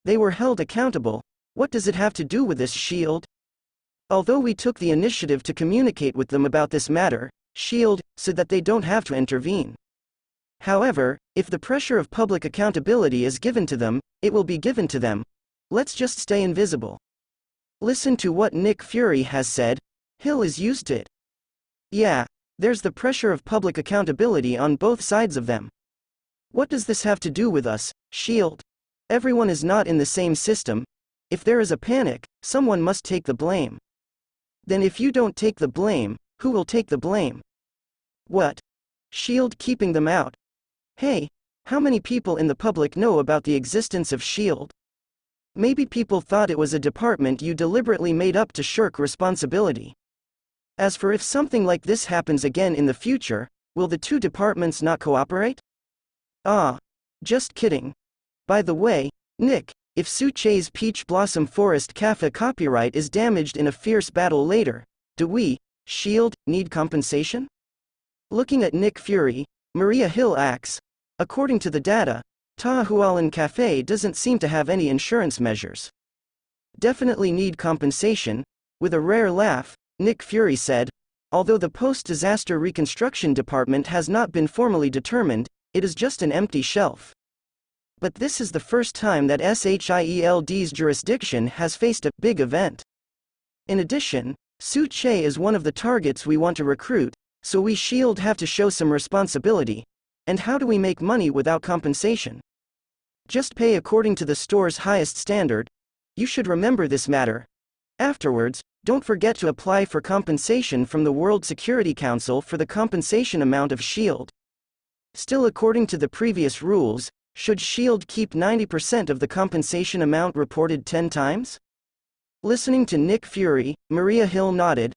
They were held accountable. What does it have to do with this, SHIELD? Although we took the initiative to communicate with them about this matter, SHIELD said that they don't have to intervene. However, if the pressure of public accountability is given to them, it will be given to them. Let's just stay invisible. Listen to what Nick Fury has said. Hill is used to it. Yeah, there's the pressure of public accountability on both sides of them. What does this have to do with us, SHIELD? Everyone is not in the same system. If there is a panic, someone must take the blame. Then if you don't take the blame, who will take the blame? What? SHIELD keeping them out? Hey, how many people in the public know about the existence of SHIELD? Maybe people thought it was a department you deliberately made up to shirk responsibility. As for if something like this happens again in the future, will the two departments not cooperate? Ah, just kidding. By the way, Nick, if Suche's Peach Blossom Forest Cafe copyright is damaged in a fierce battle later, do we, SHIELD, need compensation? Looking at Nick Fury, Maria Hill asks, according to the data, Ta Hualin Cafe doesn't seem to have any insurance measures. Definitely need compensation. With a rare laugh, Nick Fury said, although the post-disaster reconstruction department has not been formally determined, it is just an empty shelf. But this is the first time that SHIELD's jurisdiction has faced a big event. In addition, Suche is one of the targets we want to recruit, so we SHIELD have to show some responsibility. And how do we make money without compensation? Just pay according to the store's highest standard. You should remember this matter. Afterwards, don't forget to apply for compensation from the World Security Council for the compensation amount of SHIELD. Still, according to the previous rules, should SHIELD keep 90% of the compensation amount reported 10 times? Listening to Nick Fury, Maria Hill nodded.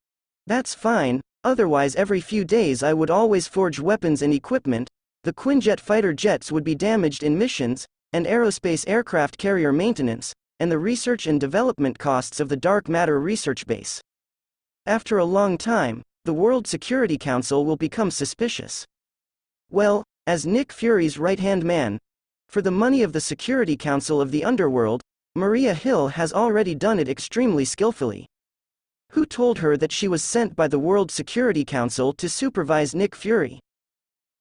That's fine, otherwise every few days I would always forge weapons and equipment. The Quinjet fighter jets would be damaged in missions, and aerospace aircraft carrier maintenance, and the research and development costs of the dark matter research base. After a long time, the World Security Council will become suspicious. Well, as Nick Fury's right-hand man, for the money of the Security Council of the Underworld, Maria Hill has already done it extremely skillfully. Who told her that she was sent by the World Security Council to supervise Nick Fury?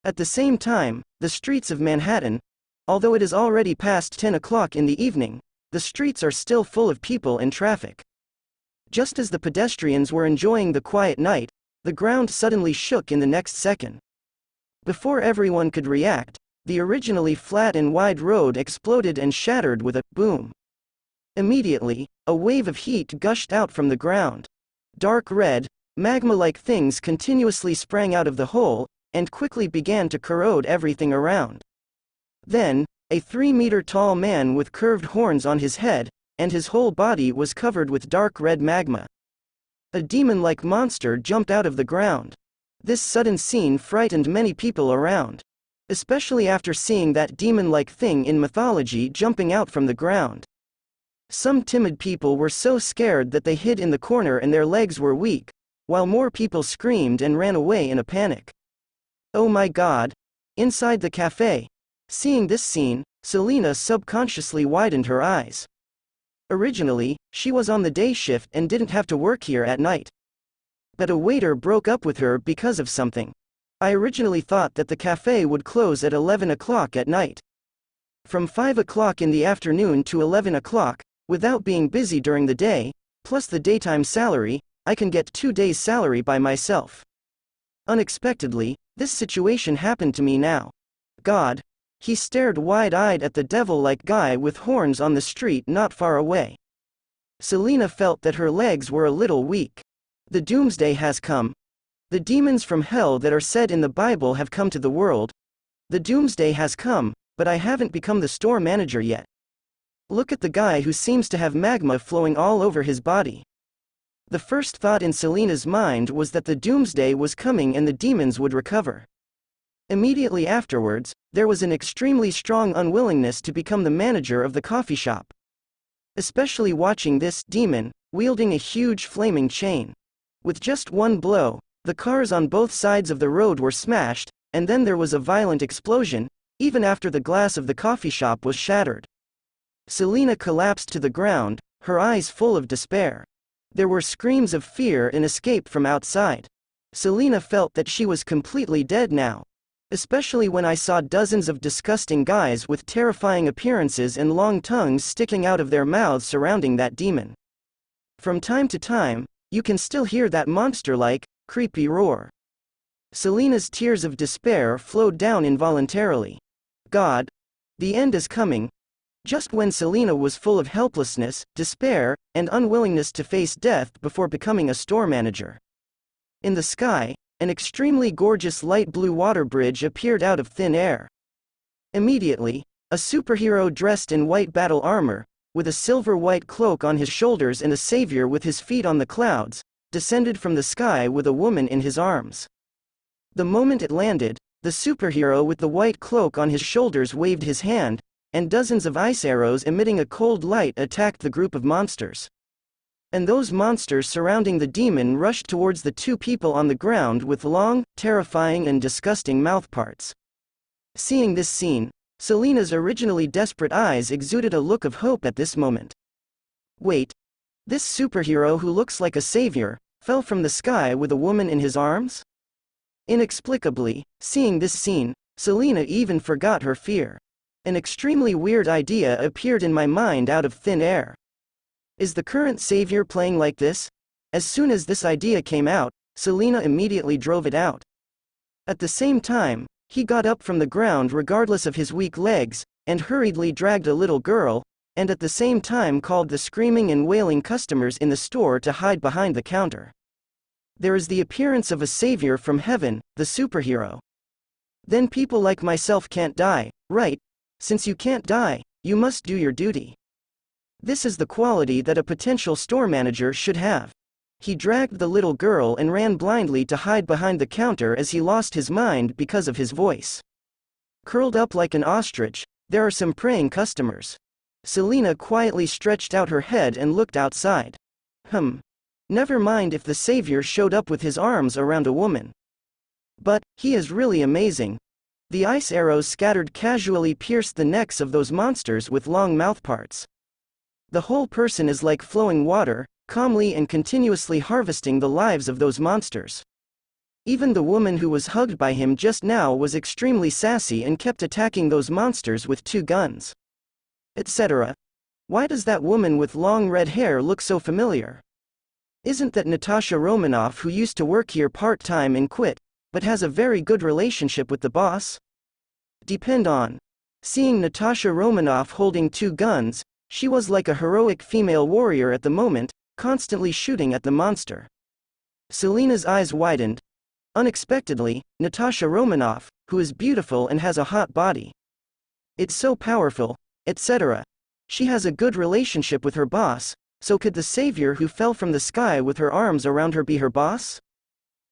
At the same time, the streets of Manhattan, although it is already past 10 o'clock in the evening, the streets are still full of people and traffic. Just as the pedestrians were enjoying the quiet night, the ground suddenly shook in the next second. Before everyone could react, the originally flat and wide road exploded and shattered with a boom. Immediately, a wave of heat gushed out from the ground. Dark red, magma-like things continuously sprang out of the hole, and quickly began to corrode everything around. Then, a 3-meter-tall man with curved horns on his head, and his whole body was covered with dark red magma. A demon-like monster jumped out of the ground. This sudden scene frightened many people around, especially after seeing that demon-like thing in mythology jumping out from the ground. Some timid people were so scared that they hid in the corner and their legs were weak, while more people screamed and ran away in a panic. Oh my God! Inside the cafe. Seeing this scene, Selena subconsciously widened her eyes. Originally, she was on the day shift and didn't have to work here at night. But a waiter broke up with her because of something. I originally thought that the cafe would close at 11 o'clock at night. From 5 o'clock in the afternoon to 11 o'clock, without being busy during the day, plus the daytime salary, I can get 2 days' salary by myself. Unexpectedly, this situation happened to me now. God, He stared wide-eyed at the devil-like guy with horns on the street not far away. Selena felt that her legs were a little weak. The doomsday has come. The demons from hell that are said in the Bible have come to the world. The doomsday has come, but I haven't become the store manager yet. Look at the guy who seems to have magma flowing all over his body. The first thought in Selena's mind was that the doomsday was coming and the demons would recover. Immediately afterwards, there was an extremely strong unwillingness to become the manager of the coffee shop. Especially watching this demon, wielding a huge flaming chain. With just one blow, the cars on both sides of the road were smashed, and then there was a violent explosion, even after the glass of the coffee shop was shattered. Selena collapsed to the ground, her eyes full of despair. There were screams of fear and escape from outside. Selena felt that she was completely dead now. Especially when I saw dozens of disgusting guys with terrifying appearances and long tongues sticking out of their mouths surrounding that demon. From time to time, you can still hear that monster-like, creepy roar. Selena's tears of despair flowed down involuntarily. God, the end is coming. Just when Selena was full of helplessness, despair, and unwillingness to face death before becoming a store manager. In the sky, an extremely gorgeous light blue water bridge appeared out of thin air. Immediately, a superhero dressed in white battle armor, with a silver-white cloak on his shoulders and a savior with his feet on the clouds, descended from the sky with a woman in his arms. The moment it landed, the superhero with the white cloak on his shoulders waved his hand, and dozens of ice arrows emitting a cold light attacked the group of monsters. And those monsters surrounding the demon rushed towards the two people on the ground with long, terrifying and disgusting mouthparts. Seeing this scene, Selena's originally desperate eyes exuded a look of hope at this moment. Wait. This superhero who looks like a savior, fell from the sky with a woman in his arms? Inexplicably, seeing this scene, Selena even forgot her fear. An extremely weird idea appeared in my mind out of thin air. Is the current savior playing like this? As soon as this idea came out, Selena immediately drove it out. At the same time, he got up from the ground regardless of his weak legs, and hurriedly dragged a little girl, and at the same time called the screaming and wailing customers in the store to hide behind the counter. There is the appearance of a savior from heaven, the superhero. Then people like myself can't die, right? Since you can't die, you must do your duty. This is the quality that a potential store manager should have. He dragged the little girl and ran blindly to hide behind the counter as he lost his mind because of his voice. Curled up like an ostrich, there are some praying customers. Selena quietly stretched out her head and looked outside. Never mind if the savior showed up with his arms around a woman. But, he is really amazing. The ice arrows scattered casually pierced the necks of those monsters with long mouthparts. The whole person is like flowing water, calmly and continuously harvesting the lives of those monsters. Even the woman who was hugged by him just now was extremely sassy and kept attacking those monsters with 2 guns. Etc. Why does that woman with long red hair look so familiar? Isn't that Natasha Romanoff who used to work here part-time and quit, but has a very good relationship with the boss? Depend on. Seeing Natasha Romanoff holding 2 guns, she was like a heroic female warrior at the moment, constantly shooting at the monster. Selena's eyes widened. Unexpectedly, Natasha Romanoff, who is beautiful and has a hot body. It's so powerful, etc. She has a good relationship with her boss, so could the savior who fell from the sky with her arms around her be her boss?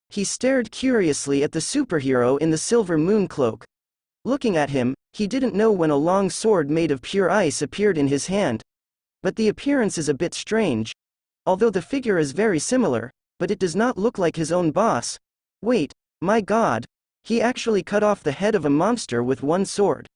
He stared curiously at the superhero in the silver moon cloak. Looking at him, he didn't know when a long sword made of pure ice appeared in his hand. But the appearance is a bit strange. Although the figure is very similar, but it does not look like his own boss. Wait, my god. He actually cut off the head of a monster with one sword.